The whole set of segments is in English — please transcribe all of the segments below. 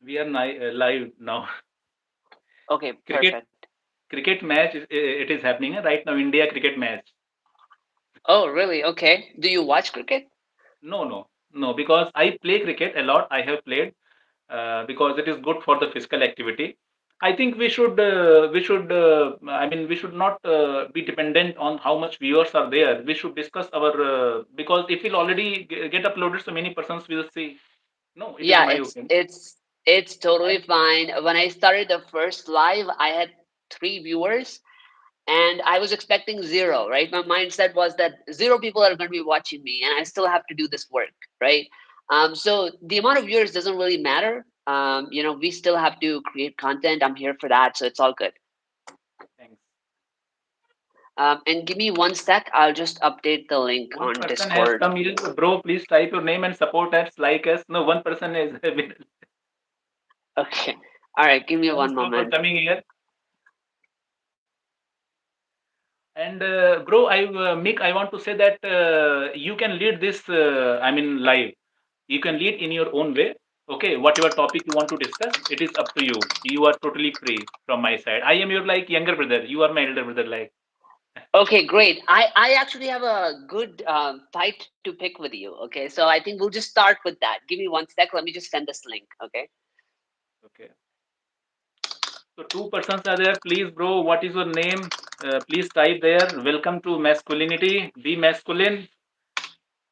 We are live now. Okay, Cricket perfect. cricket match. It is happening right now. India cricket match. Oh, really? Okay. Do you watch cricket? No, no, no. Because I play cricket a lot. I have played because it is good for the physical activity. I think we should not be dependent on how much viewers are there. We should discuss our because it will already get uploaded, so many persons will see. No, it is Yeah, my it's opinion. it's it's totally And fine. When I started the first live, I had 3 viewers, and I was expecting zero, right? My mindset was that zero people are going to be watching me, and I still have to do this work, right? So the amount of viewers doesn't really matter. We still have to create content. I'm here for that, so it's all good. thanks. And give me one sec. I'll just update the link One on person has Discord. come here. Bro, please type your name and support us, like us. No, one person is Okay. All right. Give me thanks, one bro, for moment. coming here. And bro, Mick, I want to say that you can lead this. Live. You can lead in your own way. Okay, whatever topic you want to discuss, it is up to you. You are totally free from my side. I am your like younger brother. You are my elder brother. Like, Okay, great. I actually have a good fight to pick with you. Okay, so I think we'll just start with that. Give me one sec. Let me just send this link. Okay. okay. So two persons are there. Please, bro, what is your name? Please type there. Welcome to masculinity. Be masculine.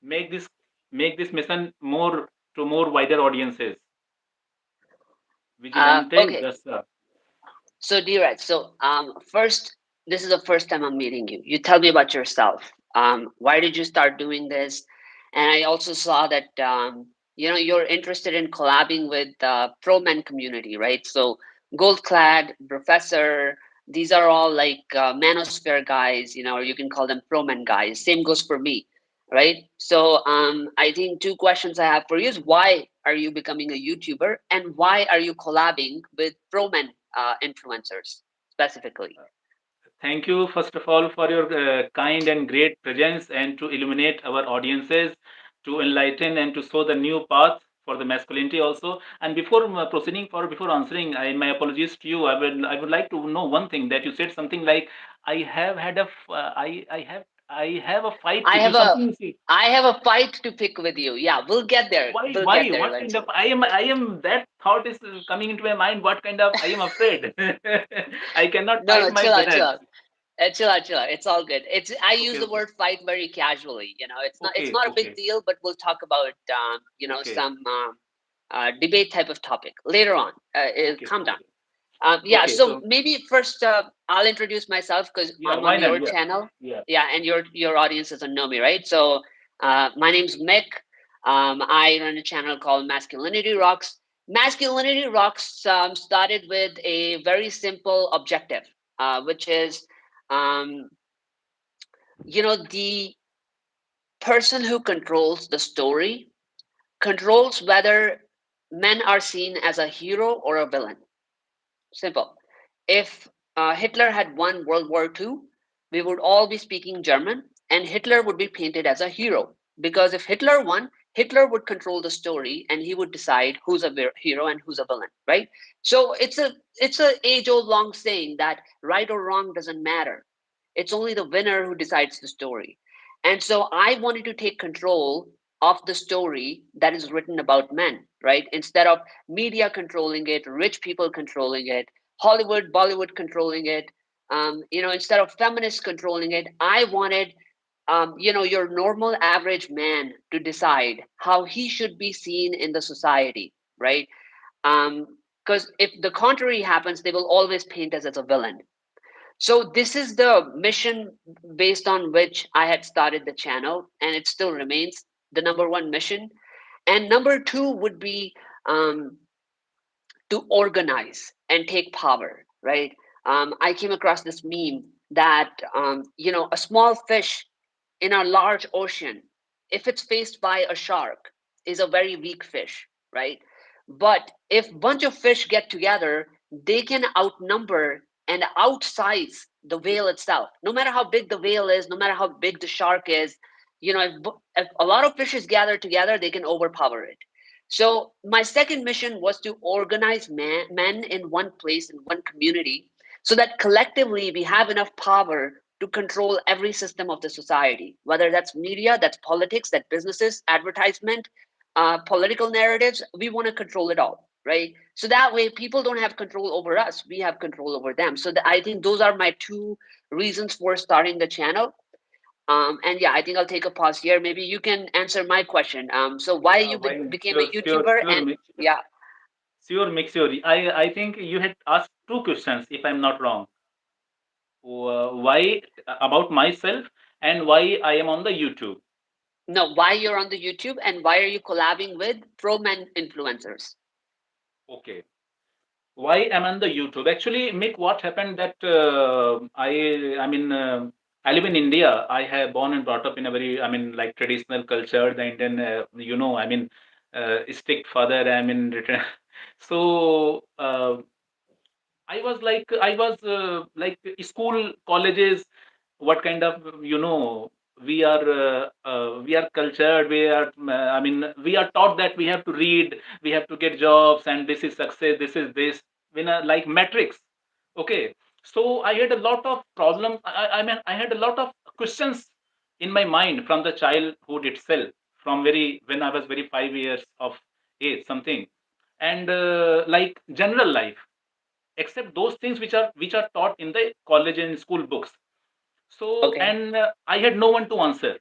Make this make this mission more to more wider audiences. Vigilante, Okay. Jasa. So, Dheeraj, first, this is the first time I'm meeting you. You tell me about yourself. Why did you start doing this? And I also saw that you're interested in collabing with pro men community, right? So, Gold Clad, Professor, these are all like manosphere guys, or you can call them pro men guys. Same goes for me, right? So, I think two questions I have for you is why are you becoming a YouTuber, and why are you collabing with pro men influencers specifically? Thank you, first of all, for your kind and great presence and to illuminate our audiences, to enlighten and to show the new path for the masculinity also. And before before answering, my apologies to you. I would like to know one thing that you said something like, I have had a, I have a fight I with you. have a Something you see. I have a fight to pick with you. Yeah, we'll get there. Why? We'll get Why? there What kind of? eventually. I am. That thought is coming into my mind. What kind of? I am afraid. I cannot No, fight no, my chill out, chill brothers. out. Chill out, chill out. It's all good. It's I use Okay. the Okay. word fight very casually. It's Okay. not a big Okay. deal, but we'll talk about Okay. some debate type of topic later on. Okay. Calm down. Okay. Yeah, Okay. so So maybe first I'll introduce myself because yeah, I'm why on not? your Yeah. channel. Yeah. Yeah, and your audience doesn't know me, right? So my name's Mick. I run a channel called Masculinity Rocks. Masculinity Rocks started with a very simple objective, which is, um, the person who controls the story controls whether men are seen as a hero or a villain. Simple. If Hitler had won World War II, we would all be speaking German, and Hitler would be painted as a hero. Because if Hitler won, Hitler would control the story, and he would decide who's a hero and who's a villain, right? So it's a age old long saying that right or wrong doesn't matter. It's only the winner who decides the story. And so I wanted to take control of the story that is written about men, right? Instead of media controlling it, rich people controlling it, Hollywood, Bollywood controlling it. Instead of feminists controlling it, I wanted, your normal average man to decide how he should be seen in the society, right? Because if the contrary happens, they will always paint us as a villain. So this is the mission based on which I had started the channel, and it still remains the number one mission. And number two would be um, to organize and take power, right? I came across this meme that, a small fish in a large ocean, if it's faced by a shark, is a very weak fish, right? But if a bunch of fish get together, they can outnumber and outsize the whale itself. No matter how big the whale is, no matter how big the shark is, if a lot of fishes gather together, they can overpower it. So my second mission was to organize men in one place, in one community, so that collectively we have enough power to control every system of the society, whether that's media, that's politics, that businesses, advertisement, political narratives. We want to control it all, right? So that way people don't have control over us, we have control over them. So I think those are my two reasons for starting the channel. And yeah, I think I'll take a pause here. Maybe you can answer my question. So why Yeah, you why? became a Sure, sure, YouTuber, sure, and Mick. yeah. Sure, Mick, sure. I think you had asked two questions, if I'm not wrong. Why about myself and why I am on the YouTube. No, why you're on the YouTube and why are you collabing with pro men influencers? Okay. Why am I on the YouTube? Actually, Mick, what happened that I mean, I live in India. I have born and brought up in a very, I mean, like traditional culture, the Indian, I mean, strict father. I mean, so I was like school, colleges, what kind of we are cultured, we are I mean we are taught that we have to read, we have to get jobs, and this is success, this is this, when like metrics. Okay, so I had a lot of problems. I mean I had a lot of questions in my mind from the childhood itself, from very when I was very 5 years of age something, and like general life, except those things which are taught in the college and school books. So Okay. and I had no one to answer.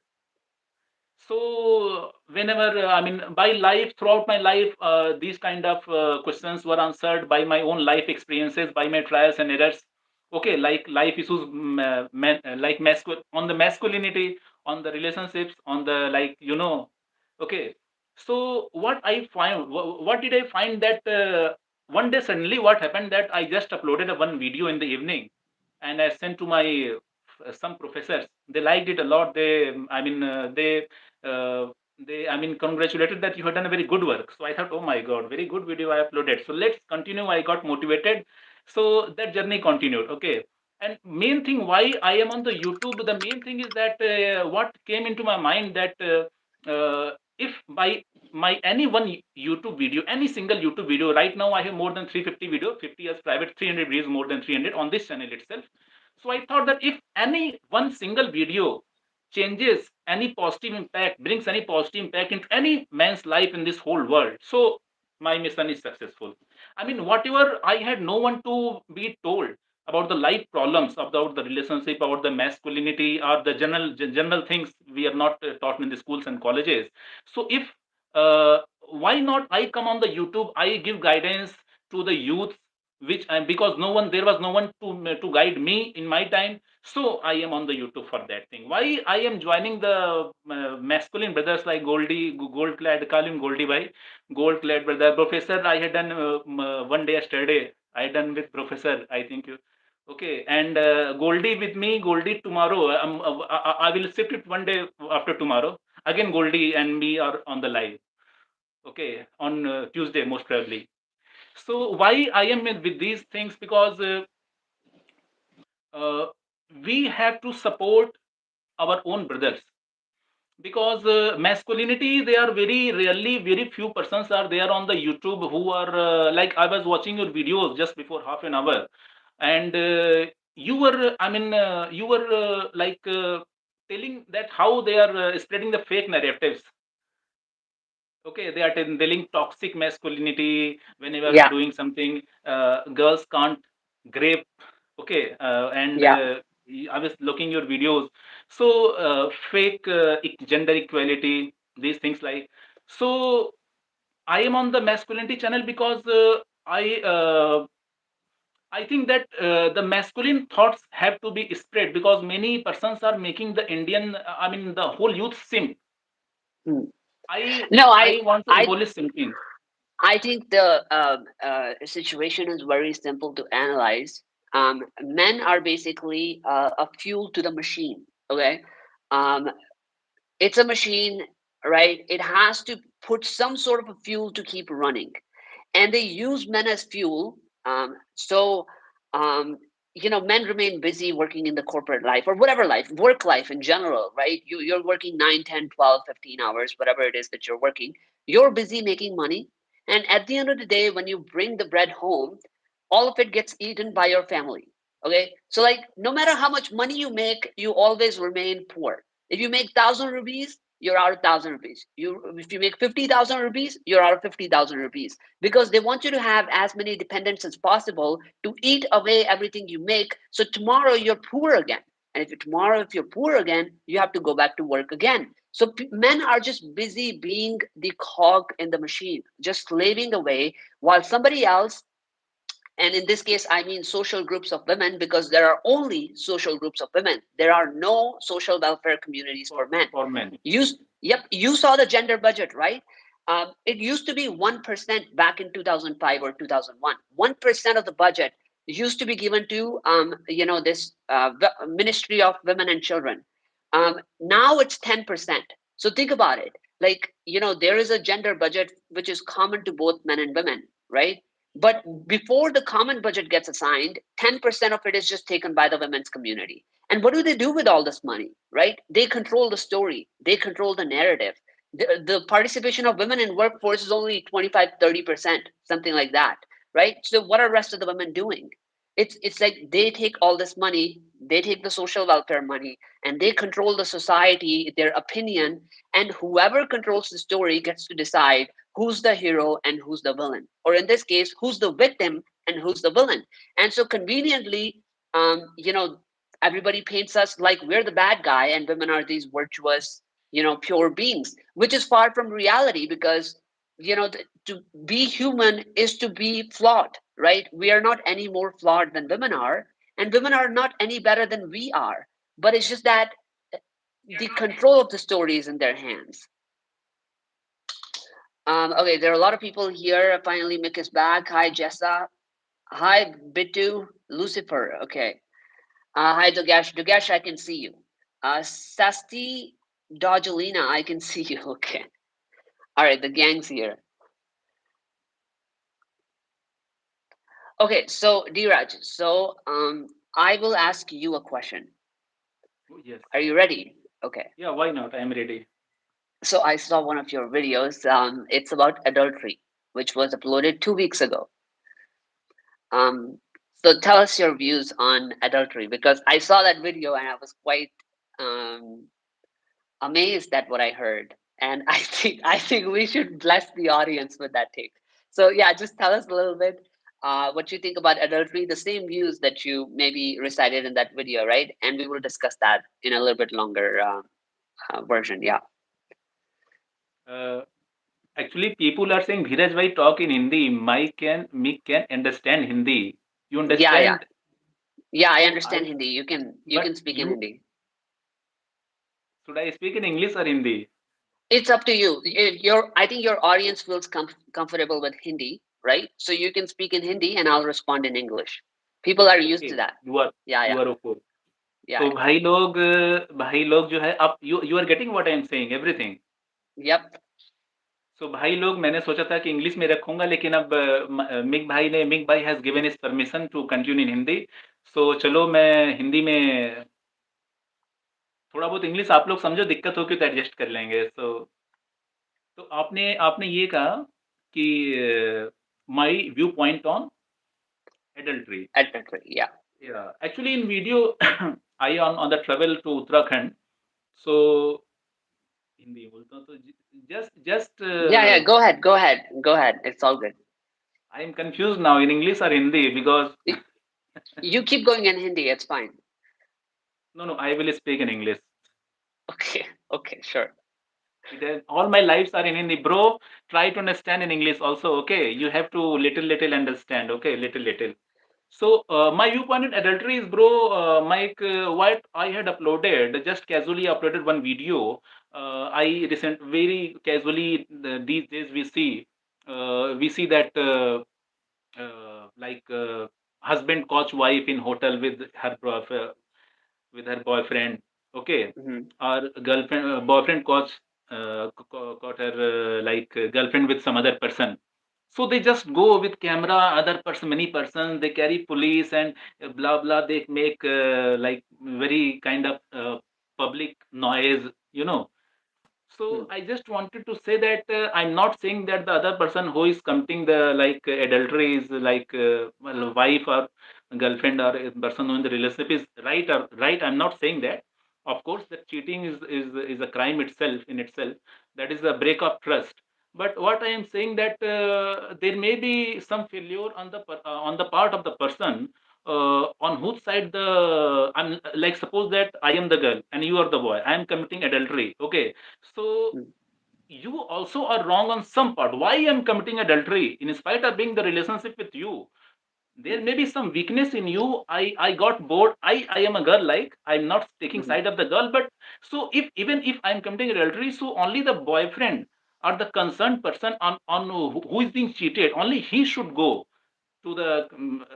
So whenever I mean by life, throughout my life, these kind of questions were answered by my own life experiences, by my trials and errors. Okay, like life issues, like on the masculinity, on the relationships, on the like okay. So what did I find that one day suddenly what happened that I just uploaded a one video in the evening, and I sent to my some professors. They liked it a lot. Uh, they I mean congratulated that you have done a very good work. So I thought, oh my god, very good video I uploaded, so let's continue. I got motivated, so that journey continued. Okay, and main thing why I am on the YouTube, the main thing is that what came into my mind that if by my any one YouTube video, any single YouTube video, right now I have more than 350 video, 50 as private, 300 videos, more than 300 on this channel itself. So I thought that if any one single video changes any positive impact, brings any positive impact into any man's life in this whole world, so my mission is successful. I mean, whatever I had no one to be told about the life problems, about the relationship, about the masculinity, or the general things we are not taught in the schools and colleges. So if why not I come on the YouTube, I give guidance to the youth, which I, because no one, there was no one to guide me in my time. So I am on the YouTube for that thing. Why I am joining the masculine brothers like Goldie, gold clad, call him Goldie by gold clad brother professor. I had done one day yesterday, I had done with professor, I think you. Okay, and Goldie with me, Goldie tomorrow. I will shift it one day after tomorrow. Again, Goldie and me are on the live. Okay, on Tuesday most probably. So why I am with these things? Because uh, we have to support our own brothers. Because masculinity, they are very rarely, very few persons are there on the YouTube who are like I was watching your videos just before half an hour, and you were I mean you were telling that how they are spreading the fake narratives. Okay, they are telling toxic masculinity whenever Yeah. doing something. Girls can't grape. Okay, and Yeah. I was looking your videos. So fake gender equality, these things like. So I am on the masculinity channel because I think that the masculine thoughts have to be spread, because many persons are making the Indian, I mean the whole youth simp. Hmm. I No, I want to I abolish simping. I think the situation is very simple to analyze. Men are basically a fuel to the machine. Okay, um, it's a machine, right? It has to put some sort of a fuel to keep running, and they use men as fuel. So um, men remain busy working in the corporate life or whatever life, work life in general, right? You're working 9, 10, 12, 15 hours, whatever it is that you're working. You're busy making money. And at the end of the day, when you bring the bread home, all of it gets eaten by your family. Okay. So, like, no matter how much money you make, you always remain poor. If you make 1,000 rupees, you're out of 1,000 rupees. If you make 50,000 rupees, you're out of 50,000 rupees, because they want you to have as many dependents as possible to eat away everything you make. So tomorrow you're poor again. And if you're poor again, you have to go back to work again. So men are just busy being the cog in the machine, just slaving away, while somebody else, and in this case I mean social groups of women, because there are only social groups of women, there are no social welfare communities for men. for men. you yep, you saw the gender budget, right? It used to be 1% back in 2005 or 2001. 1% of the budget used to be given to this ministry of women and children. Now it's 10%. So think about it. Like, there is a gender budget which is common to both men and women, right? But before the common budget gets assigned, 10% of it is just taken by the women's community. And what do they do with all this money, right? They control the story, they control the narrative. The participation of women in workforce is only 25, 30%, something like that, right? So what are the rest of the women doing? It's like they take all this money, they take the social welfare money, and they control the society, their opinion, and whoever controls the story gets to decide who's the hero and who's the villain, or in this case, who's the victim and who's the villain. And so conveniently, everybody paints us like we're the bad guy and women are these virtuous, pure beings, which is far from reality, because to be human is to be flawed, right? We are not any more flawed than women are, and women are not any better than we are. But it's just that the control of the story is in their hands. Okay, there are a lot of people here. Finally, Mick is back. Hi, Jessa. Hi, Bitu. Lucifer. Okay. Hi, Dugash. Dugash, I can see you. Sasti Dodgelina, I can see you. Okay. All right, the gang's here. Okay, so Dheeraj, so I will ask you a question. Oh, yes. Are you ready? Okay. Yeah, why not? I'm ready. So I saw one of your videos. It's about adultery, which was uploaded 2 weeks ago. Um, so tell us your views on adultery, because I saw that video and I was quite um, amazed at what I heard, and I think we should bless the audience with that take. So yeah, just tell us a little bit what you think about adultery, the same views that you maybe recited in that video, right? And we will discuss that in a little bit longer version. Yeah, Uh, Actually, people are saying Dheeraj bhai talk in Hindi. Mick can understand Hindi. You yeah, yeah, understand? yeah. I So understand Hindi. You can but speak in you Hindi. should I speak in English or Hindi? It's up to you. I think your audience feels comfortable with Hindi, right? So you can speak in Hindi, and I'll respond in English. People are used to Okay, that. you are Yeah, you yeah, are okay. yeah, तो भाई लोग जो है आप you are getting what I am saying everything. yeah. Yep. So भाई लोग मैंने सोचा था कि इंग्लिश में रखूंगा लेकिन अब मिक भाई has given his permission to continue in Hindi. So चलो मैं हिंदी में थोड़ा बहुत इंग्लिश आप लोग समझो दिक्कत होगी तो एडजस्ट कर लेंगे. तो आपने आपने ये कहा कि my view point on adultery. Adultery. Yeah. Yeah, actually in video I on the travel to Uttarakhand. So Hindi बोलता हूँ तो just Yeah, yeah. Go ahead. Go ahead. Go ahead. It's all good. I am confuse now in English और Hindi because You keep going in Hindi. It's fine. no, no, I will speak in English. Okay. Okay. Sure. It has, all my lives are in Hindi, bro. Try to understand in English also. Okay, you have to little understand. Okay, little. So my viewpoint on adultery is, bro, Mike. What I had uploaded, just casually uploaded one video. I recent very casually these days we see that like husband coach wife in hotel with her boyfriend. Okay, Hmm. or girlfriend boyfriend caught her like girlfriend with some other person. So they just go with camera, other person, many persons, they carry police and blah blah, they make like very kind of public noise, you know. So Hmm. I just wanted to say that I'm not saying that the other person who is committing the like adultery is like well, wife or girlfriend or a person who in the relationship is right or right. I'm not saying that. Of course, that cheating is a crime itself in itself. That is a break of trust. But what I am saying that there may be some failure on the part of the person on whose side the I'm like suppose that I am the girl and you are the boy. I am committing adultery. Okay, so Hmm. you also are wrong on some part. Why I am committing adultery in spite of being the relationship with you? There may be some weakness in you. I got bored. I am a girl. Like I'm not taking Hmm. side of the girl. But so if even if I'm committing adultery, so only the boyfriend or the concerned person on who is being cheated, only he should go to the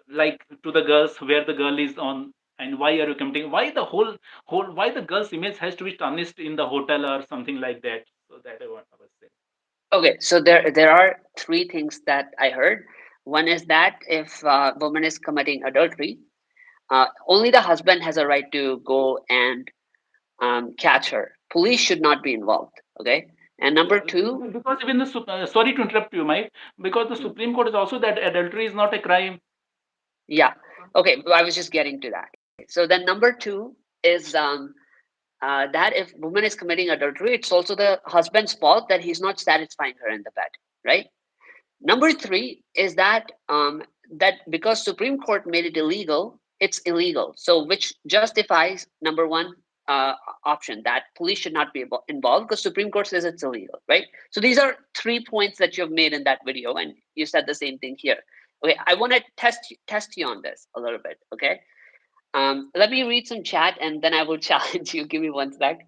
like to the girls where the girl is on. And why are you committing? Why the whole why the girl's image has to be tarnished in the hotel or something like that? So that I was saying. Okay, so there are three things that I heard. One is that if a woman is committing adultery, only the husband has a right to go and catch her. Police should not be involved. Okay, and number Yeah, two, because even the sorry to interrupt you, Mike, because the hmm, Supreme Court is also that adultery is not a crime. yeah, okay, I was just getting to that. So then number two is that if woman is committing adultery, it's also the husband's fault that he's not satisfying her in the bed, right? Number three is that that because Supreme Court made it illegal, it's illegal. So which justifies number one option that police should not be involved because Supreme Court says it's illegal, right? So these are 3 points that you've made in that video, and you said the same thing here. Okay, I want to test you on this a little bit. Okay, let me read some chat and then I will challenge you. Give me one sec.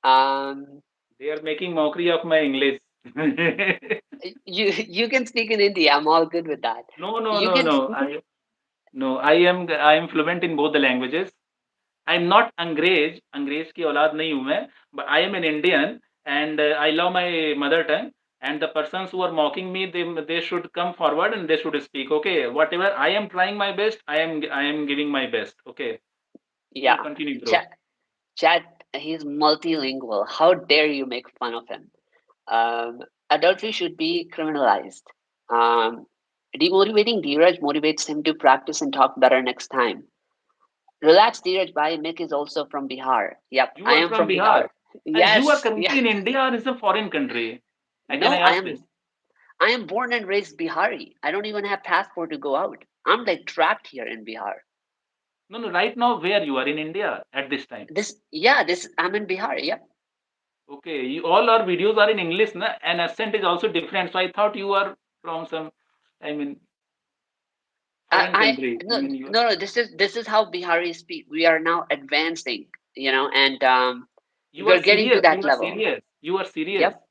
Um, They are making mockery of my English. you can speak in Hindi. I'm all good with that. No, no, You no, can. no. I am fluent in both the languages. I'm not अंग्रेज अंग्रेज की औलाद नहीं हूँ मैं, but I am an Indian and I love my mother tongue. And the persons who are mocking me, they should come forward and they should speak. Okay, whatever I am trying my best, I am giving my best. Okay, you Yeah, continue, bro. chat. He's multilingual. How dare you make fun of him? Adultery should be criminalized. Um, Demotivating Dheeraj motivates him to practice and talk better next time. Relax, Dheeraj. Bhai, Mick is also from Bihar. Yep, You I are am from from Bihar. Bihar, and you are Yes, currently yeah. in India or is a foreign country? Can No, I ask this? I am born and raised Bihari. I don't even have passport to go out. I'm like trapped here in Bihar. No, no. Right now, where you are in India at this time? This I'm in Bihar. Yep. Okay, all our videos are in English, na? And accent is also different. So I thought you are from some, I mean, foreign I country. I no mean, you are, no no. This is how Bihari speak. We are now advancing, and you are we're getting to serious. that You are level. serious. You are serious. Yep.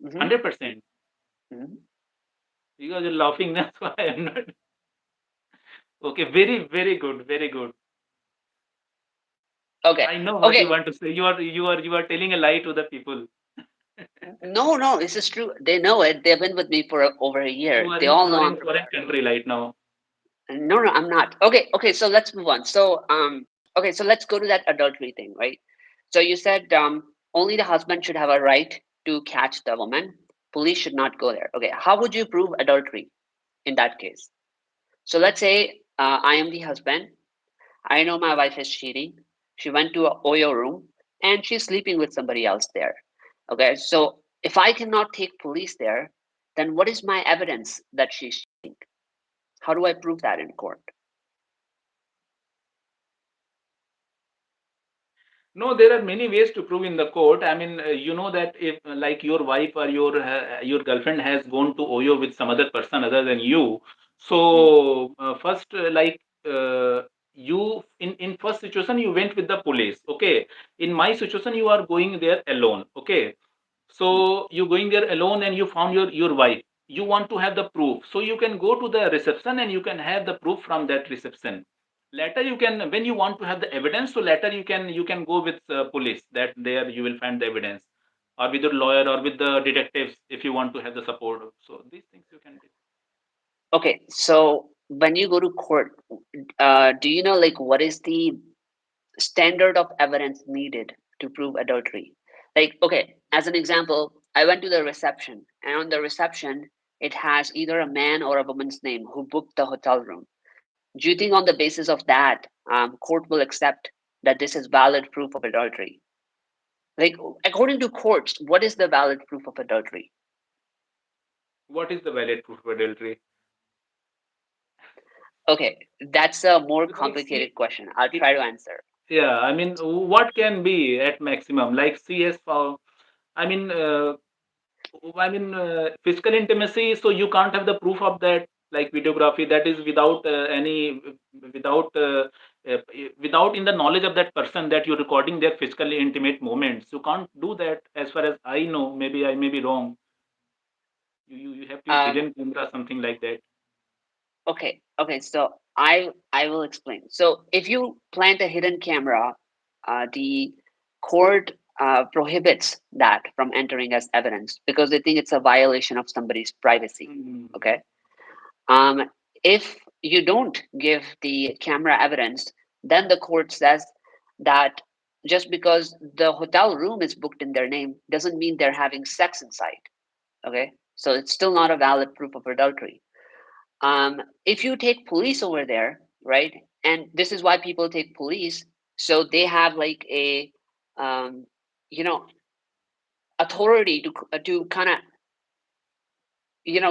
Hmm. 100%. Hmm. Because you're laughing. That's why I'm not. Okay, very, very good. Very good. Okay. I know what you Okay. want to say. You are telling a lie to the people. No, no, this is true. They know it. They've been with me for over a You year. are They in all you know are I'm in from foreign Bihar. country right now. No, no, I'm not. Okay, okay. So let's move on. Okay. So let's go to that adultery thing, right? So you said only the husband should have a right to catch the woman. Police should not go there. Okay. How would you prove adultery in that case? So let's say I am the husband. I know my wife is cheating. She went to a Oyo room and she's sleeping with somebody else there. Okay, so if I cannot take police there, then what is my evidence that she's cheating? How do I prove that in court? No, there are many ways to prove in the court. I mean, you know that if like your wife or your girlfriend has gone to Oyo with some other person other than you, Hmm. so first you in first situation you went with the police. Okay, in my situation you are going there alone. Okay, so you going there alone and you found your wife. You want to have the proof, so you can go to the reception and you can have the proof from that reception. Later you can, when you want to have the evidence, so later you can go with police, that there you will find the evidence, or with your lawyer or with the detectives if you want to have the support. So these things you can do. Okay, so when you go to court, do you know like what is the standard of evidence needed to prove adultery? Like, okay, as an example, I went to the reception, and on the reception, it has either a man or a woman's name who booked the hotel room. Do you think on the basis of that, court will accept that this is valid proof of adultery? Like, according to courts, what is the valid proof of adultery? What is the valid proof of adultery? Okay, that's a more Because see, complicated question. I'll it, try to answer. yeah, I mean, what can be at maximum? Like CS for, I mean, physical intimacy. So you can't have the proof of that, like videography. That is without without, without in the knowledge of that person that you're recording their physically intimate moments. You can't do that, as far as I know. Maybe I may be wrong. You have to use Um, hidden camera, something like that. okay, so I will explain. So if you plant a hidden camera, the court prohibits that from entering as evidence because they think it's a violation of somebody's privacy. Mm. Okay. Um, if you don't give the camera evidence, then the court says that just because the hotel room is booked in their name doesn't mean they're having sex inside. Okay, so it's still not a valid proof of adultery. If you take police over there, right, and this is why people take police, so they have like a um, you know authority to kind of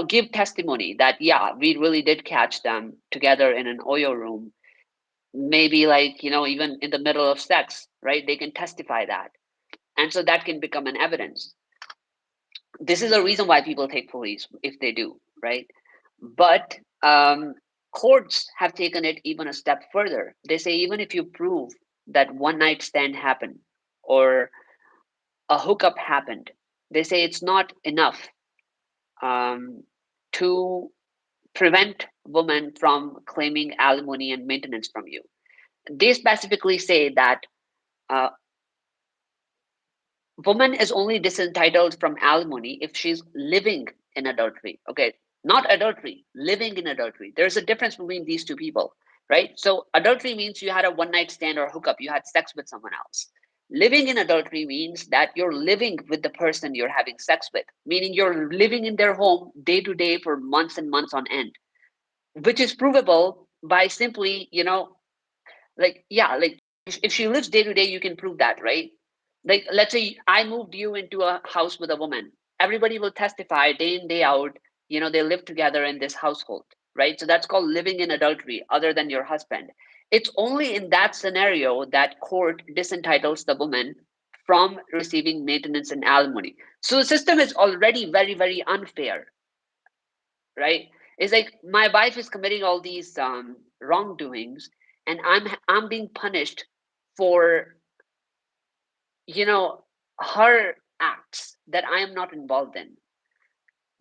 give testimony that yeah, we really did catch them together in an oil room, maybe like even in the middle of sex, right? They can testify that, and so that can become an evidence. This is a reason why people take police if they do, right? But courts have taken it even a step further. They say even if you prove that one night stand happened or a hookup happened, they say it's not enough um, to prevent women from claiming alimony and maintenance from you. They specifically say that uh, woman is only disentitled from alimony if she's living in adultery. Okay, not adultery, living in adultery. There's a difference between these two people, right? So adultery means you had a one night stand or hookup, you had sex with someone else. Living in adultery means that you're living with the person you're having sex with, meaning you're living in their home day to day for months and months on end, which is provable by simply, like yeah, like if she lives day to day, you can prove that, right? Like let's say I moved you into a house with a woman, everybody will testify day in day out, they live together in this household, right? So that's called living in adultery other than your husband. It's only in that scenario that court disentitles the woman from receiving maintenance and alimony. So the system is already very very unfair, right? It's like my wife is committing all these wrongdoings, and I'm being punished for you know her acts that I am not involved in.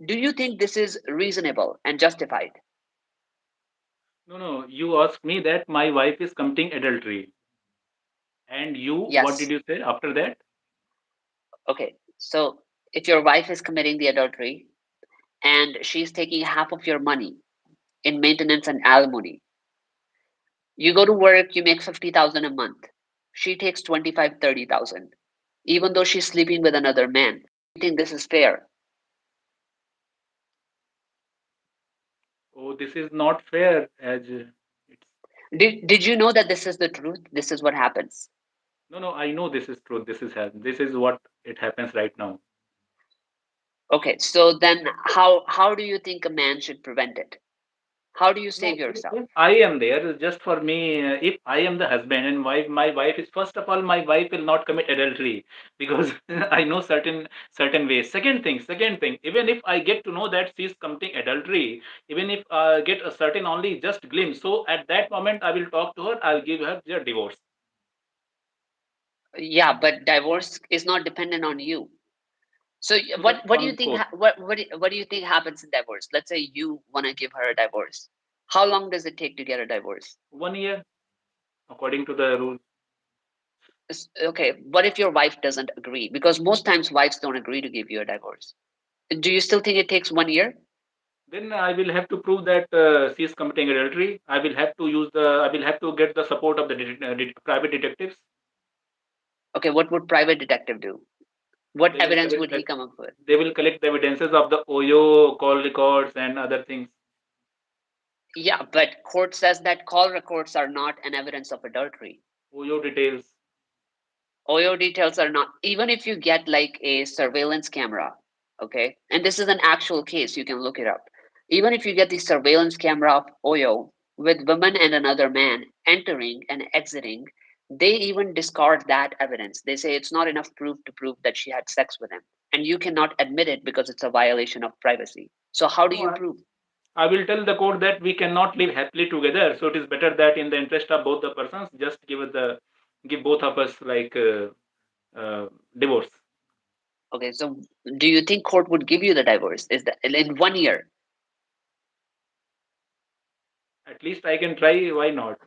Do you think this is reasonable and justified? No, no. You asked me that my wife is committing adultery, and you, what did Yes. you say after that? Okay. So if your wife is committing the adultery and she's taking half of your money in maintenance and alimony, you go to work, you make 50,000 a month. She takes 25, 30,000, even though she's sleeping with another man. Do you think this is fair? Oh, this is not fair. As it's Did you know that this is the truth? This is what happens. no, no. I know this is true. This is what it happens right now. Okay, so then how do you think a man should prevent it? How do you No, save yourself? if I am there, just for me, if I am the husband and wife, my wife is, first of all, my wife will not commit adultery because I know certain ways. Second thing, even if I get to know that she is committing adultery, even if I get a certain only just glimpse, so at that moment I will talk to her. I'll give her the divorce. Yeah, but divorce is not dependent on you. So So that's what do you one think source. what do you think happens in divorce? Let's say you want to give her a divorce. How long does it take to get a divorce? 1 year, according to the rule. Okay, what if your wife doesn't agree? Because most times wives don't agree to give you a divorce. Do you still think it takes 1 year? Then I will have to prove that she is committing adultery. I will have to use the. I will have to get the support of the private detectives. Okay, what would private detective do? What They will evidence collect would he that. come up with? They will collect the evidences of the OYO call records and other things. Yeah, but court says that call records are not an evidence of adultery. OYO details. OYO details are not, even if you get like a surveillance camera, okay, and this is an actual case, you can look it up. Even if you get the surveillance camera of OYO with women and another man entering and exiting, they even discard that evidence. They say it's not enough proof to prove that she had sex with him. And you cannot admit it because it's a violation of privacy. So, how do No, you prove? I will tell the court that we cannot live happily together. So it is better that in the interest of both the persons, just give both of us like divorce. Okay, so do you think court would give you the divorce? Is that in 1 year? At least I can try. Why not?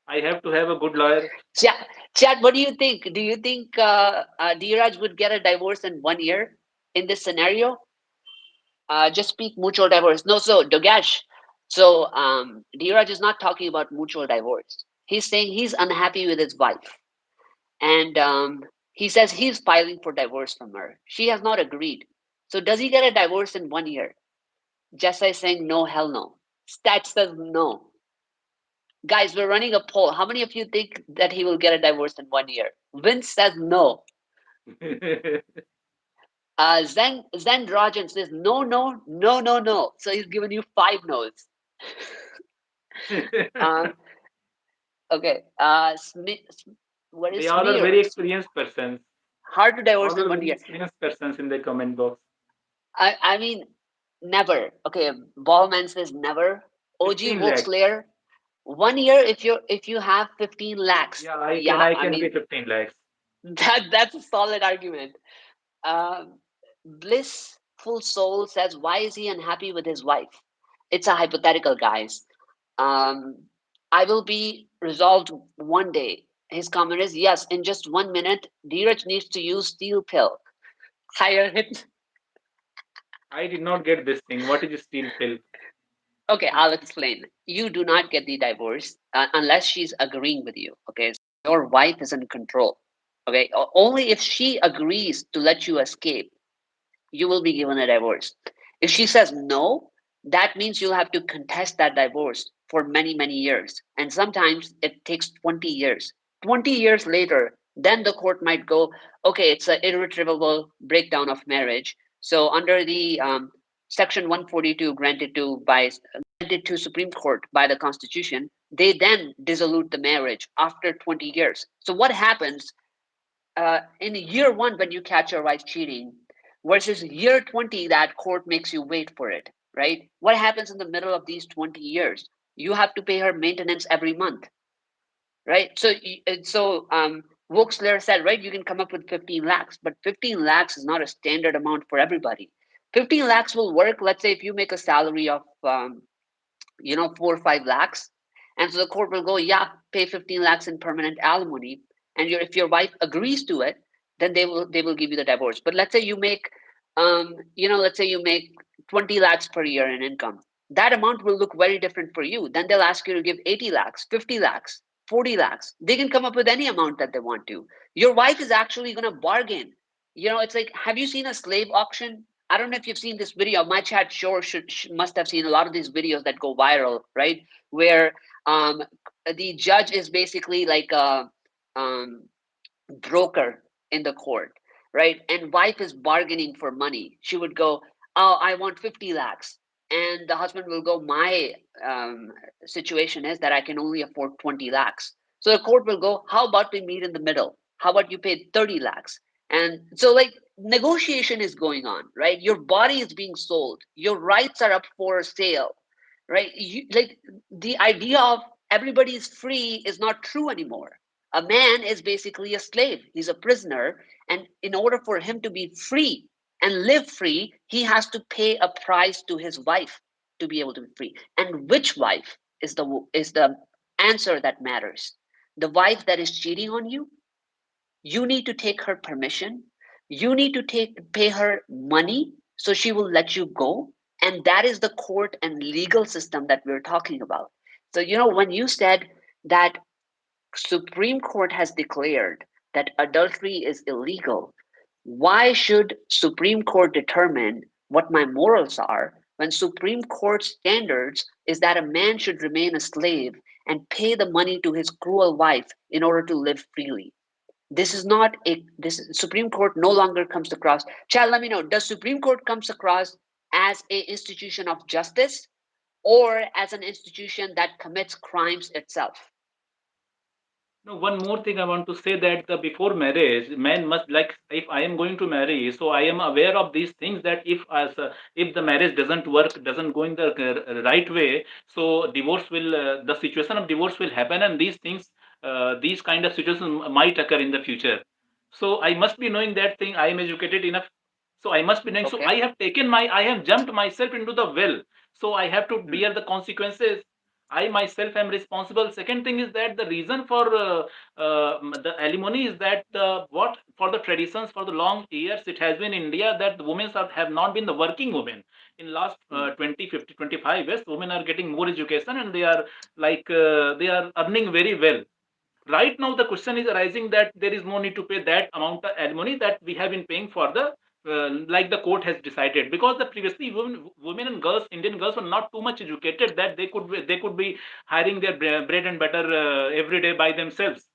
I have to have a good lawyer. Chad, what do you think? Do you think Dheeraj would get a divorce in 1 year in this scenario? Just speak mutual divorce. No, so Dogash. So Dheeraj is not talking about mutual divorce. He's saying he's unhappy with his wife, and he says he's filing for divorce from her. She has not agreed. So does he get a divorce in 1 year? Jessa is saying no, hell no. Stats says no. Guys, we're running a poll. How many of you think that he will get a divorce in 1 year? Vince says no. Zen Rajan says no, no, no, no, no. So he's given you 5 no's. Uh, okay. What They is all are Smear? very experienced persons. Hard to divorce All in are one very year. experienced persons in the comment box. I mean, never. Okay. Ballman says never. OG 15 lakhs. Volkslayer, 1 year if you have 15 lakhs. Yeah, Yeah, I I can pay mean 15 lakhs. that's a solid argument. Um, Blissful Soul says, why is he unhappy with his wife? It's a hypothetical, guys. Um, I will be resolved one day. His comment is, yes, in just 1 minute, Dheeraj needs to use steel pill. Hire him. I did not get this thing. What is steel pill? Okay, I'll explain. You do not get the divorce unless she's agreeing with you. Okay, so your wife is in control. Okay, only if she agrees to let you escape you will be given a divorce. If she says no, that means you'll have to contest that divorce for many, many years. And sometimes it takes 20 years. 20 years later, then the court might go, okay, it's an irretrievable breakdown of marriage. So under the Section 142 granted to Supreme Court by the Constitution, they then dissolute the marriage after 20 years. So what happens in year one when you catch your wife cheating versus year 20 that court makes you wait for it, right? What happens in the middle of these 20 years? You have to pay her maintenance every month, right? So Voxler said, right, you can come up with 15 lakhs, but 15 lakhs is not a standard amount for everybody. 15 lakhs will work, let's say if you make a salary of 4 or 5 lakhs. And so the court will go, yeah, pay 15 lakhs in permanent alimony. And if your wife agrees to it, then they will give you the divorce. But let's say you make, let's say you make 20 lakhs per year in income. That amount will look very different for you. Then they'll ask you to give 80 lakhs, 50 lakhs, 40 lakhs. They can come up with any amount that they want to. Your wife is actually going to bargain. It's like, have you seen a slave auction? I don't know if you've seen this video. My chat sure must have seen a lot of these videos that go viral, right? Where the judge is basically like a um, broker in the court, right? And wife is bargaining for money. She would go, "Oh, I want 50 lakhs," and the husband will go, "My situation is that I can only afford 20 lakhs." So the court will go, "How about we meet in the middle? How about you pay 30 lakhs?" And so, like, negotiation is going on, right? Your body is being sold. Your rights are up for sale, right? Like the idea of everybody is free is not true anymore. A man is basically a slave. He's a prisoner. And in order for him to be free and live free, he has to pay a price to his wife to be able to be free. And which wife is the answer that matters? The wife that is cheating on you, you need to take her permission. You need to pay her money so she will let you go. And that is the court and legal system that we're talking about. So, when you said that Supreme Court has declared that adultery is illegal, why should Supreme Court determine what my morals are when Supreme Court standards is that a man should remain a slave and pay the money to his cruel wife in order to live freely? This is not a this Supreme Court no longer comes across. Chad, let me know. Does Supreme Court comes across as a institution of justice or as an institution that commits crimes itself? No, one more thing I want to say that the before marriage, man must like if I am going to marry, so I am aware of these things that if the marriage doesn't work, doesn't go in the right way, so divorce will the situation of divorce will happen, and these things, these kind of situations might occur in the future. So I must be knowing that thing. I am educated enough, so I must be knowing. So Okay. I have jumped myself into the well, so I have to Hmm. bear the consequences. I myself am responsible. Second thing is that the reason for the alimony is that what for the traditions for the long years it has been in India that the women have not been the working women. In last Hmm. 20, 50, 25 years, women are getting more education and they are earning very well. Right now the question is arising that there is no need to pay that amount of alimony that we have been paying for the like the court has decided, because the previously women and girls, Indian girls, were not too much educated that they could be hiring their bread and butter every day by themselves.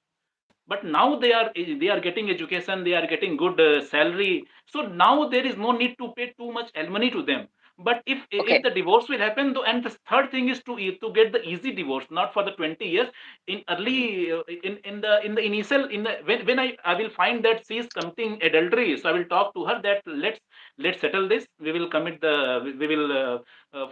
But now they are getting education, they are getting good salary, so now there is no need to pay too much alimony to them. But if Okay. the divorce will happen though, and the third thing is to get the easy divorce, not for the 20 years. In Hmm. early in the initial in the when I will find that she is committing adultery, so I will talk to her that let's settle this. We will commit the we will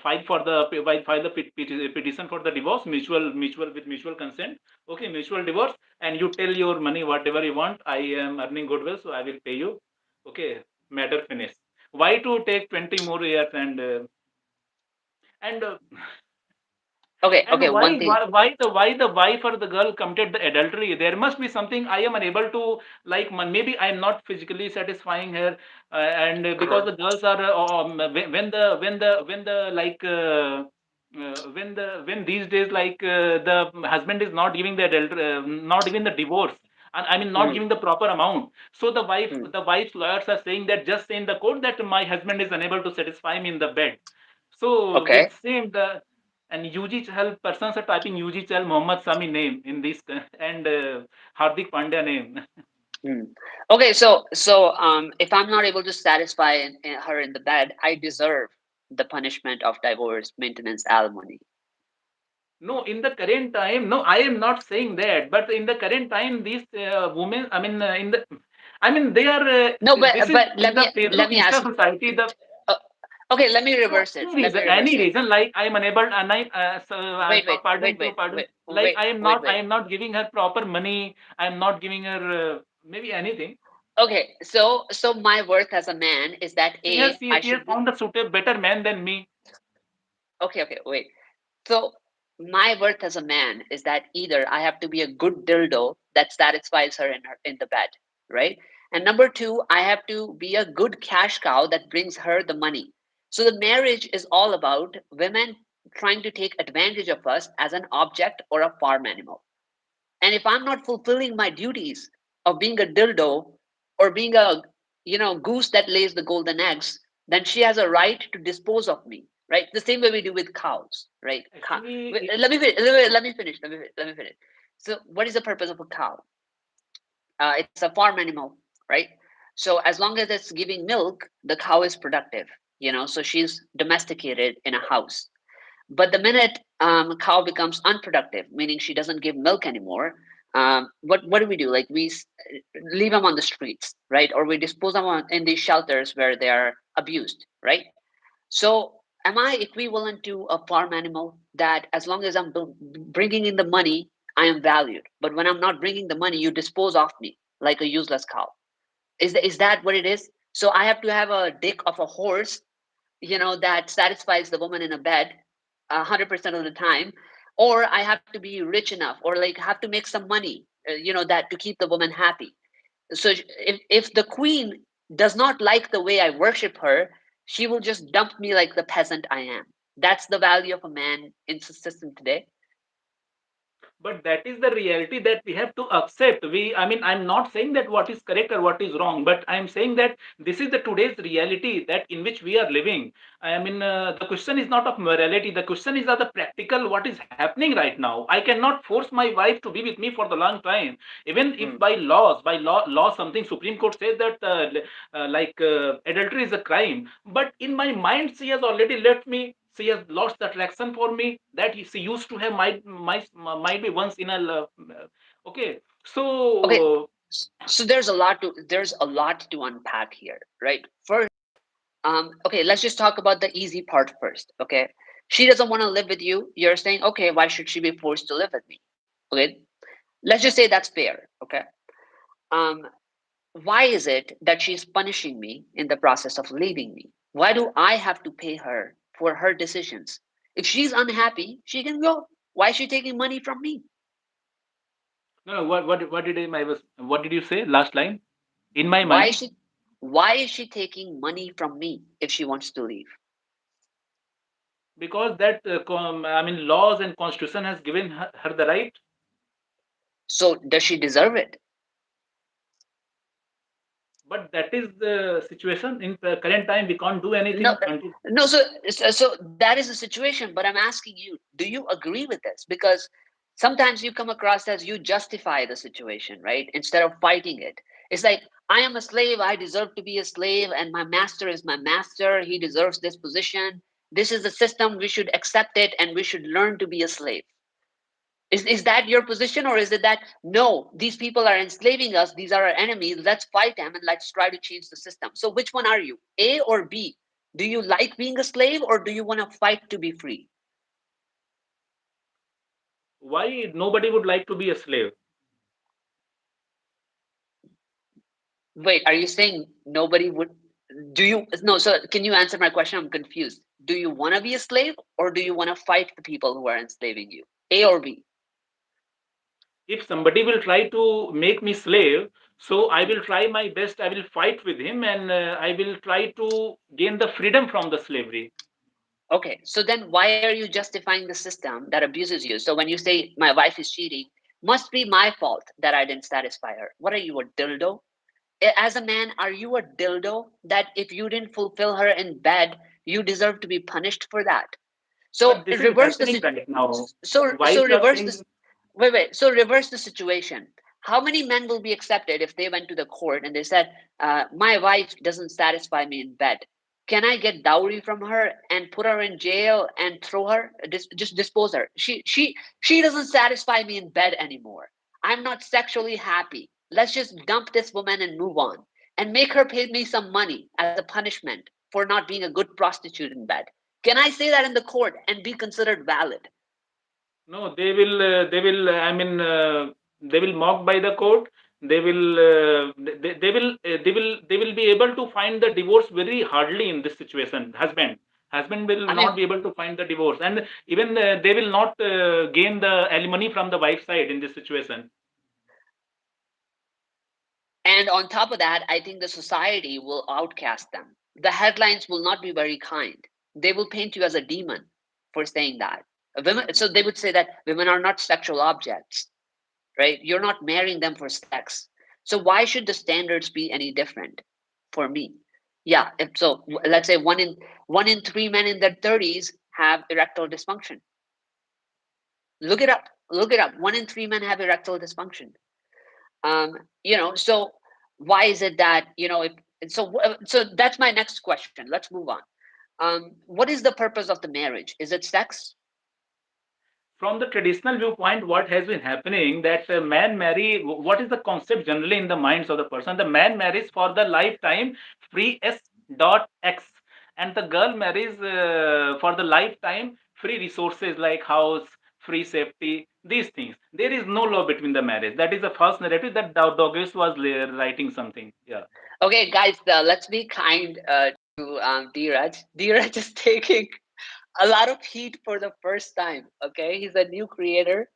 file the petition for the divorce, mutual with mutual consent. Okay, mutual divorce, and you tell your money whatever you want. I am earning goodwill, so I will pay you. Okay, matter finished. Why to take 20 more years and Okay. and Okay. One thing. why the wife or the girl committed the adultery? There must be something I am unable to like. Maybe I am not physically satisfying her, and because Uh-huh. the girls are when the like. When these days the husband is not giving the not giving the divorce, and I mean not Hmm. giving the proper amount, so Hmm. the wife's lawyers are saying that just say in the court that my husband is unable to satisfy me in the bed. So Okay. it's same the and UG Chahal persons are typing UG Chahal Mohammad Sami name in this and Hardik Pandya name. Hmm. Okay. So if I'm not able to satisfy her in the bed, I deserve the punishment of divorce, maintenance, alimony. No, in the current time, no, I am not saying that. But in the current time, these women, I mean, I mean, they are. No, This is but in let the me let me Patriarchal ask. society. The Uh, okay, let me no, reverse it. Let me any reverse it. reason, like I am unable, and Wait, wait, wait, wait, pardon, wait, wait, wait, I wait. am not giving her proper money. I am not giving her maybe anything. Okay, so my worth as a man is that I She has should be found a suitable, better man than me. okay. Okay, wait. So my worth as a man is that either I have to be a good dildo that satisfies her in the bed, right? And number two, I have to be a good cash cow that brings her the money. So the marriage is all about women trying to take advantage of us as an object or a farm animal. And if I'm not fulfilling my duties of being a dildo or being a goose that lays the golden eggs, then she has a right to dispose of me, right? The same way we do with cows, right? Actually, Wait, let me finish. Let me finish. So, what is the purpose of a cow? It's a farm animal, right? So, as long as it's giving milk, the cow is productive. So she's domesticated in a house. But the minute cow becomes unproductive, meaning she doesn't give milk anymore, what do we do? Like leave them on the streets, right? Or we dispose them in these shelters where they are abused, right? So am I equivalent to a farm animal that as long as I'm bringing in the money, I am valued. But when I'm not bringing the money, you dispose of me like a useless cow. Is that what it is? So I have to have a dick of a horse that satisfies the woman in a bed 100% of the time, or I have to be rich enough or like have to make some money that to keep the woman happy. So if the queen does not like the way I worship her, She will just dump me like the peasant I am. That's the value of a man in the system today. But that is the reality that we have to accept. I mean, I'm not saying that what is correct or what is wrong, but I'm saying that this is the today's reality that in which we are living. I mean, the question is not of morality. The question is of the practical what is happening right now. I cannot force my wife to be with me for the long time, even if Hmm. by laws, by law, something Supreme Court says that adultery is a crime. But in my mind, she has already left me. She has lost the attraction for me that she used to have. Might be once in a okay. Okay, So so there's a lot to unpack here, right? First, okay, let's just talk about the easy part first. Okay, she doesn't want to live with you. You're saying, okay, why should she be forced to live with me? Okay, let's just say that's fair. Okay, um, why is it that she's punishing me in the process of leaving me? Why do I have to pay her for her decisions? If she's unhappy, she can go. Why is she taking money from me? no, no, what did you say last line? In my Why mind, is she why is she taking money from me if she wants to leave? because that I mean laws and constitution has given her the right. So does she deserve it? But that is the situation in the current time. We can't do No, anything until. no. So that is the situation. But I'm asking you, do you agree with this? Because sometimes you come across as you justify the situation, right? Instead of fighting it. It's like, I am a slave. I deserve to be a slave, and my master is my master. He deserves this position. This is the system. We should accept it, and we should learn to be a slave. Is that your position, or is it that no, these people are enslaving us, these are our enemies, let's fight them and let's try to change the system? So which one are you, A or B? Do you like being a slave, or do you want to fight to be free? Why nobody would like to be a slave? Wait, are you saying nobody would? Do you, no, so can you answer my question? I'm confused. Do you want to be a slave, or do you want to fight the people who are enslaving you? A or B? If somebody will try to make me slave, so I will try my best. I will fight with him, and I will try to gain the freedom from the slavery. Okay, so then why are you justifying the system that abuses you? So when you say my wife is cheating, must be my fault that I didn't satisfy her. What are you, a dildo? As a man, are you a dildo that if you didn't fulfill her in bed, you deserve to be punished for that? So But this is reverse the happening right now. so Wives are reverse saying, this. Wait. So reverse the situation. How many men will be accepted if they went to the court and they said, "My wife doesn't satisfy me in bed. Can I get dowry from her and put her in jail and throw her, just dispose her? She doesn't satisfy me in bed anymore. I'm not sexually happy. Let's just dump this woman and move on, and make her pay me some money as a punishment for not being a good prostitute in bed." Can I say that in the court and be considered valid? no, they will. I mean, they will mock by the court. They will be able to find the divorce very hardly in this situation. Husband will I mean, not be able to find the divorce, and even they will not gain the alimony from the wife side in this situation. and on top of that, I think the society will outcast them. The headlines will not be very kind. They will paint you as a demon for saying that. Women, so they would say that women are not sexual objects, right? You're not marrying them for sex. So why should the standards be any different for me? Yeah, if so, let's say one in three men in their 30s have erectile dysfunction. Look it up. Look it up. One in three men have erectile dysfunction. So why is it that so that's my next question. Let's move on. What is the purpose of the marriage? Is it sex? From the traditional viewpoint, what has been happening that man marry, what is the concept generally in the minds of the person? The man marries for the lifetime, free s dot x, and the girl marries for the lifetime, free resources like house, free safety, these things. There is no law between the marriage. That is the first narrative that Douglas was writing something. Yeah. Okay, guys, let's be kind to Dheeraj. Dheeraj is taking a lot of heat for the first time. Okay, he's a new creator.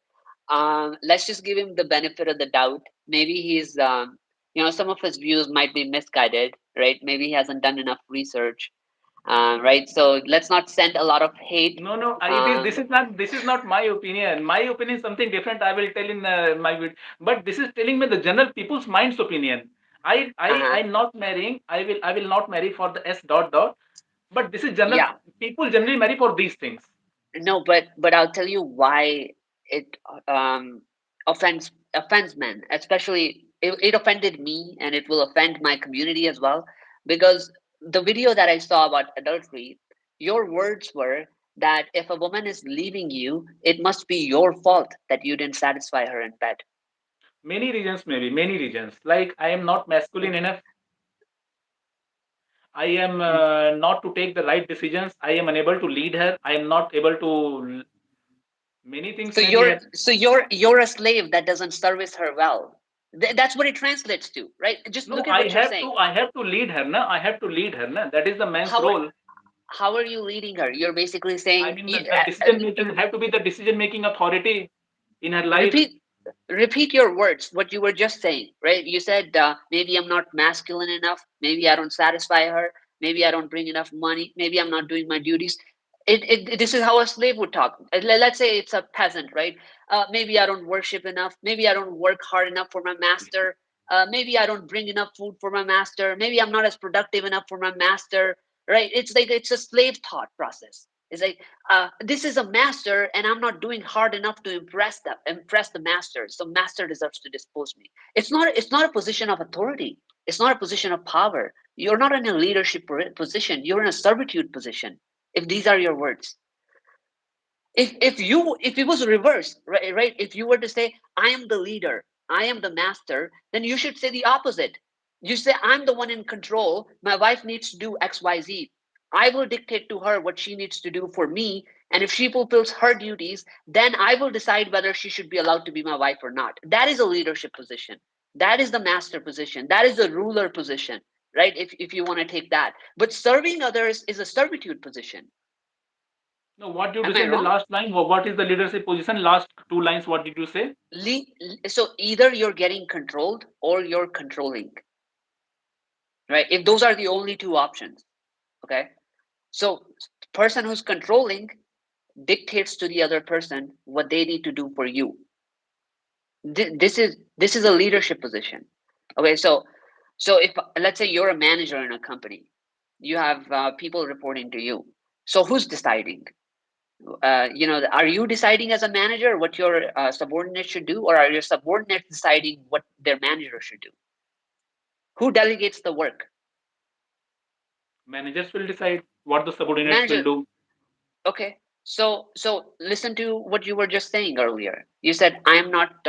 Let's just give him the benefit of the doubt. Maybe some of his views might be misguided, right? Maybe he hasn't done enough research. right? So let's not send a lot of hate. No, no, it is. Um, This is not my opinion. My opinion is something different. I will tell in my video. But this is telling me the general people's mind's opinion. uh-huh. I'm not marrying. I will not marry for the S dot dot. But this is general. Yeah, People generally marry for these things. no, but I'll tell you why it offends men, especially it offended me, and it will offend my community as well. Because the video that I saw about adultery, your words were that if a woman is leaving you, it must be your fault that you didn't satisfy her in bed. Many reasons, maybe many reasons. Like I am not masculine enough. I am not to take the right decisions. I am unable to lead her. I am not able to. Many things So may be you're happen. so you're a slave that doesn't service her well. That's what it translates to, right? Just No, look at what you're saying. I have to lead her, na. I have to lead her, na. That is the man's How are role. how are you leading her? You're basically I saying mean, the decision making r- have to be the decision making authority in her life. repeat repeat your words. What you were just saying, right? You said maybe I'm not masculine enough. Maybe I don't satisfy her. Maybe I don't bring enough money. Maybe I'm not doing my duties. This is how a slave would talk. Let's say it's a peasant, right? Maybe I don't worship enough. Maybe I don't work hard enough for my master. Maybe I don't bring enough food for my master. Maybe I'm not as productive enough for my master, right? It's like it's a slave thought process. It's like this is a master, and I'm not doing hard enough to impress the master. So master deserves to dispose me. It's not a position of authority. It's not a position of power. You're not in a leadership position. You're in a servitude position. If these are your words, if it was reversed, right, if you were to say I am the leader, I am the master, then you should say the opposite. You say I'm the one in control, my wife needs to do XYZ, I will dictate to her what she needs to do for me, and if she fulfills her duties, then I will decide whether she should be allowed to be my wife or not. That is a leadership position. That is the master position. That is the ruler position, right? If you want to take that, but serving others is a servitude position. No, what did you Am say I in the wrong? last line? What is the leadership position? Last two lines, what did you say? So either you're getting controlled or you're controlling, right? If those are the only two options, okay? So the person who's controlling dictates to the other person what they need to do for you. This is a leadership position. Okay, so if let's say you're a manager in a company, you have people reporting to you. So who's deciding? Are you deciding as a manager what your subordinates should do, or are your subordinates deciding what their manager should do? Who delegates the work? Managers will decide what the subordinates will Manager. do. Okay. So listen to what you were just saying earlier. You said I am not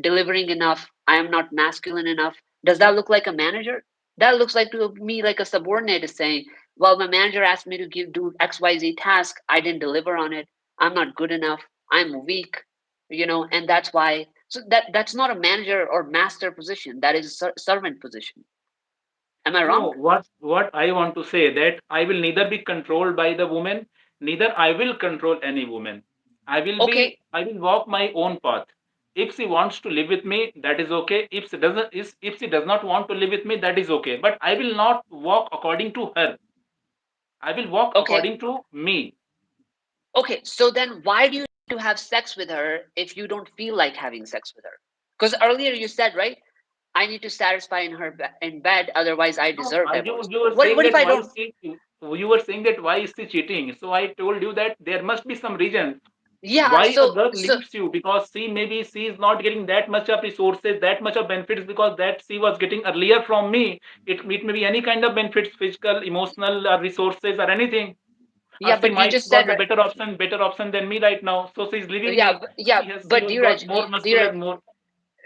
delivering enough. I am not masculine enough. Does that look like a manager? That looks like to me like a subordinate is saying, "Well, my manager asked me to do XYZ task. I didn't deliver on it. I'm not good enough. I'm weak." And that's why. So that's not a manager or master position. That is a servant position. Am I No, wrong? what I want to say that I will neither be controlled by the woman, neither I will control any woman. Okay. I will walk my own path. If she wants to live with me, that is okay. If she does not want to live with me, that is okay. But I will not walk according to her. I will walk Okay. according to me. Okay, so then why do you need to have sex with her if you don't feel like having sex with her? Because earlier you said, right, I need to satisfy in bed, otherwise I No, deserve you divorce. you were What saying what if that I why don't? is she you were saying that why is she cheating? So I told you that there must be some reason Yeah, why a so girl so leaves you, because she is not getting that much of resources, that much of benefits, because that she was getting earlier from me. It may be any kind of benefits, physical, emotional, resources or anything. yeah, She but you might just said got the right. better option than me right now, so she's leaving Yeah, me. She but was got Dheeraj, more Dheeraj, muscular, more.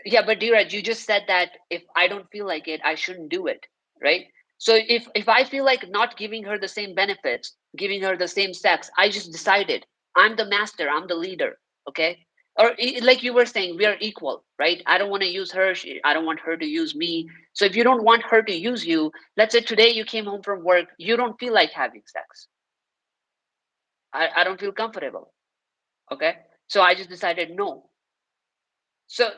yeah, but Dheeraj, you just said that if I don't feel like it, I shouldn't do it, right? So if I feel like not giving her the same benefits, giving her the same sex, I just decided I'm the master, I'm the leader, okay? Or like you were saying, we are equal, right? I don't want to use her, I don't want her to use me. So if you don't want her to use you, let's say today you came home from work, you don't feel like having sex. I don't feel comfortable, okay? So I just decided no. So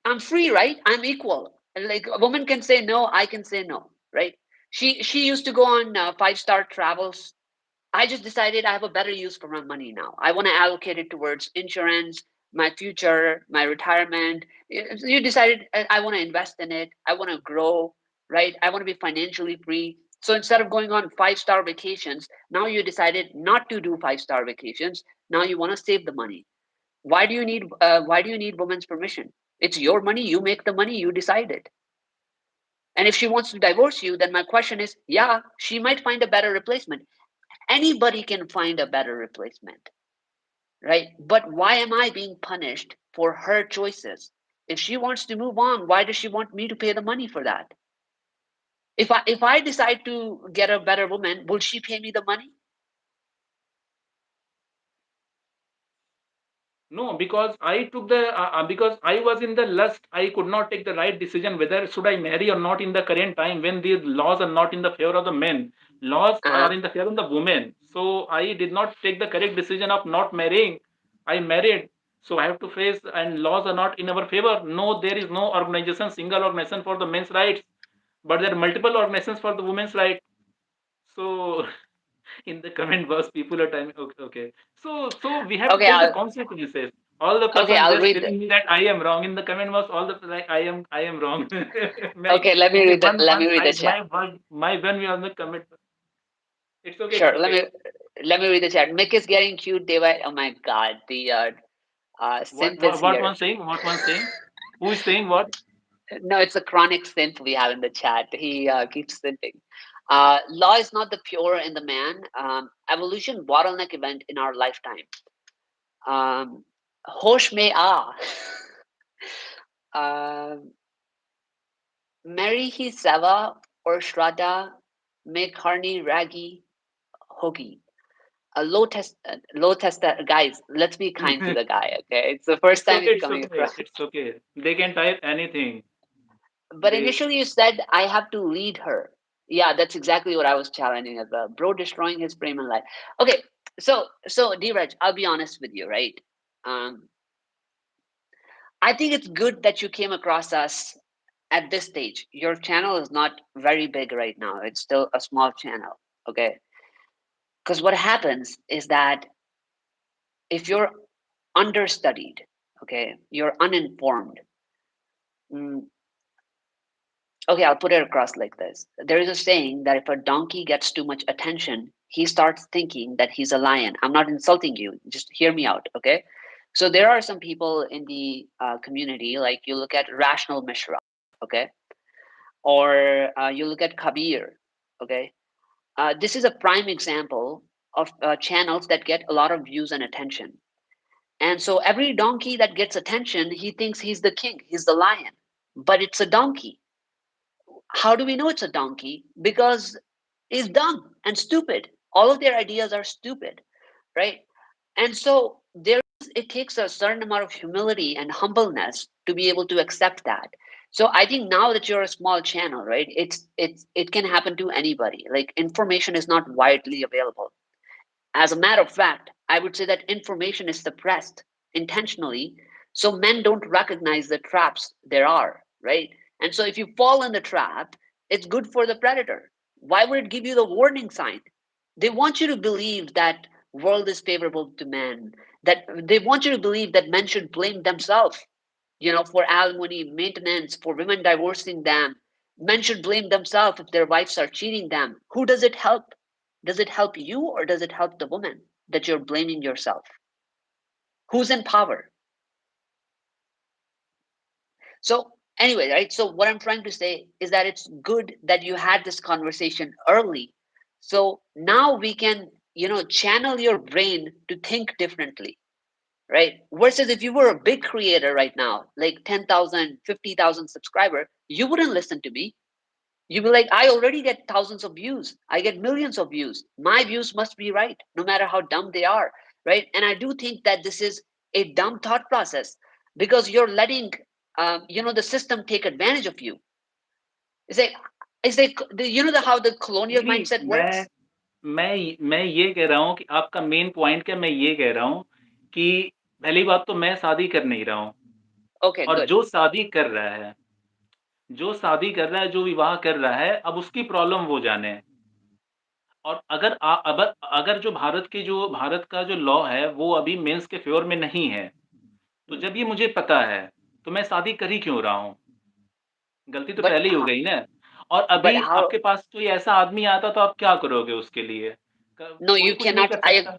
I'm free, right? I'm equal. And like a woman can say no, I can say no, right? She used to go on 5-star travels. I just decided I have a better use for my money now. I want to allocate it towards insurance, my future, my retirement. You decided I want to invest in it. I want to grow, right? I want to be financially free. So instead of going on 5-star vacations, now you decided not to do 5-star vacations. Now you want to save the money. Why do you need women's permission? It's your money. You make the money. You decide it. And if she wants to divorce you, then my question is, yeah, she might find a better replacement. Anybody can find a better replacement, right? But why am I being punished for her choices? If she wants to move on, why does she want me to pay the money for that? If I decide to get a better woman, will she pay me the money? No, because I was in the lust. I could not take the right decision whether should I marry or not in the current time when the laws are not in the favor of the men. Laws Uh-huh. are in the favor of the women. So I did not take the correct decision of not marrying. I married. So I have to face, and laws are not in our favor. No, there is no organization, single organization for the men's rights, but there are multiple organizations for the women's rights. So in the comment box people are timing, okay, okay, so we have to Okay, face the I'll consequences. All the okay, person I'll just read the telling me that I am wrong in the comment box, all the like I am wrong. my okay, let me my read the one let me one read the side, chat. my one way on the comment. It's okay, it's Sure, let okay. me let me read the chat. Mick is getting cute day by, oh my god, the what synth is what, what here. one saying, what one saying, who is saying what? No, it's a chronic synth we have in the chat. He keeps synthing. Law is not the pure in the man. Evolution bottleneck event in our lifetime. Hosh mein aa. uh, Mary hi seva or Shraddha mein karni ragi hogi. Low test, guys. Let's be kind to the guy. Okay, it's the first It's time okay, it's it's coming okay, across. it's okay, they can type anything. But They initially, you said I have to lead her. Yeah, that's exactly what I was challenging as well. Bro, destroying his frame and life. Okay, so Dheeraj, I'll be honest with you, right? Um, I think it's good that you came across us at this stage. Your channel is not very big right now. It's still a small channel. Okay, because what happens is that if you're understudied, okay, you're uninformed. mm, Okay, I'll put it across like this. There is a saying that if a donkey gets too much attention, he starts thinking that he's a lion. I'm not insulting you. Just hear me out, okay? So there are some people in the community, like you look at Rational Mishra, okay? Or you look at Kabir, okay? This is a prime example of channels that get a lot of views and attention. And so every donkey that gets attention, he thinks he's the king, he's the lion. But it's a donkey. How do we know it's a donkey? Because it's dumb and stupid. All of their ideas are stupid, right? And so it takes a certain amount of humility and humbleness to be able to accept that. So I think now that you're a small channel, right? It can happen to anybody. Like information is not widely available. As a matter of fact, I would say that information is suppressed intentionally so men don't recognize the traps there are, right? And so if you fall in the trap, it's good for the predator. Why would it give you the warning sign? They want you to believe that world is favorable to men, that they want you to believe that men should blame themselves, for alimony, maintenance, for women divorcing them. Men should blame themselves if their wives are cheating them. Who does it help? Does it help you or does it help the woman that you're blaming yourself? Who's in power? So, anyway, right? So, what I'm trying to say is that it's good that you had this conversation early. So now we can, channel your brain to think differently, right? Versus if you were a big creator right now, like 10,000, 50,000 subscriber, you wouldn't listen to me. You'd be like, I already get thousands of views. I get millions of views. My views must be right, no matter how dumb they are, right? And I do think that this is a dumb thought process because you're letting, the system take advantage of you. It's like, how the colonial नहीं नहीं mindset मैं works? मैं ये कह रहा हूँ कि आपका मेन पॉइंट क्या, मैं ये कह रहा हूँ कि पहली बात तो मैं शादी कर नहीं रहा हूँ, Okay, और good. जो शादी कर रहा है जो शादी कर रहा है, जो विवाह कर रहा है, अब उसकी प्रॉब्लम वो जाने। और अगर जो भारत का जो लॉ है, वो अभी मेंस के फ़ेवर में नहीं है, तो जब ये मुझे पता है, तो मैं शादी कर ही क्यों रहा हूँ? गलती तो but पहले ही हो गई ना। और but अभी how? आपके पास कोई ऐसा आदमी आता तो आप क्या करोगे उसके लिए? क No, कोई you कुछ नहीं cannot. कर सकता।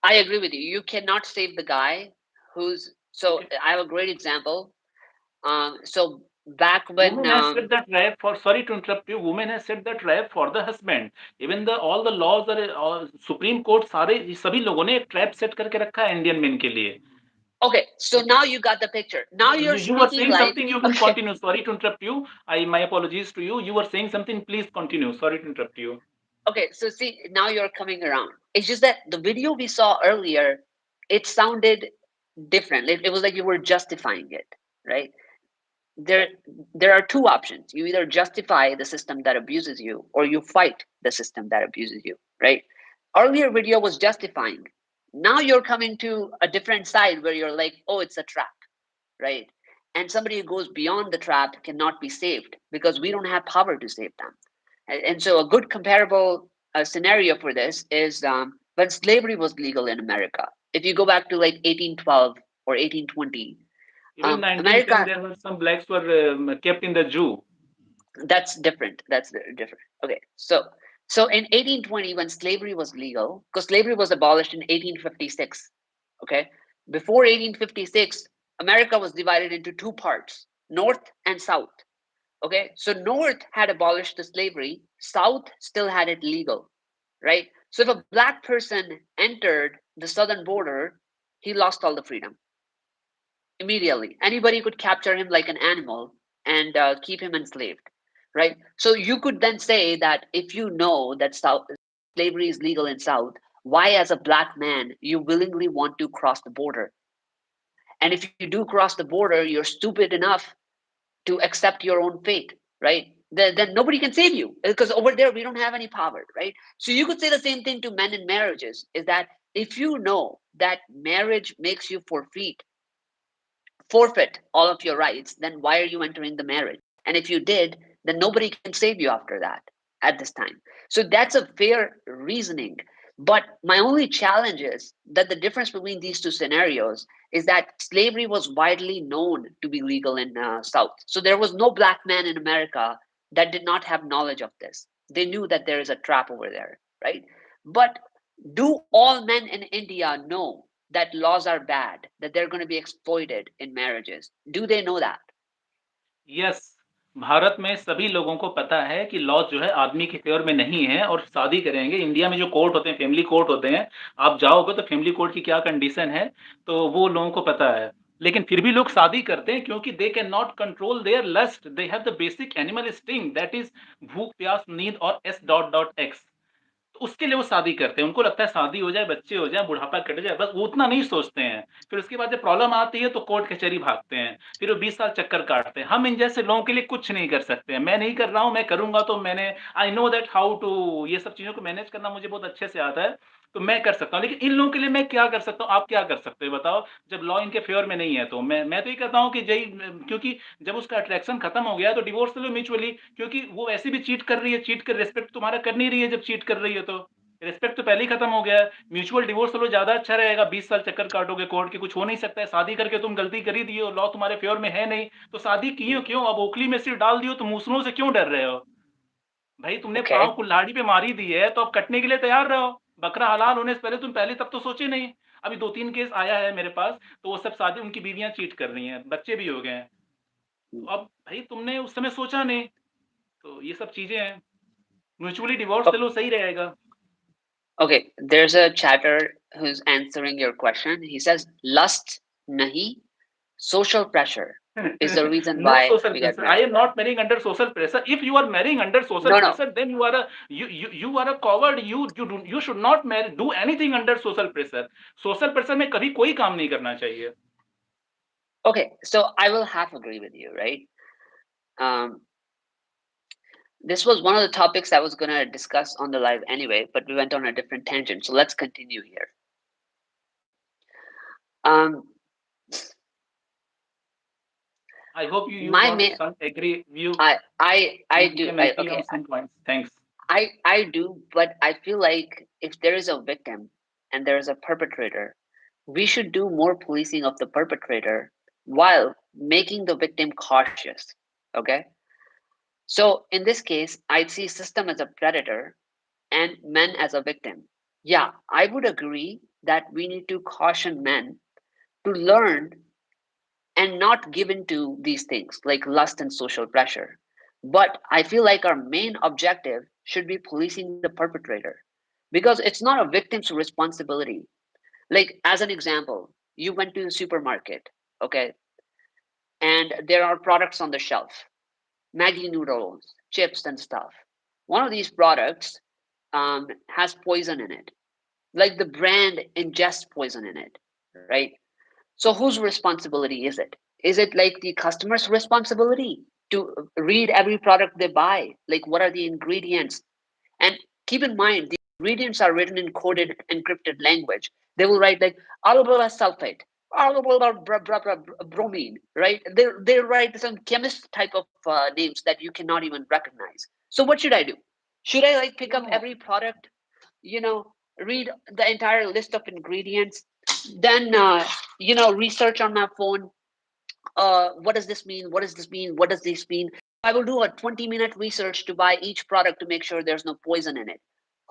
I agree with you. You cannot save the guy who's. So Okay. I have a great example. So back when Women has set that trap for, sorry to interrupt you, women has set the trap for the husband. Even the all the laws are supreme court सारे सभी लोगों ने एक trap set करके रखा है Indian main के लिए। okay, so Okay. now you got the picture. Now you're You were speaking saying like something, you can okay, continue. Sorry to interrupt you. My apologies to you. You were saying something, please continue. Sorry to interrupt you. okay. So see, now you're coming around. It's just that the video we saw earlier, it sounded different. It was like you were justifying it, right? there there are two options. You either justify the system that abuses you or you fight the system that abuses you, right? Earlier video was justifying. Now you're coming to a different side where you're like, oh, it's a trap, right? And somebody who goes beyond the trap cannot be saved because we don't have power to save them. And so a good comparable scenario for this is when slavery was legal in America. If you go back to like 1812 or 1820, Even 1910, America, there were some blacks were kept in the zoo. that's different. That's different. Okay, so in 1820, when slavery was legal, because slavery was abolished in 1856. Okay, before 1856, America was divided into two parts, North and South. Okay, so North had abolished the slavery, South still had it legal, right? So if a black person entered the southern border, he lost all the freedom immediately. Anybody could capture him like an animal and keep him enslaved, right? So you could then say that if you know that slavery is legal in South, why, as a black man, you willingly want to cross the border? And if you do cross the border, you're stupid enough to accept your own fate, right? Then nobody can save you because over there we don't have any power, right? So you could say the same thing to men in marriages: is that if you know that marriage makes you forfeit all of your rights, then why are you entering the marriage? And if you did, then nobody can save you after that at this time. So that's a fair reasoning. But my only challenge is that the difference between these two scenarios is that slavery was widely known to be legal in South. So there was no black man in America that did not have knowledge of this. They knew that there is a trap over there, right? But do all men in India know that laws are bad, that they're going to be exploited in marriages? Do they know that? Yes, Bharat में सभी लोगों को पता है कि law जो है आदमी के फेवर में नहीं है और शादी करेंगे। इंडिया में जो कोर्ट होते हैं, फैमिली कोर्ट होते हैं, आप जाओगे तो फैमिली कोर्ट की क्या कंडीशन है, तो वो लोगों को पता है। लेकिन फिर भी लोग शादी करते हैं क्योंकि they can not control their lust, they have the basic animal instinct, that is भूख, प्यास, नींद और एस डॉट डॉट एक्स। तो उसके लिए वो शादी करते हैं। उनको लगता है शादी हो जाए, बच्चे हो जाए, बुढ़ापा कट जाए, बस वो उतना नहीं सोचते हैं। फिर उसके बाद जब प्रॉब्लम आती है तो कोर्ट कचहरी भागते हैं। फिर वो 20 साल चक्कर काटते हैं। हम इन जैसे लोगों के लिए कुछ नहीं कर सकते हैं। मैं नहीं कर रहा हूँ, मैं करूँगा तो मैंने I know that how to, ये सब चीज़ों को मैनेज करना मुझे बहुत अच्छे से आता है, तो मैं कर सकता हूँ। लेकिन इन लोगों के लिए मैं क्या कर सकता हूँ, आप क्या कर सकते हो बताओ? जब लॉ इनके फ़ेवर में नहीं है तो मैं तो ये कहता हूँ कि क्योंकि जब उसका अट्रैक्शन खत्म हो गया है तो डिवोर्स ले लो म्यूचुअली, क्योंकि वो ऐसे भी चीट कर रही है, चीट कर रिस्पेक्ट तुम्हारा कर नहीं रही है जब चीट कर रही है तो। रिस्पेक्ट तो पहले ही खत्म हो गया है। म्यूचुअल डिवोर्स लो, ज़्यादा अच्छा रहेगा। 20 साल चक्कर काटोगे कोर्ट के, कुछ हो नहीं सकता है। शादी करके तुम गलती कर ही दिए हो, लॉ तुम्हारे फेवर में है नहीं, तो शादी की हो क्यों? अब ओखली में सिर डाल दियो तो मूसलों से क्यों डर रहे हो? भाई तुमने पाँव Okay. कुल्हाड़ी पे मारी दी है तो अब कटने के लिए तैयार रहो। बकरा हलाल होने से पहले तुम पहले तब तो सोचे नहीं। अभी 2-3 केस आया है मेरे पास, तो वो सब शादी उनकी बीवियाँ चीट कर रही हैं, बच्चे भी हो गए हैं। तो अब भाई तुमने उस समय सोचा नहीं, तो ये सब चीज़ें हैं। म्यूचुअली डिवोर्स ले लो, सही रहेगा। Okay, there's a chatter who's answering your question. He says, lust nahi, social pressure is the reason No why social we get pressure. I married. am not marrying under social pressure. If you are marrying under social No, no. pressure, then you are a coward. You should not marry, do anything under social pressure. Social pressure में कभी कोई काम नहीं करना चाहिए। Okay, so I will half agree with you, right? Um, this was one of the topics I was going to discuss on the live anyway, but we went on a different tangent. So let's continue here. Um, I hope you My got main, some agree. I You do. became agree Okay, on some points. Thanks. I do, but I feel like if there is a victim and there is a perpetrator, we should do more policing of the perpetrator while making the victim cautious. Okay, so in this case, I'd see system as a predator and men as a victim. Yeah, I would agree that we need to caution men to learn and not given to these things like lust and social pressure. But I feel like our main objective should be policing the perpetrator because it's not a victim's responsibility. Like, as an example, you went to the supermarket, okay, and there are products on the shelf, Maggie noodles, chips, and stuff. One of these products has poison in it, like the brand ingests poison in it, right? So whose responsibility is it? Is it like the customer's responsibility to read every product they buy? Like, what are the ingredients? And keep in mind, the ingredients are written in coded, encrypted language. They will write like alkyl sulfate, bromine, right? They write some chemist type of names that you cannot even recognize. So what should I do? Should I like pick You up know, every product, you know, read the entire list of ingredients, then research on my phone, what does this mean, what does this mean, what does this mean? I will do a 20-minute research to buy each product to make sure there's no poison in it.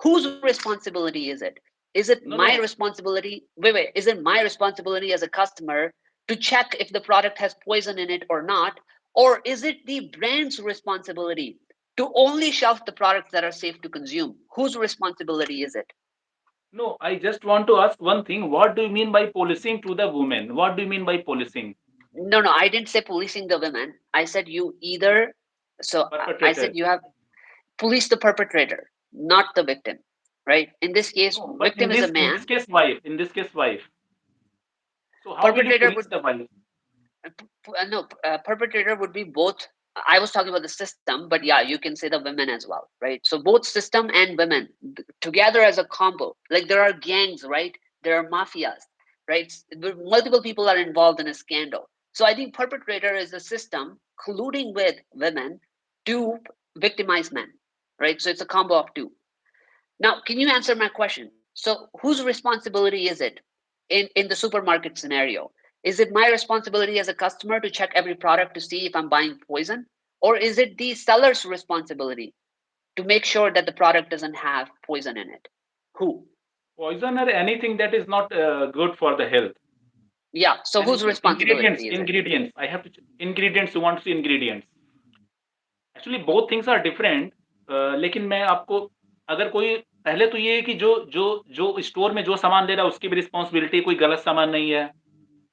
Whose responsibility is it? Is it no, my no, responsibility? Wait, is it my responsibility as a customer to check if the product has poison in it or not? Or is it the brand's responsibility to only shelf the products that are safe to consume? Whose responsibility is it? no. I just want to ask one thing. What do you mean by policing to the women? What do you mean by policing? No, I didn't say policing the women. I said you either. So I said Perpetrator. you have police the perpetrator, not the victim, right? In this case, No, but victim is a in this man. case, wife. In this case, wife. So how will you Perpetrator police would the wife? no perpetrator would be both. I was talking about the system, but yeah, you can say the women as well, right? So both system and women together as a combo. Like there are gangs, right? There are mafias, right? Multiple people are involved in a scandal. So I think perpetrator is a system colluding with women to victimize men, right? So it's a combo of two. Now, can you answer my question? So, whose responsibility is it in the supermarket scenario? Is it my responsibility as a customer to check every product to see if I'm buying poison? Or is it the seller's responsibility to make sure that the product doesn't have poison in it? Who? Poison or anything that is not good for the health. Yeah, so whose Anything. responsibility is it? Ingredients. I have to ingredients. You want to see ingredients. Actually both things are different. लेकिन मैं आपको अगर कोई पहले तो ये है कि जो जो जो स्टोर में जो सामान ले रहा है उसकी भी रिस्पॉन्सिबिलिटी, कोई गलत सामान नहीं है।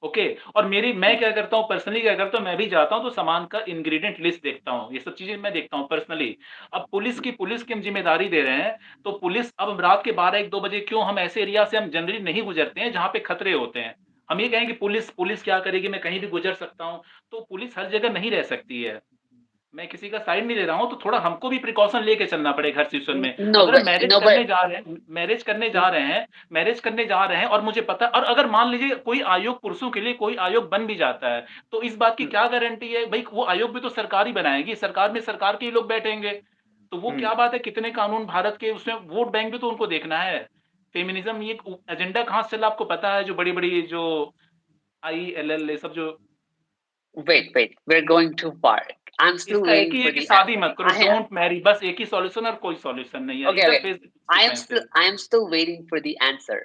ओके। और मेरी मैं क्या करता हूँ पर्सनली, क्या करता हूँ, मैं भी जाता हूँ तो सामान का इंग्रेडिएंट लिस्ट देखता हूँ, ये सब चीजें मैं देखता हूँ पर्सनली। अब पुलिस की हम जिम्मेदारी दे रहे हैं, तो पुलिस अब रात के 12-1-2 बजे क्यों, हम ऐसे एरिया से हम जनरली नहीं गुजरते हैं जहाँ पे खतरे होते हैं। हम ये कहें कि पुलिस पुलिस क्या करेगी, मैं कहीं भी गुजर सकता हूँ। तो पुलिस हर जगह नहीं रह सकती है। मैं किसी का साइड नहीं ले रहा हूँ, तो थोड़ा हमको भी प्रिकॉशन लेके चलना पड़ेगा हर सिचुएशन में। No, अगर but हम मैरिज no, करने but जा रहे हैं, मैरिज करने जा रहे हैं और मुझे पता, और अगर मान लीजिए कोई आयोग, पुरुषों के लिए कोई आयोग बन भी जाता है, तो इस बात की क्या गारंटी है भाई, वो आयोग भी तो सरकार ही बनाएगी, सरकार में सरकार के ही लोग बैठेंगे। तो वो क्या बात है, कितने कानून भारत के, उसमें वोट बैंक भी तो उनको देखना है। फेमिनिज्म ये एजेंडा कहाँ से चला आपको पता है, जो बड़ी बड़ी जो ILL ये सब जो, wait, we're going too far. I'm still इसका एक waiting ही है for कि the शादी मत करो, I डोंट मैरी, बस एक ही सॉल्यूशन, और कोई सॉल्यूशन नहीं है, Okay, इधर okay. Face I am still consequences। I am still waiting for the answer.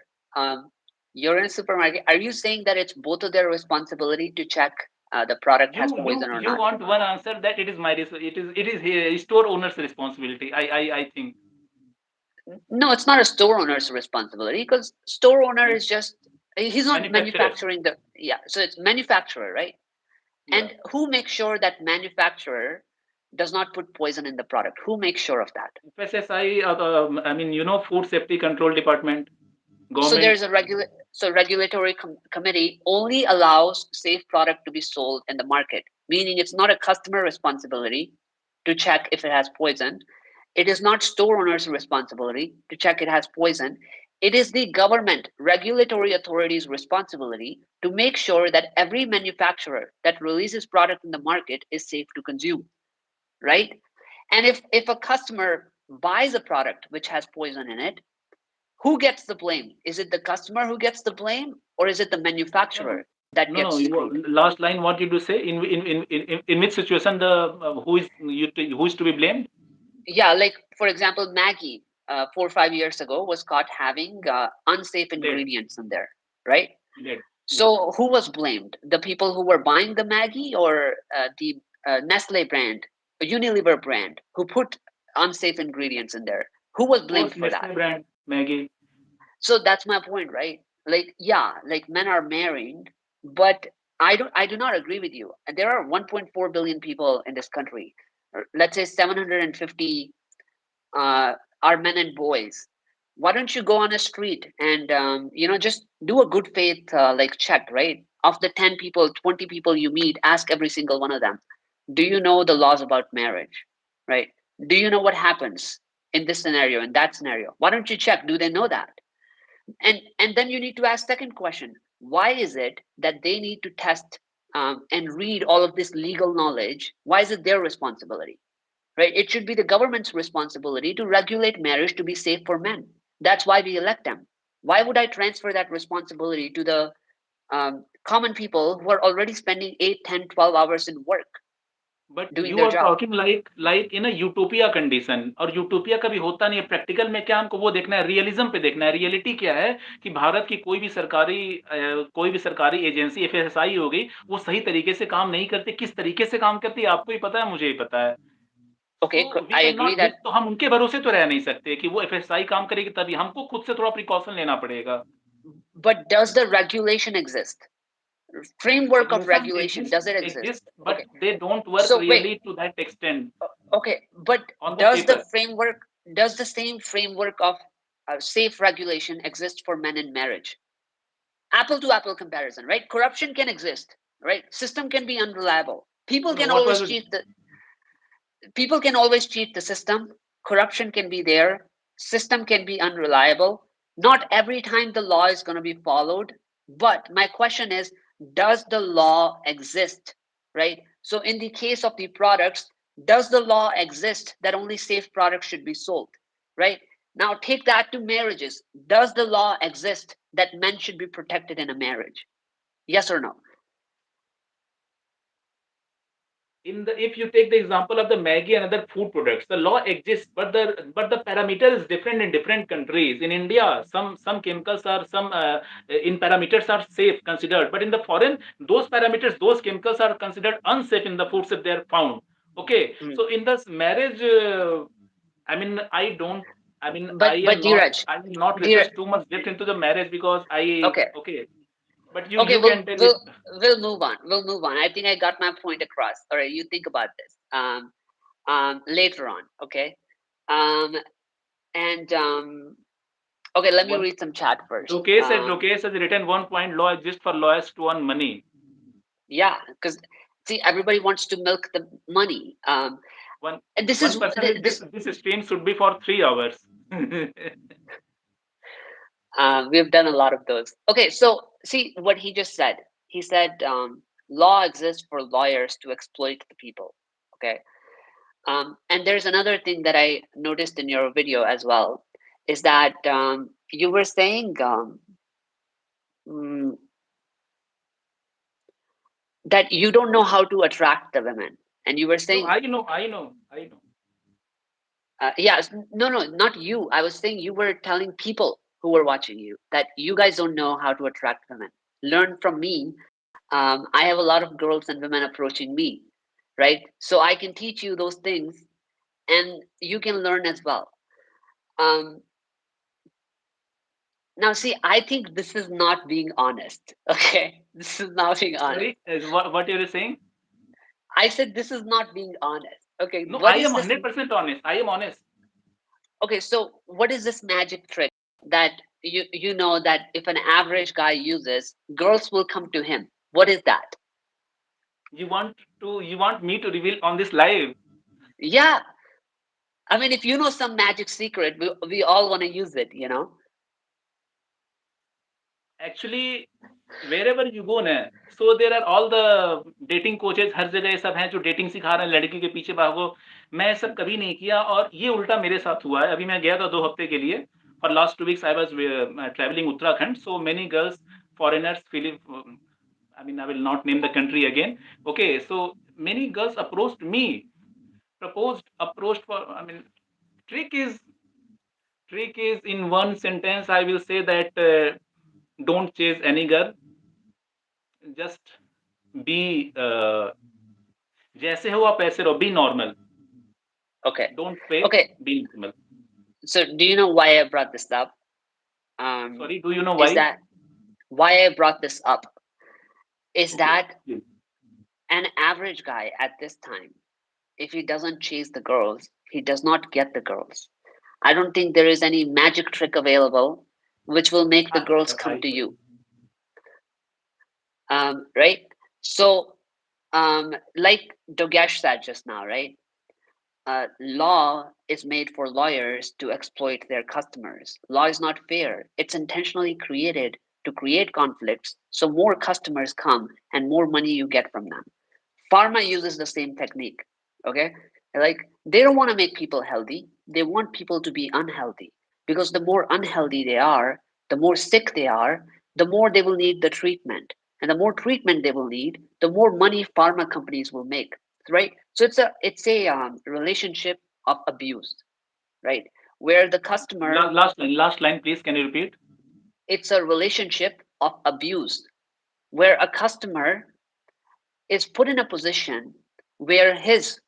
You're in a supermarket. Are you saying that it's both of their responsibility to check the product you has you poison or you not? want one answer that it is my store owner's responsibility, I think। No, it's not a store owner's responsibility because store owner Then is just he's not manufacturers, manufacturing the yeah. So it's manufacturer, right? yeah, And who makes sure that manufacturer does not put poison in the product? Who makes sure of that? FSSI, I mean, food safety control department, So government. there's a regulatory committee only allows safe product to be sold in the market, meaning it's not a customer responsibility to check if it has poison. It is not store owner's responsibility to check it has poison. It is the government regulatory authority's responsibility to make sure that every manufacturer that releases product in the market is safe to consume, right? And if a customer buys a product which has poison in it, who gets the blame? Is it the customer who gets the blame, or is it the No, no, manufacturer that no, no. gets screwed? Last line, what did you say? In which situation the who is to be blamed? Yeah, like for example, Maggie 4 or 5 years ago was caught having unsafe Dead, ingredients in there, right? dead. Yes. So who was blamed? The people who were buying the Maggie, or the Nestle brand, Unilever brand, who put unsafe ingredients in there? Who was Of blamed course, for that? Nestle brand Maggie. So that's my point, right? Like, yeah, like men are married, but I do not agree with you. There are 1.4 billion people in this country. Let's say 750 uh, are men and boys. Why don't you go on a street and just do a good faith like check, right? Of the 10 people, 20 people you meet, ask every single one of them, do you know the laws about marriage, right? Do you know what happens in this scenario, in that scenario? Why don't you check? Do they know that? And then you need to ask second question: why is it that they need to test and read all of this legal knowledge? Why is it their responsibility, right? It should be the government's responsibility to regulate marriage to be safe for men. That's why we elect them. Why would I transfer that responsibility to the common people who are already spending 8, 10, 12 hours in work but doing you their are job? Talking like in a utopia condition, और utopia कभी होता नहीं है practical में। क्या हमको वो देखना है, रियलिज्म पे देखना है। रियलिटी क्या है कि भारत की कोई भी सरकारी एजेंसी एफएसआई हो गई, वो सही तरीके से काम नहीं करती। किस तरीके से काम करती है आपको ही पता है, मुझे ही पता है। Okay, so we I can agree not, that. तो हम उनके भरोसे तो रह नहीं सकते कि वो एफएसआई काम करेगी, तभी हमको खुद से थोड़ा प्रिकॉशन लेना पड़ेगा। But does the regulation exist? Framework of regulation regulation, does it exist? Exist Okay, but they don't work so wait. Really to that extent Okay, but on the does the paper. framework, does the same framework of safe regulation exist for men in marriage? Apple to apple comparison, right? Corruption can exist, right? System can be unreliable. No no, what was People can always cheat the system. Corruption can be there. System can be unreliable. Not every time the law is going to be followed. But my question is, does the law exist? Right? So, in the case of the products, does the law exist that only safe products should be sold? Right? Now, take that to marriages. Does the law exist that men should be protected in a marriage? Yes or no? in the, if you take the example of the Maggie and other food products, the law exists, but the parameter is different in different countries. In India, some chemicals are some in parameters are safe considered, but in the foreign, those parameters, those chemicals are considered unsafe in the foods if they are found. Okay, Mm. so in this marriage, I mean, I don't. I mean, But Dheeraj, I will not Dheeraj, research too much depth into the marriage because I okay, okay. But okay, you can tell it. we'll move on. We'll move on. I think I got my point across. All right, you think about this later on. Okay, um, and okay, let me One read some chat first. Droges has written 1 point law exists for lawyers to earn money. Yeah, because see, everybody wants to milk the money. One And this one is person is this. this stream should be for 3 hours. We've done a lot of those. Okay, so see what he just said. He said law exists for lawyers to exploit the people. Okay. And there's another thing that I noticed in your video as well, is that you were saying mm, that you don't know how to attract the women, and you were No, saying, I know. yes, no, no, not you. I was saying you were telling people who were watching you that you guys don't know how to attract women. Learn from me. I have a lot of girls and women approaching me, right? So I can teach you those things, and you can learn as well. Um, Now, see, I think this is not being honest. Okay, this is not being honest. Sorry, is what you're saying? I said this is not being honest. Okay, No, what I is am this? 100% honest. I am honest. Okay, so what is this magic trick that you know that if an average guy uses, girls will come to him? What is that? You want me to reveal on this live? Yeah, I mean, if you know some magic secret, we all want to use it. Actually wherever you go ना, so there are all the dating coaches, हर जगह ये सब हैं जो dating सिखा रहे हैं, लड़की के पीछे भागो। मैं ये सब कभी नहीं किया और ये उल्टा मेरे साथ हुआ है। अभी मैं गया था 2 हफ्ते के लिए। For last 2 weeks I was traveling Uttarakhand, so many girls, foreigners, I mean, I will not name the country again. Okay, so many girls approached me, approached for, I mean, trick is trick is in one sentence I will say that don't chase any girl, just be जैसे हो आप ऐसे रहो, be normal, Okay. don't fake, Okay. be normal. So do you know why I brought this up? Sorry, do you know Is why? that why I brought this up? Is Okay, that an average guy at this time, if he doesn't chase the girls, he does not get the girls. I don't think there is any magic trick available which will make the girls come I to you. Right? So, like Dogesh said just now, right? Law is made for lawyers to exploit their customers. Law is not fair. It's intentionally created to create conflicts so more customers come and more money you get from them. Pharma uses the same technique. Okay, like they don't want to make people healthy, they want people to be unhealthy, because the more unhealthy they are, the more sick they are, the more they will need the treatment, and the more treatment they will need, the more money pharma companies will make, right? So it's a relationship of abuse, right, where the customer, last line, please. Can you repeat? it's a relationship of abuse where a customer is put in a position where his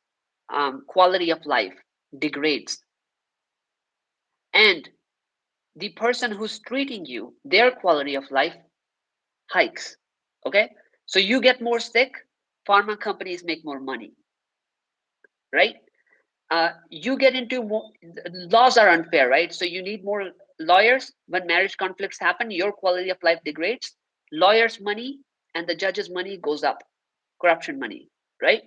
quality of life degrades, and the person who's treating you, their quality of life hikes. Okay, so you get more sick, pharma companies make more money, right? You get into more, laws are unfair, right? So you need more lawyers. When marriage conflicts happen, your quality of life degrades, lawyers money and the judges money goes up, corruption money, right?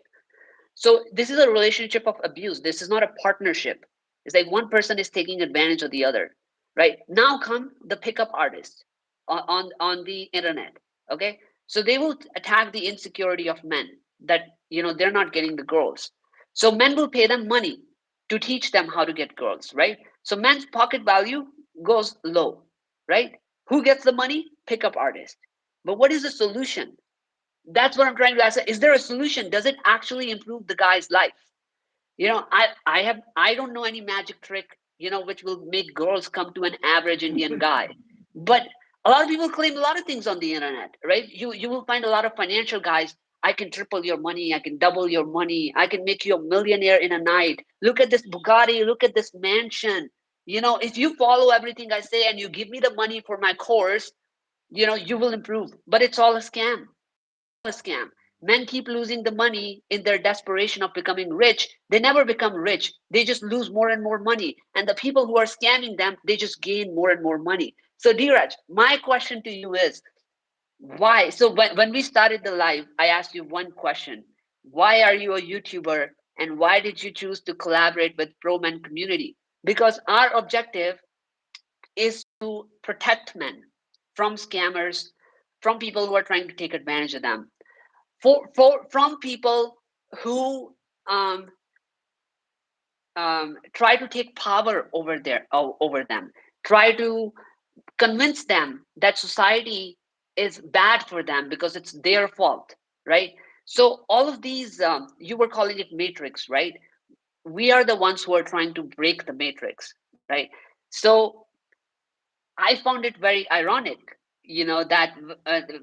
So this is a relationship of abuse. This is not a partnership. It's like one person is taking advantage of the other, right? Now come the pickup artists on the internet. Okay, so they will attack the insecurity of men, that they're not getting the girls. So men will pay them money to teach them how to get girls, right? So men's pocket value goes low, right? Who gets the money? Pickup artist. But what is the solution? That's what I'm trying to ask. Is there a solution? Does it actually improve the guy's life? I don't know any magic trick, which will make girls come to an average Indian guy. But a lot of people claim a lot of things on the internet, right? You will find a lot of financial guys. I can triple your money, I can double your money, I can make you a millionaire in a night. Look at this Bugatti, look at this mansion. If you follow everything I say and you give me the money for my course, you will improve. But it's all a scam. It's all a scam. Men keep losing the money in their desperation of becoming rich. They never become rich. They just lose more and more money. And the people who are scamming them, they just gain more and more money. So, Dheeraj, my question to you is why? So, when we started the live, I asked you one question. Why are you a YouTuber? And why did you choose to collaborate with Pro Men community? Because our objective is to protect men from scammers, from people who are trying to take advantage of them, from people who um, try to take power over them, try to convince them that society is bad for them because it's their fault, right? So all of these, you were calling it matrix, right? We are the ones who are trying to break the matrix, right? So I found it very ironic, that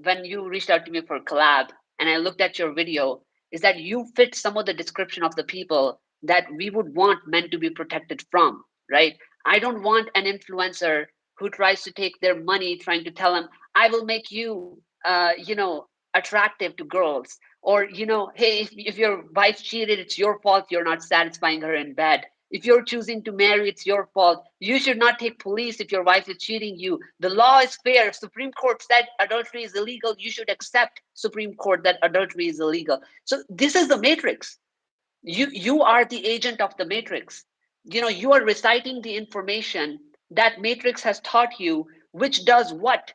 when you reached out to me for collab and I looked at your video, is that you fit some of the description of the people that we would want men to be protected from, right? I don't want an influencer who tries to take their money trying to tell them, I will make you, attractive to girls. Or, hey, if your wife cheated, it's your fault you're not satisfying her in bed. If you're choosing to marry, it's your fault. You should not take police if your wife is cheating you. The law is fair. Supreme Court said adultery is illegal. You should accept Supreme Court that adultery is illegal. So this is the matrix. You are the agent of the matrix. You are reciting the information that matrix has taught you, which does what?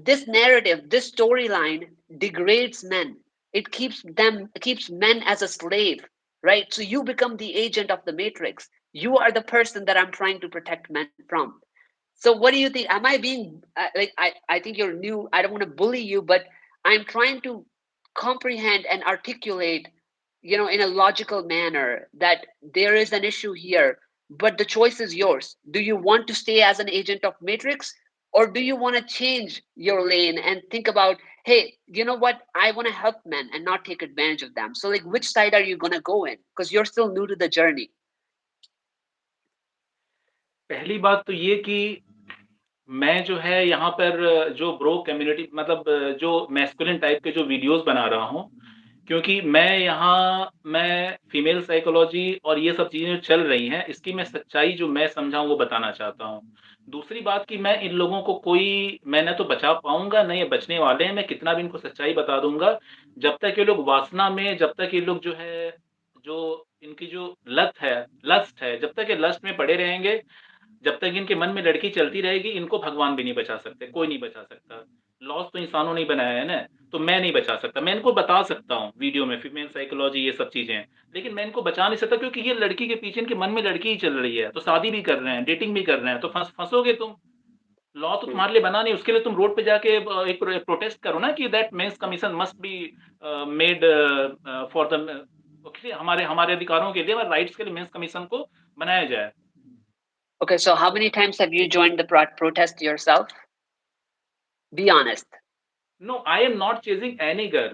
this narrative, this storyline degrades men. It keeps men as a slave, right? So you become the agent of the matrix. You are the person that I'm trying to protect men from. So what do you think? Am I being like I think you're new. I don't want to bully you, but I'm trying to comprehend and articulate, in a logical manner that there is an issue here, but the choice is yours. Do you want to stay as an agent of matrix, or do you want to change your lane and think about, hey, you know what? I want to help men and not take advantage of them. So like, which side are you going to go in? Because you're still new to the journey. पहली बात तो ये कि मैं जो है यहाँ पर जो ब्रो कम्युनिटी मतलब जो मैस्कुलिन टाइप के जो वीडियोस बना रहा हूँ, क्योंकि मैं फीमेल साइकोलॉजी और ये सब चीज़ें जो चल रही हैं, इसकी मैं सच्चाई जो मैं समझा हूँ वो बताना चाहता हूँ। दूसरी बात कि मैं इन लोगों को मैं ना तो बचा पाऊँगा, ना ये बचने वाले हैं, मैं कितना भी इनको सच्चाई बता दूँगा, जब तक ये लोग वासना में, जब तक ये लोग जो है, जो इनकी जो लस्ट है, जब तक ये लस्ट में पड़े रहेंगे, जब तक इनके मन में लड़की चलती रहेगी, इनको भगवान भी नहीं बचा सकते, कोई नहीं बचा सकता। लॉस तो इंसानों ने ही बनाया है ना, तो मैं नहीं बचा सकता। मैं इनको बता सकता हूँ वीडियो में, फीमेल साइकोलॉजी ये सब चीज़ें, लेकिन मैं इनको बचा नहीं सकता क्योंकि ये लड़की के पीछे इनके मन में लड़की ही चल रही है, तो शादी भी कर रहे हैं, डेटिंग भी कर रहे हैं, तो फँसोगे तुम। लॉ तो Hmm. तुम्हारे लिए बना नहीं, उसके लिए तुम रोड पे जाके एक प्रोटेस्ट करो ना कि that men's commission must be made for the okay, हमारे हमारे अधिकारों के लिए, हमारे राइट्स के लिए मेंस कमीशन को बनाया जाए। Okay, so how many times have you joined the protest yourself? Be honest. No, I am not chasing any girl.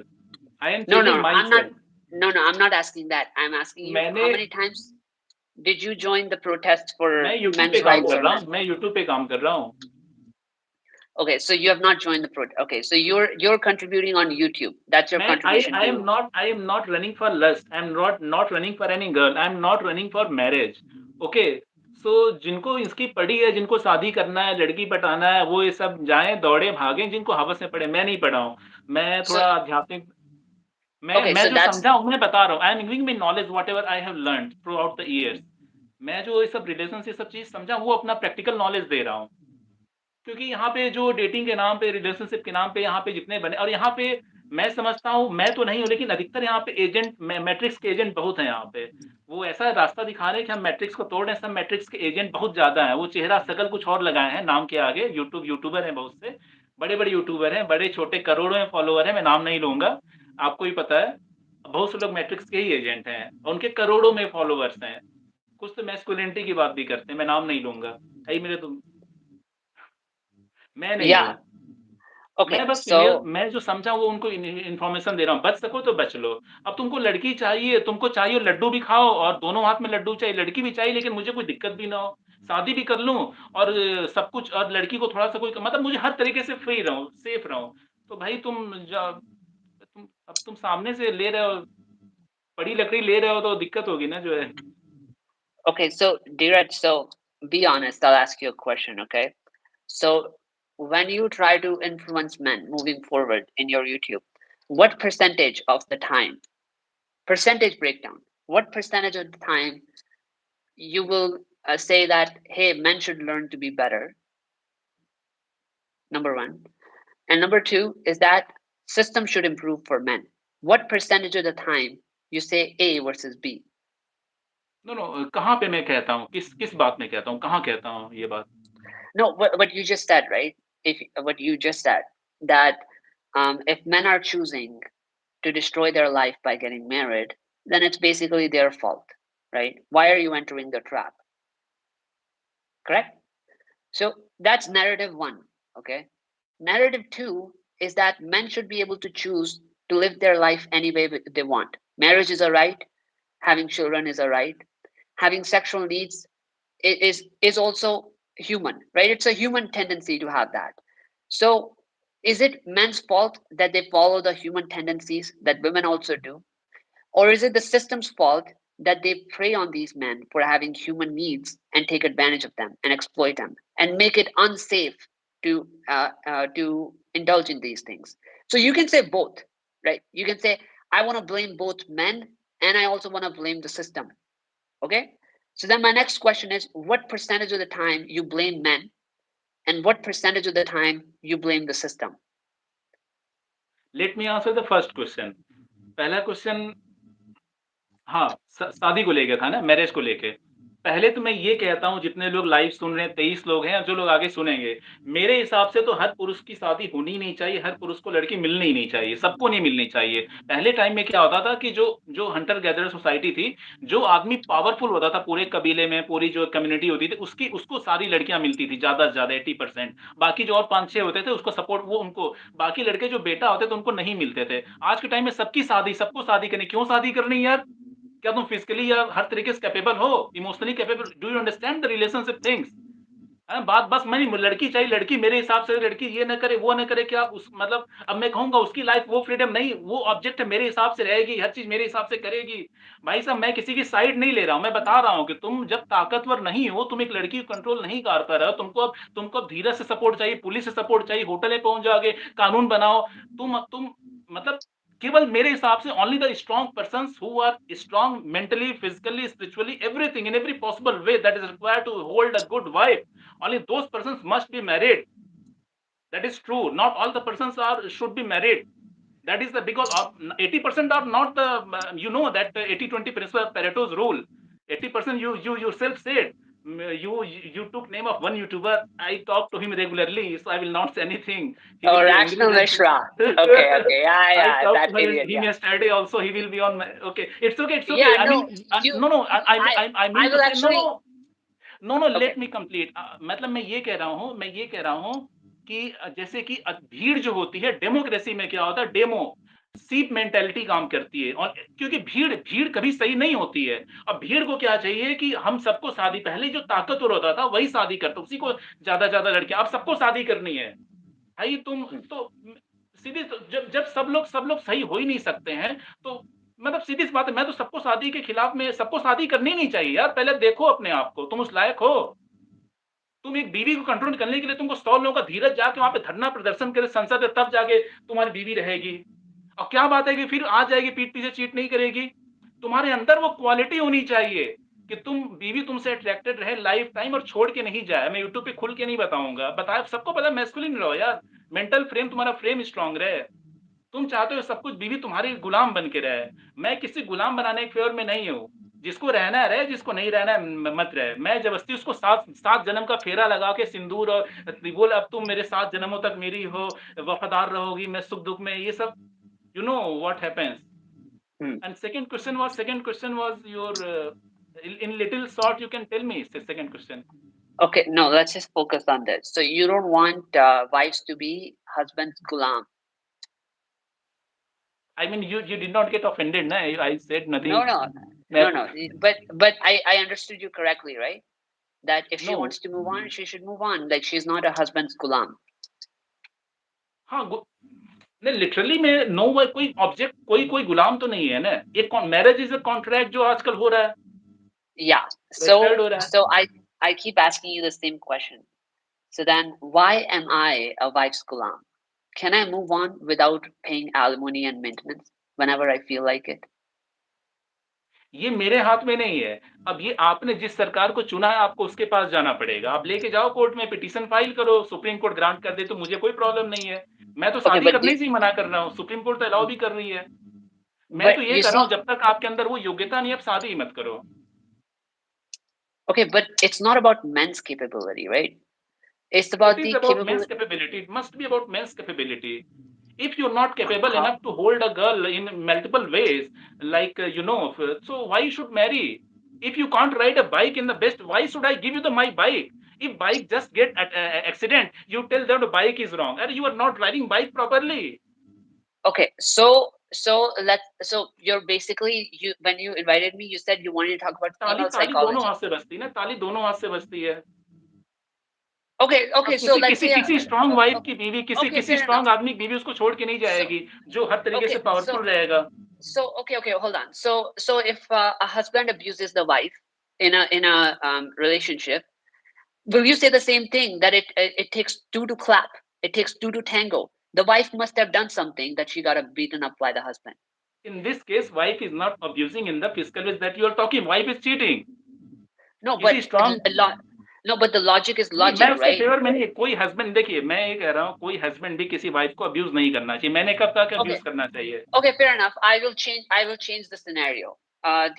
I am No, no, chasing no, I'm not. myself. No, no, I'm not asking that. I'm asking you मैंने how many times did you join the protest मैं for YouTube पे men's काम rights कर or रहा men? हूँ, मैं YouTube पे काम कर रहा हूँ। Okay, so you have not joined the protest. Okay, so you're contributing on YouTube. That's your मैं I contribution I am to. not I am not running for lust. I am not running for any girl. I am not running for marriage. Okay. So जिनको इसकी पड़ी है, जिनको शादी करना है, लड़की पटाना है, वो ये सब जाएं, दौड़े, भागें, जिनको हवस में पड़े। मैं नहीं पड़ा हूँ। मैं So थोड़ा आध्यात्मिक, okay, मैं so जो that's समझा हूँ मैं बता रहा हूँ। I am giving my knowledge what ever I have learn through out the years. मैं जो ये सब रिलेशनशिप सब चीज समझा, वो अपना प्रैक्टिकल नॉलेज दे रहा हूँ। क्योंकि यहाँ पे जो डेटिंग के नाम पे, रिलेशनशिप के नाम पे यहाँ पे जितने बने, और यहाँ पे मैं समझता हूँ, मैं तो नहीं हूँ, लेकिन अधिकतर यहाँ पे एजेंट, मैट्रिक्स के एजेंट बहुत हैं यहाँ पे। वो ऐसा रास्ता दिखा रहे हैं कि हम मैट्रिक्स को तोड़ रहे हैं, सब मैट्रिक्स के एजेंट बहुत ज्यादा हैं। वो चेहरा शकल कुछ और लगाए हैं नाम के आगे। यूट्यूबर हैं बहुत से, बड़े बड़े यूट्यूबर हैं, बड़े छोटे करोड़ों में फॉलोवर हैं, मैं नाम नहीं लूंगा, आपको ही पता है। बहुत से लोग मैट्रिक्स के ही एजेंट हैं, उनके करोड़ों में फॉलोवर्स हैं। कुछ तो मैस्कुलिनिटी की बात भी करते हैं, मैं नाम नहीं लूंगा। है ही मेरे तो, मैं नहीं yeah. हूँ। Okay, मैं जो समझा वो उनको इन्फॉर्मेशन दे रहा हूँ। बच सको तो बच लो। अब तुमको लड़की चाहिए, तुमको चाहिए लड्डू भी खाओ और दोनों हाथ में लड्डू चाहिए, लड़की भी चाहिए, लेकिन मुझे कोई दिक्कत भी ना हो, शादी भी कर लूं और सब कुछ, और लड़की को थोड़ा सा कोई मतलब मुझे हर तरीके से फ्री रहूं, सेफ रहूं। तो भाई अब तुम सामने से ले रहे हो, बड़ी लकड़ी ले रहे हो, तो दिक्कत होगी ना जो है। okay, so Dheeraj, so be honest. I'll ask you a question. Okay, so when you try to influence men moving forward in your YouTube, what percentage of the time, percentage breakdown, what percentage of the time you will say that, hey, men should learn to be better, number one, and number two is that system should improve for men. What percentage of the time you say A versus B? No no, कहाँ पे मैं कहता हूँ, किस किस बात में कहता हूँ, कहाँ कहता हूँ ये बात? No, what you just said, right? If what you just said, that if men are choosing to destroy their life by getting married, then it's basically their fault, right? Why are you entering the trap? Correct? So that's narrative one. Okay. Narrative two is that men should be able to choose to live their life any way they want. Marriage is a right. Having children is a right. Having sexual needs is also human, right? It's a human tendency to have that. So is it men's fault that they follow the human tendencies that women also do? Or is it the system's fault that they prey on these men for having human needs and take advantage of them and exploit them and make it unsafe to indulge in these things? So you can say both, right? You can say, I want to blame both men and I also want to blame the system. Okay? So then my next question is, what percentage of the time you blame men And what percentage of the time you blame the system? Let me answer the first question. पहला question, हाँ, शादी को लेके था ना, marriage को लेके। पहले तो मैं ये कहता हूँ, जितने लोग लाइव सुन रहे हैं, 23 लोग हैं, जो लोग आगे सुनेंगे, मेरे हिसाब से तो हर पुरुष की शादी होनी ही नहीं चाहिए, हर पुरुष को लड़की मिलनी ही नहीं चाहिए, सबको नहीं मिलनी चाहिए। पहले टाइम में क्या होता था कि जो जो हंटर गैदरर सोसाइटी थी, जो आदमी पावरफुल होता था पूरे कबीले में, पूरी जो कम्युनिटी होती थी, उसको सारी लड़कियाँ मिलती थी, ज़्यादा से ज़्यादा 80%। बाकी जो और 5-6 होते थे, उसको सपोर्ट, वो उनको, बाकी लड़के जो बेटा होते थे, उनको नहीं मिलते थे। आज के टाइम में सबकी शादी, सबको शादी करनी, क्यों शादी करनी है यार? क्या तुम फिजिकली या हर तरीके से कैपेबल हो, emotionally capable, do you understand the relationship things? बात बस मैं नहीं, लड़की चाहिए, लड़की मेरे हिसाब से लड़की ये ना करे, वो ना करे, क्या उस मतलब, अब मैं कहूंगा उसकी लाइफ, वो फ्रीडम नहीं, वो ऑब्जेक्ट है, मेरे हिसाब से रहेगी, हर चीज मेरे हिसाब से करेगी। भाई साहब, मैं किसी की साइड नहीं ले रहा हूं, मैं बता रहा हूं कि तुम जब ताकतवर नहीं हो, तुम एक लड़की को कंट्रोल नहीं कर पा रहे हो, तुमको अब धीरज से सपोर्ट चाहिए, पुलिस से सपोर्ट चाहिए, होटल में पहुंच जाओगे, कानून बनाओ। तुम मतलब, केवल मेरे हिसाब से only the strong persons who are strong mentally, physically, spiritually, everything, in every possible way that is required to hold a good wife, only those persons must be married. That is true, not all the persons are should be married. That is the, because of 80% are not the, you know that 80-20 principle Pareto's rule. 80%, you yourself said, you took name of one YouTuber. I talk to him regularly, so I will not say anything. He Oh, will be angry Rational that Mishra. Okay, okay, yeah, I yeah, talked that to idiot, him yeah. yesterday also. He will be on my, okay, it's okay, it's okay. Yeah, I no, mean, you, no, no, I, I I mean to will say, no, actually, no, no no, okay, let me complete. मतलब मैं ये कह रहा हूँ कि जैसे कि भीड़ जो होती है, डेमोक्रेसी में क्या होता है, डेमो सीप मेंटेलिटी काम करती है, और क्योंकि भीड़ भीड़ कभी सही नहीं होती है। अब भीड़ को क्या चाहिए कि हम सबको शादी, पहले जो ताकतवर होता था वही शादी करता, उसी को ज्यादा ज्यादा लड़कियां, अब सबको शादी करनी है। भाई तुम तो सीधी, तो जब सब लोग सही हो ही नहीं सकते हैं, तो मतलब सीधी सी बात है, मैं तो सबको शादी के खिलाफ में, सबको शादी करनी नहीं चाहिए यार। पहले देखो अपने आप को, तुम उस लायक हो? तुम एक बीवी को कंट्रोल करने के लिए तुमको 100 लोगों का धीरज, जाके वहां पे धरना प्रदर्शन करे संसद में, तब जाके तुम्हारी बीवी रहेगी। और क्या बात है कि फिर आ जाएगी, पीठ पीछे चीट नहीं करेगी? तुम्हारे अंदर वो क्वालिटी होनी चाहिए कि तुम, बीवी तुमसे अट्रैक्टेड रहे लाइफ टाइम, और छोड़ के नहीं जाए। मैं यूट्यूब पे खुल के नहीं बताऊंगा, बताया सबको पता, मैस्कुलिन रहो यार, मेंटल फ्रेम, तुम्हारा फ्रेम स्ट्रांग रहे। तुम चाहते हो सब कुछ बीवी तुम्हारी गुलाम बन के रहे। मैं किसी गुलाम बनाने के फेवर में नहीं हूँ। जिसको रहना है रहे, जिसको नहीं रहना है मत रहे। मैं जबरदस्ती उसको 7 जन्म का फेरा लगा के सिंदूर, और बोल अब तुम मेरे 7 जन्मों तक मेरी हो, वफादार रहोगी, मैं सुख दुख में, ये सब, you know what happens. hmm. And second question was your, in little short you can tell me the second question. Okay, no, let's just focus on this. So you don't want wives to be husband's gulam. I mean, you did not get offended, na? I said No, nothing. no, मैं, no, no. But I understood you correctly, right? That if she no, wants to move on, she should move on. Like she's not a husband's gulam. हाँ, नहीं, literally में no, कोई object, कोई गुलाम तो नहीं है ना। एक मैरिज इज अ कॉन्ट्रैक्ट जो आजकल हो रहा है, Yeah. रजिस्टर्ड So हो रहा है। so I keep asking you the same question. So then, why am I a wife's gulam? Can I move on without paying alimony and maintenance whenever I feel like it? ये मेरे हाथ में नहीं है। अब ये आपने जिस सरकार को चुना है, आपको उसके पास जाना पड़ेगा। आप लेके जाओ कोर्ट में, पिटीशन फाइल करो, सुप्रीम कोर्ट ग्रांट कर दे तो मुझे कोई प्रॉब्लम नहीं है। मैं तो Okay, शादी करने से ही मना कर रहा हूँ, सुप्रीम कोर्ट तो अलाउ भी कर रही है। मैं but तो ये you कर रहा हूँ, see, जब तक आपके अंदर वो योग्यता नहीं है, आप शादी ही मत करो। okay, but it's not about men's capability, right? It's It about is the about men's capability. capability. It must be about men's capability. If you're not capable How? enough to hold a girl in multiple ways, like, so why you should marry? If you can't ride a bike in the best, why should I give you my bike? If bike just get accident, you tell them the bike is wrong, and you are not riding bike properly. Okay, so you're basically, you when you invited me, you said you wanted to talk about ताली female ताली दोनों psychology. हाथ से बजती है ना, ताली दोनों हाथ से बजती है। Okay, okay, अब so किसी let's किसी say किसी स्ट्रांग वाइफ okay, की बीवी, किसी okay, किसी fair enough. स्ट्रांग आदमी की बीवी उसको छोड़ के नहीं So जाएगी, जो हर तरीके से okay, पावरफुल रहेगा। okay, hold on. So if a husband abuses the wife in a relationship, will you say the same thing, that it takes two to clap, it takes two to tango? The wife must have done something that she got beaten up by the husband. In this case, wife is not abusing in the physical ways that you are talking. Wife is cheating. No, You but see, strong. a lot. No, but the logic is नहीं, मैं logic, उसके right? Favour में नहीं, कोई husband देखिए मैं ये कह रहा हूँ कोई हस्बैंड भी किसी वाइफ को अब्यूज नहीं करना चाहिए, मैंने कब कहा कि Okay. अब्यूज करना चाहिए? Okay, fair enough. I will change the scenario.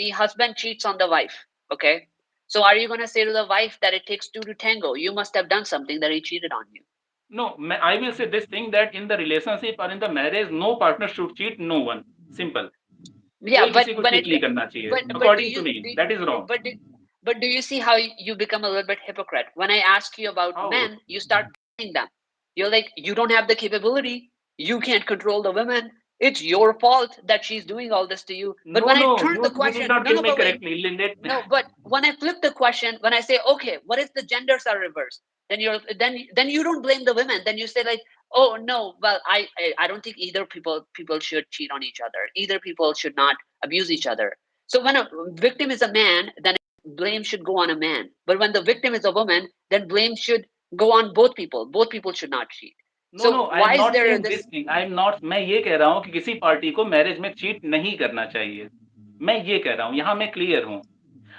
The husband cheats on the wife. Okay. So are you gonna say to the wife that it takes two to tango? You must have done something that he cheated on you. No, I will say this thing that in the relationship और in the marriage no partner should cheat, no one, simple. Yeah, कोई किसी को cheat नहीं करना चाहिए, but do according you to me do, that is wrong. but do, but do you see how you become a little bit hypocrite? When I ask you about how? men, you start blaming them. You're like, you don't have the capability. You can't control the women. It's your fault that she's doing all this to you. But no when I no, turn the you did question, not no, get no, me but wait, correctly, Lindet. no, but when I flip the question, when I say, okay, what if the genders are reversed? Then you don't blame the women. Then you say like, oh no, well I don't think either people should cheat on each other. Either people should not abuse each other. So when a victim is a man, then blame should go on a man. But when the victim is a woman, then blame should go on both people. Both people should not cheat. No no, So I am why is not there saying this? This thing, I am not, मैं ये कह रहा हूँ कि किसी party को marriage में cheat नहीं करना चाहिए, मैं ये कह रहा हूँ, यहाँ मैं क्लियर हूँ।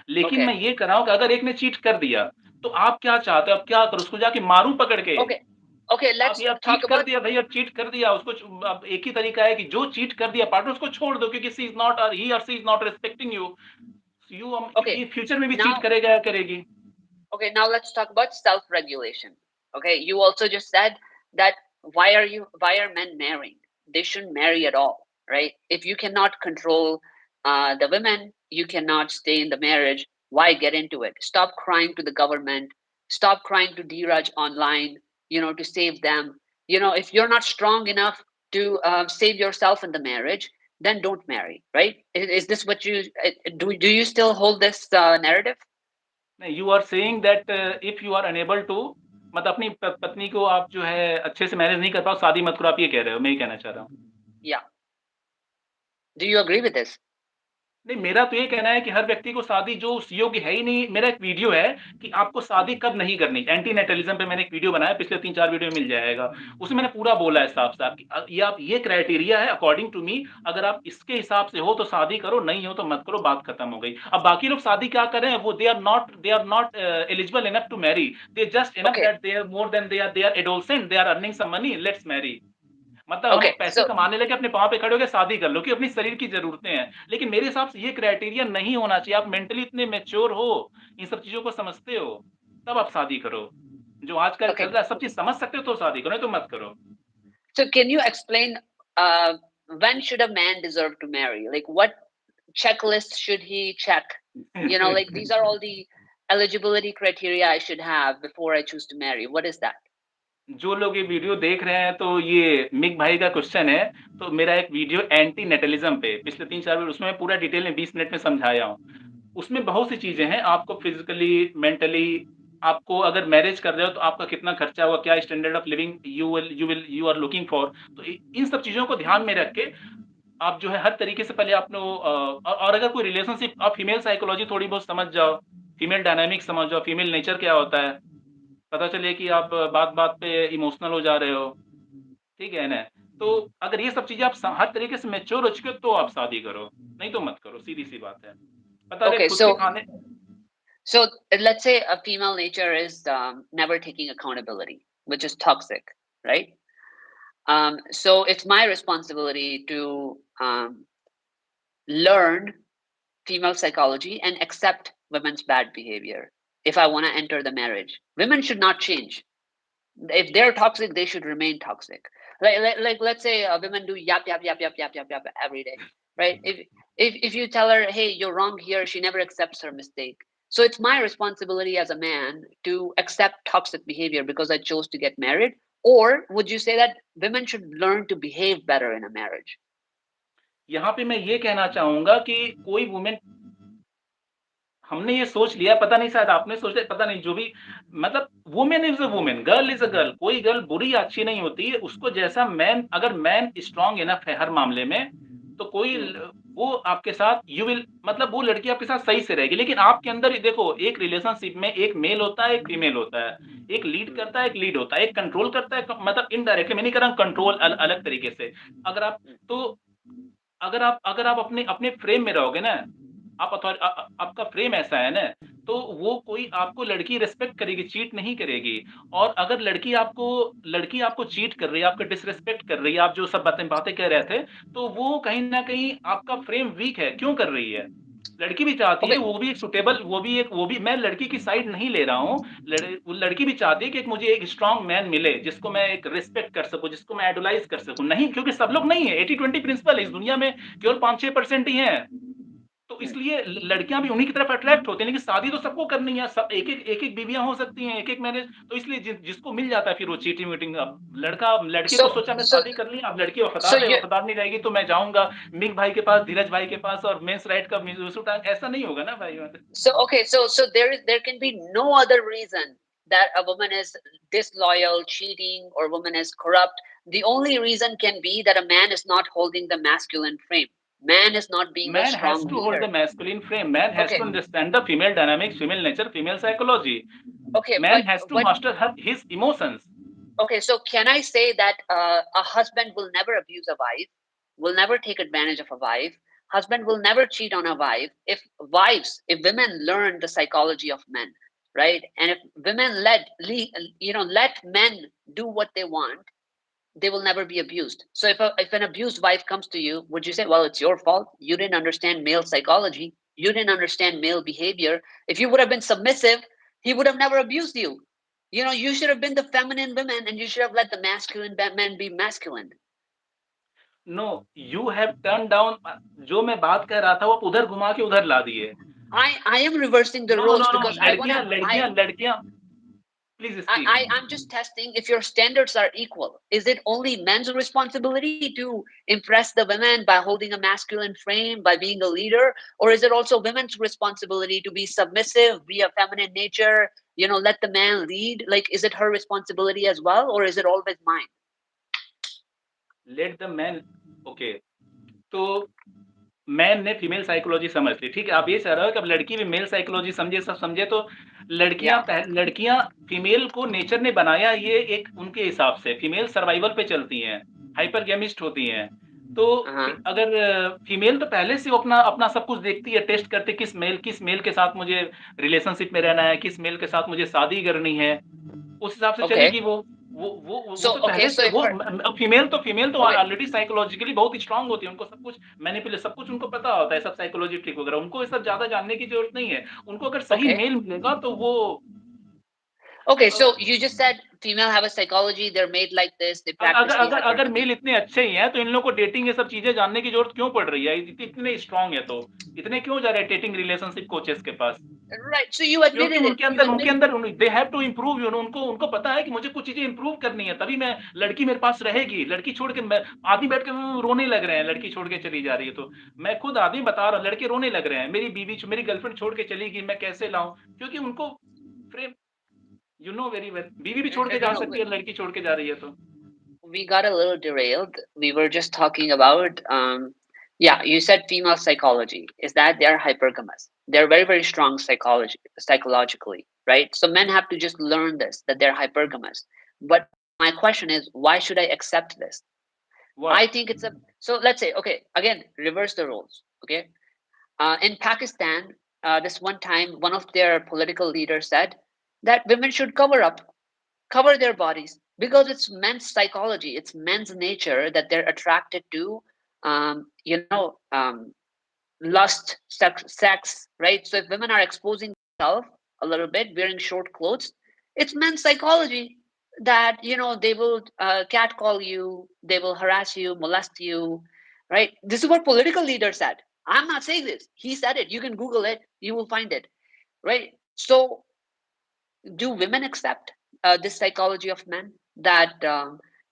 लेकिन Okay, मैं ये कह रहा हूँ कि अगर एक ने चीट कर दिया, तो आप क्या चाहते हो? अब क्या करूँ? उसको जाके मारूँ पकड़ के? okay, okay. आप Let's ये आप talk चीट कर about. दिया भई, अब चीट कर दिया उसको अब एक ही तरीका है कि जो चीट कर दिया पार्टनर उसको छोड़ दो, क्योंकि शी इज़ नॉट और ही और she is not respecting you. You Okay, ये फ्यूचर में भी चीट now करेगा या करेगी? okay, now let's talk about self-regulation. Okay, you also just said that why are men marrying? They shouldn't marry at all, right? If you cannot control the women, you cannot stay in the marriage. Why get into it? Stop crying to the government. Stop crying to Dheeraj online. To save them. If you're not strong enough to save yourself in the marriage, then don't marry, right? Is this what you do? Do you still hold this narrative? नहीं, you are saying that if you are unable to, मतलब अपनी पत्नी को आप जो है अच्छे से मैनेज नहीं कर पाओ, शादी मत करो, आप ये कह रहे हो, मैं ये कहना चाह रहा हूँ। Yeah. Do you agree with this? नहीं, मेरा तो ये कहना है कि हर व्यक्ति को शादी जो उस योग्य है ही नहीं। मेरा एक वीडियो है कि आपको शादी कब नहीं करनी। एंटी नेटलिज्म पे मैंने एक वीडियो बनाया, पिछले 3-4 वीडियो में मिल जाएगा। उसमें मैंने पूरा बोला है साफ-साफ कि ये आप ये क्राइटेरिया है अकॉर्डिंग टू मी, अगर आप इसके हिसाब से हो तो शादी करो, नहीं हो तो मत करो, बात खत्म हो गई। अब बाकी लोग शादी क्या कर रहे हैं, वो they are not eligible enough to marry, they just enough Okay. That they are more than they are adolescent, they are earning some money, let's marry. मतलब हम Okay. पैसे So कमाने लगे, अपने पाँव पे खड़े होके शादी कर लो, कि अपनी शरीर की ज़रूरतें हैं। लेकिन मेरे हिसाब से ये क्राइटेरिया नहीं होना चाहिए। आप मेंटली इतने मैच्योर हो, इन सब चीज़ों को समझते हो, तब आप शादी करो। जो आजकल चल okay. रहा है, सब चीज़ समझ सकते हो तो शादी करो, नहीं तो मत करो। So can you explain when should a man deserve to marry? Like what checklist should he check? Like these are all the eligibility criteria I should have before I choose to marry. What is that? जो लोग ये video देख रहे हैं, तो ये Mick भाई का क्वेश्चन है, तो मेरा एक वीडियो एंटी नेटलिज्म पे पिछले 3-4 वीडियो, उसमें मैं पूरा डिटेल में 20 मिनट में समझाया हूँ। उसमें बहुत सी चीज़ें हैं, आपको फिज़िकली, मेंटली, आपको अगर मैरिज कर रहे हो तो आपका कितना खर्चा होगा, क्या standard of living you are looking for. तो इन सब चीज़ों को ध्यान में रख के आप जो है हर तरीके से पहले आपने और अगर कोई रिलेशनशिप, आप फीमेल साइकोलॉजी थोड़ी बहुत समझ जाओ, फीमेल डायनामिक्स समझ जाओ, फीमेल नेचर क्या होता है, पता चले कि आप बात-बात पे इमोशनल हो जा रहे हो, ठीक है ना? तो अगर ये सब चीज़ें आप हर तरीके से मैच्योर हो चुके हो तो आप शादी करो, नहीं तो मत करो, सीधी-सी बात है। पता रहे Okay, खुद के so खाने। so let's say a female nature is never taking accountability, which is toxic, right? So it's my responsibility to learn female psychology and accept women's bad behavior if I want to enter the marriage. Women should not change. If they're toxic, they should remain toxic. Like let's say women do yap yap yap yap yap yap yap every day, right? If you tell her, hey, you're wrong here, she never accepts her mistake. So it's my responsibility as a man to accept toxic behavior because I chose to get married. Or would you say that women should learn to behave better in a marriage? यहाँ पे मैं ये कहना चाहूँगा कि कोई women, हमने ये सोच लिया, पता नहीं शायद आपने सोचा, पता नहीं, जो भी, मतलब women is a women, girl is a girl, कोई गर्ल बुरी या अच्छी नहीं होती है, उसको जैसा मैन, अगर मैन स्ट्रॉन्ग इनफ है हर मामले में, तो कोई Hmm. वो आपके साथ यू विल, मतलब वो लड़की आपके साथ सही से रहेगी। लेकिन आपके अंदर ही देखो, एक रिलेशनशिप में एक मेल होता है, एक फीमेल होता है, एक लीड Hmm. करता है, एक लीड होता है, एक कंट्रोल करता है, मतलब इनडायरेक्टली, मैं नहीं कर रहा हूँ कंट्रोल अलग तरीके से। अगर आप, Hmm. तो अगर आप अपने अपने फ्रेम में रहोगे ना, आप आपका फ्रेम ऐसा है ना, तो वो कोई आपको लड़की रिस्पेक्ट करेगी, चीट नहीं करेगी। और अगर लड़की आपको चीट कर रही है, आपको डिसरिस्पेक्ट कर रही है, आप जो सब बातें बातें कह रहे थे, तो वो कहीं न कहीं आपका फ्रेम वीक है, क्यों कर रही है? लड़की भी चाहती है, Okay, वो भी एक सूटेबल, वो भी, मैं लड़की की साइड नहीं ले रहा हूँ। वो लड़की भी चाहती है कि एक मुझे एक स्ट्रॉन्ग मैन मिले, जिसको मैं एक रिस्पेक्ट कर सकूँ, जिसको मैं आइडोलाइज़ कर सकूँ। नहीं, क्योंकि सब लोग नहीं है, 80-20 प्रिंसिपल है, इस दुनिया में केवल 5-6% ही हैं। तो hmm, इसलिए लड़कियाँ भी उन्हीं की तरफ अट्रैक्ट होती हैं, लेकिन शादी तो सबको करनी है, सब एक-एक बीवियाँ हो सकती हैं, एक-एक मैरिज, तो इसलिए जिसको मिल जाता है फिर वो चीटिंग-वीटिंग। अब लड़के को so सोचा मैं so शादी कर ली, अब लड़की so वफ़ादार है, you वफ़ादार नहीं रहेगी तो मैं जाऊँगा मिक भाई के पास, धीरज भाई के पास और मेंस राइट का इश्यू उठाएँ, ऐसा नहीं होगा ना भाई। so okay so there can be no other reason that a woman is disloyal, cheating, or woman is corrupt. The only reason can be that a man is not holding the masculine frame. Man is not being a Man has strong to hold the leader. masculine frame. Man has to Okay, understand the female dynamics, female nature, female psychology. okay, Man has to but master his emotions. okay, so can I say that a husband will never abuse a wife, will never take advantage of a wife, husband will never cheat on a wife if women learn the psychology of men, right? And if women let men do what they want, they will never be abused. So if an abused wife comes to you, would you say, well, it's your fault? You didn't understand male psychology. You didn't understand male behavior. If you would have been submissive, he would have never abused you. You should have been the feminine women and you should have let the masculine men be masculine. No, you have turned down, जो मैं बात कर रहा था वो आप उधर घुमा के उधर ला दिए। I am reversing the No, roles no, no, because लड़कियाँ, please speak. I'm just testing if your standards are equal. Is it only men's responsibility to impress the women by holding a masculine frame, by being a leader? Or is it also women's responsibility to be submissive, be a feminine nature, let the man lead? Like, is it her responsibility as well? Or is it always mine? Let the man, okay, तो man ने female psychology समझ ली, ठीक है? आप ये चाह रहे हो कि अब लड़की भी मेल साइकोलॉजी समझे, सब समझे, तो Yeah. लड़कियाँ फीमेल को नेचर ने बनाया ये एक उनके हिसाब से, फीमेल सर्वाइवल पे चलती हैं, हाइपरगैमिस्ट होती हैं। तो Uh-huh. अगर फीमेल तो पहले से वो अपना अपना सब कुछ देखती है, टेस्ट करती है, किस मेल के साथ मुझे रिलेशनशिप में रहना है, किस मेल के साथ मुझे शादी करनी है। उस हिसाब से Okay. चलेगी वो। वो So, तो okay. पहले So, से if वो her, फीमेल तो okay. ऑलरेडी साइकोलॉजिकली बहुत स्ट्रांग होती है, उनको सब कुछ मैनिपुलेट, सब कुछ उनको पता होता है, सब साइकोलॉजी ट्रिक वगैरह, उनको ये सब ज़्यादा जानने की ज़रूरत नहीं है। उनको अगर सही Okay. मेल मिलेगा तो वो Okay. A, So, you just said female have a psychology. They're made like this. They अगर practice the अगर अगर hypergamy. मेल इतने अच्छे ही हैं, तो इन लोगों को डेटिंग ये सब चीज़ें जानने की ज़रूरत क्यों पड़ रही है? इतने स्ट्रांग है तो, इतने क्यों जा रहे हैं डेटिंग रिलेशनशिप कोचेज़ के पास? Right. So, you क्योंकि admitted it. उनके You अंदर उनके admitted. अंदर दे हैव टू इम्प्रूव, उनको उनको पता है कि मुझे कुछ चीजें इम्प्रूव करनी है, तभी मैं, लड़की मेरे पास रहेगी। लड़की छोड़ के मैं, आदमी बैठ के रोने लग रहे हैं, लड़की छोड़ के चली जा रही है। तो मैं खुद आदमी बता रहा हूँ, लड़के रोने लग रहे हैं, मेरी गर्लफ्रेंड छोड़ के चली गई, मैं कैसे लाऊं? क्योंकि उनको frame, you know very well, बीवी भी छोड़ के No, जा no. सकती है, लड़की छोड़ के जा रही है तो। We got a little derailed. We were just talking about, yeah, you said female psychology is that they're hypergamous. They're very, very strong psychologically, right? So men have to just learn this, that they're hypergamous. But my question is, why should I accept this? I what? think it's a, so let's say, okay, again, reverse the roles, okay? In Pakistan, this one time, one of their political leaders said that women should cover their bodies because it's men's psychology, it's men's nature that they're attracted to, lust, sex, right? So if women are exposing themselves a little bit, wearing short clothes, it's men's psychology that they will catcall you, they will harass you, molest you, right? This is what political leaders said. I'm not saying this. He said it. You can Google it. You will find it, right? So do women accept this psychology of men that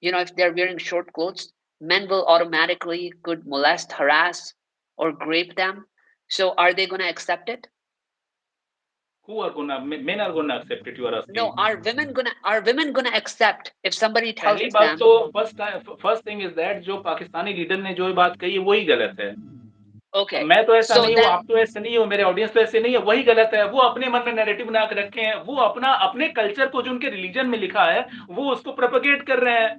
if they're wearing short clothes, men will automatically could molest, harass, or grape them? So are they going to accept it? Who are gonna, men are gonna accept it, you are No, asking? are women gonna accept if somebody tells पहली बात them? तो, first thing is that, जो Pakistani leader ने जो बात कही है वही गलत है। Okay, मैं तो ऐसा so नहीं हूँ, then आप तो ऐसे नहीं हो, मेरे ऑडियंस तो ऐसे नहीं है, वही गलत है। वो अपने मन में नैरेटिव बना के रखे हैं, वो अपने कल्चर को जो उनके रिलीजन में लिखा है, वो उसको प्रोपेगेट कर रहे हैं।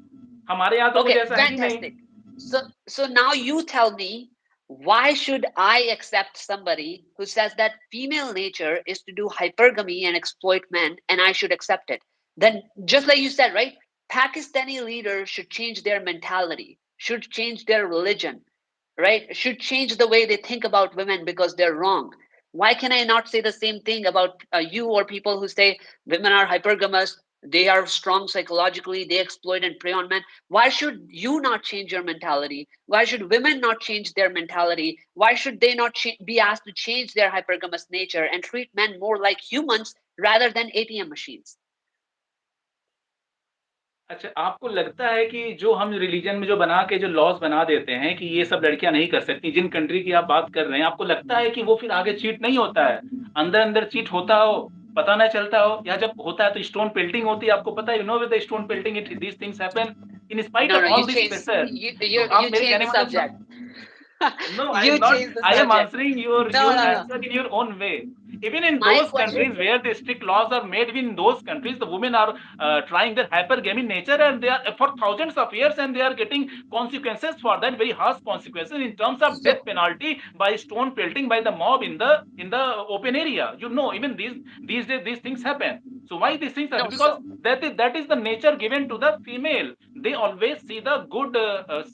हमारे यहाँ तो कुछ okay, ऐसा है ही नहीं। fantastic. So now you tell me, Why should I accept somebody who says that female nature is to do hypergamy and exploit men and I should accept it? Then, just like you said, right? Pakistani leaders should change their mentality, should change their religion, right? Should change the way they think about women because they're wrong. Why can I not say the same thing about you or people who say women are hypergamous, they are strong psychologically, they exploit and prey on men? Why should you not change your mentality? Why should women not change their mentality? Why should they not be asked to change their hypergamous nature and treat men more like humans rather than ATM machines? अच्छा, आपको लगता है कि जो हम religion में जो बना के जो लॉज़ बना देते हैं कि ये सब लड़कियाँ नहीं कर सकती, जिन कंट्री की आप बात कर रहे हैं, आपको लगता है कि वो फिर आगे चीट नहीं होता है? अंदर-अंदर चीट होता हो, पता ना चलता हो, या जब होता है तो स्टोन पेल्टिंग होती है, आपको पता है, you know with the stone pelting it these things happen in spite No, of no, you all this change pressure. तो you आप मेरे change कहने the का मतलब subject. No, I am You not. change the I am subject. answering No, your no, no. answer in your own way. Even in My those question. countries where the strict laws are made, even in those countries, the women are trying their hypergamy nature, and they are for thousands of years, and they are getting consequences for that, very harsh consequences in terms of death So penalty by stone pelting by the mob in the open area. You know, even these days these things happen. So why these things happen? no, Because so that is the nature given to the female. They always see the good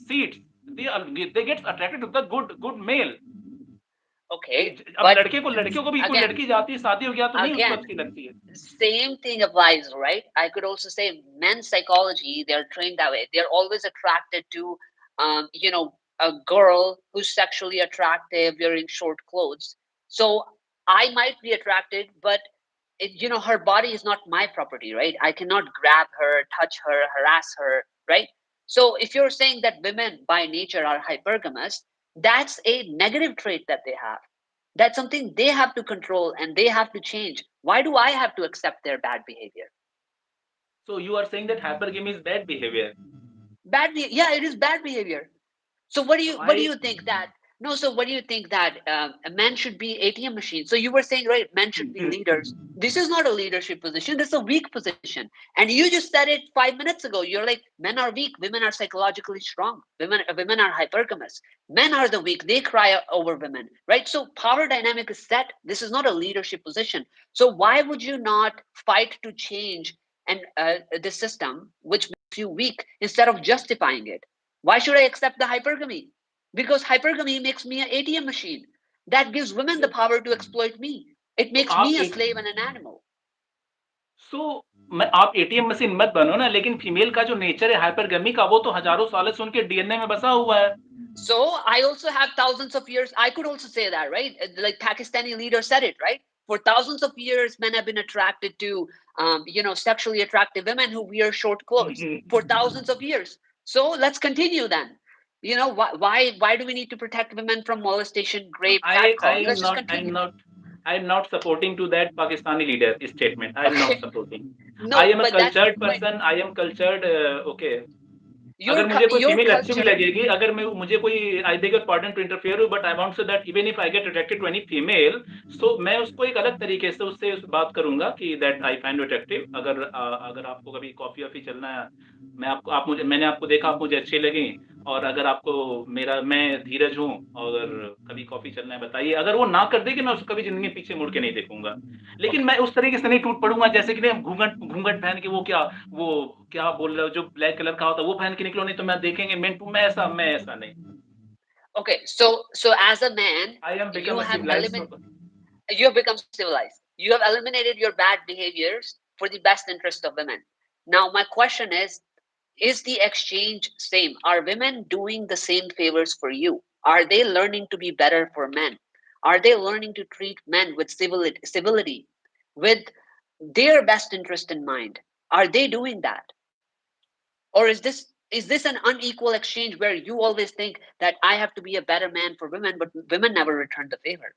seeds. They get attracted to the good male. okay, अब but लड़के को लड़कियों को भी कोई again, लड़की जाती है, शादी हो गया तो नहीं उसको again, अच्छी लगती है। same thing applies, right? I could also say men's psychology, they're trained that way. They're always attracted to, a girl who's sexually attractive wearing short clothes. So I might be attracted, but her body is not my property, right? I cannot grab her, touch her, harass her, right? So if you're saying that women by nature are hypergamous, that's a negative trait that they have. That's something they have to control and they have to change. Why do I have to accept their bad behavior? So you are saying that hypergamy is bad behavior. Yeah, it is bad behavior. So So what do I you think that no? So what do you think that a man should be ATM machine? So you were saying right, men should be leaders. This is not a leadership position. This is a weak position. And you just said it 5 minutes ago. You're like, men are weak. Women are psychologically strong. Women are hypergamous. Men are the weak. They cry over women, right? So power dynamic is set. This is not a leadership position. So why would you not fight to change and the system which makes you weak instead of justifying it? Why should I accept the hypergamy? Because hypergamy makes me an ATM machine. That gives women the so power to exploit me. It तो makes आप me a एक slave and an animal. सो मैं आप ATM machine मत बनो ना, लेकिन female का जो नेचर है हाइपरगमी का, वो तो हजारों सालों से उनके डीएनए में बसा हुआ है। So I also have thousands of years. I could also say that, right? Like Pakistani leader said it, right? For thousands of years, men have been attracted to, sexually attractive women who wear short clothes for thousands of years. So let's continue then. Why do we need to protect women from molestation, No, rape, catcalling? Let's just I'm continue. not, I'm not supporting to that Pakistani leader statement. I'm not Okay. supporting. I No, am a but that's cultured but person. I am cultured. Okay. your अगर मुझे कोई your female अच्छी भी culture. लगेगी, अगर मैं मुझे कोई I beg your pardon to interfere, but I want say that even if I get attracted to any female, so मैं उसको एक अलग तरीके से उससे बात करूंगा कि दैट आई फाइंड अट्रैक्टिव। अगर आपको कभी कॉफी वॉफी चलना है, मैं आपको आप मुझे मैंने आपको देखा, आप मुझे अच्छे लगे, और अगर आपको मेरा मैं धीरज हूँ, और कभी कॉफी चलना है बताइए। अगर वो ना कर देगी, मैं उसको कभी जिंदगी में पीछे मुड़ के नहीं देखूंगा। लेकिन Okay. मैं उस तरीके से नहीं टूट पड़ूंगा जैसे कि मैं घूंघट घूंघट पहन के, वो क्या बोल रहे हो, जो ब्लैक कलर का होता है वो पहन के निकलो, नहीं तो मैं देखेंगे मैं ऐसा नहीं। Okay. So as a man, I am you become a have civilised. eliminated. You have become civilized. You have eliminated your bad behaviors for the best interest of women. Now, my question is the exchange same? Are women doing the same favors for you? Are they learning to be better for men? Are they learning to treat men with civility, with their best interest in mind? Are they doing that? Or is this an unequal exchange where you always think that I have to be a better man for women, but women never return the favor?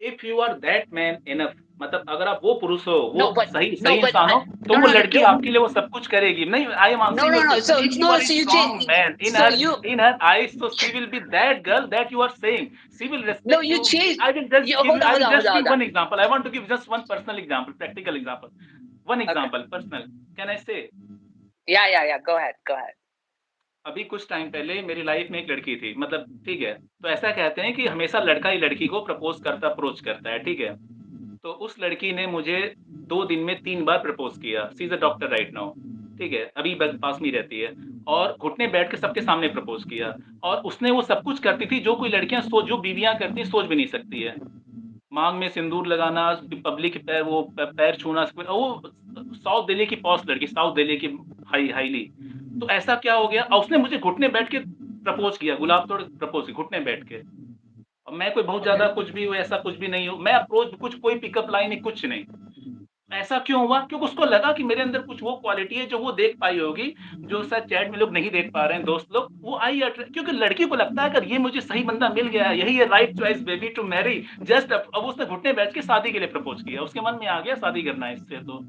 If you are that man enough, मतलब अगर आप वो पुरुष हो, वो No, but सही no, सही but इंसान हो, तो no, वो no, no, लड़की you आपके लिए वो सब कुछ करेगी। नहीं, I am no, answering no, your no. Question, So if you no, are a so you strong change. Man So you in her eyes, so she will be that girl that you are saying, she will no, respect you you. change. I will just You give hold you on, I hold will on, hold just on, hold give on. one example. I want to give just one personal example, practical example. One Okay. example, personal. Can I say? Yeah, yeah, yeah. Go ahead. Go ahead. अभी कुछ time पहले मेरी life में एक लड़की थी, मतलब ठीक है, तो ऐसा कहते हैं कि हमेशा लड़का ही लड़की को प्रपोज़ करता अप्रोच करता है, ठीक है? तो उस लड़की ने मुझे 2 दिन में 3 बार प्रपोज़ किया। She is a doctor right now, ठीक है? अभी ब पास में ही रहती है और घुटने बैठ के सबके सामने प्रपोज़ किया और उसने वो सब कुछ करती थी जो कोई लड़कियाँ जो बीवियाँ करती हैं, सोच भी नहीं सकती है। माँग में सिंदूर लगाना, पब्लिक के पैर वो प पैर छूना, वो साउथ दिल्ली की पॉश लड़की, साउथ दिल्ली की हाईली। तो ऐसा क्या हो गया और उसने मुझे घुटने बैठ के प्रपोज़ किया, गुलाब तोड़ प्रपोज़ घुटने बैठ के। और मैं कोई बहुत ज़्यादा Okay. कुछ भी ऐसा कुछ भी नहीं हूँ। मैं अप्रोच कुछ कोई पिकअप लाइन नहीं, कुछ नहीं। ऐसा क्यों हुआ? क्योंकि उसको लगा कि मेरे अंदर कुछ वो क्वालिटी है जो वो देख पाई होगी, जो शायद चैट में लोग नहीं देख पा रहे हैं दोस्त लोग, वो आई क्योंकि लड़की को लगता है अगर ये मुझे सही बंदा मिल गया है, यही है right choice baby to marry, just अब उसने घुटने बैठ के शादी के लिए प्रपोज़ किया। उसके मन में आ गया शादी करना है इससे तो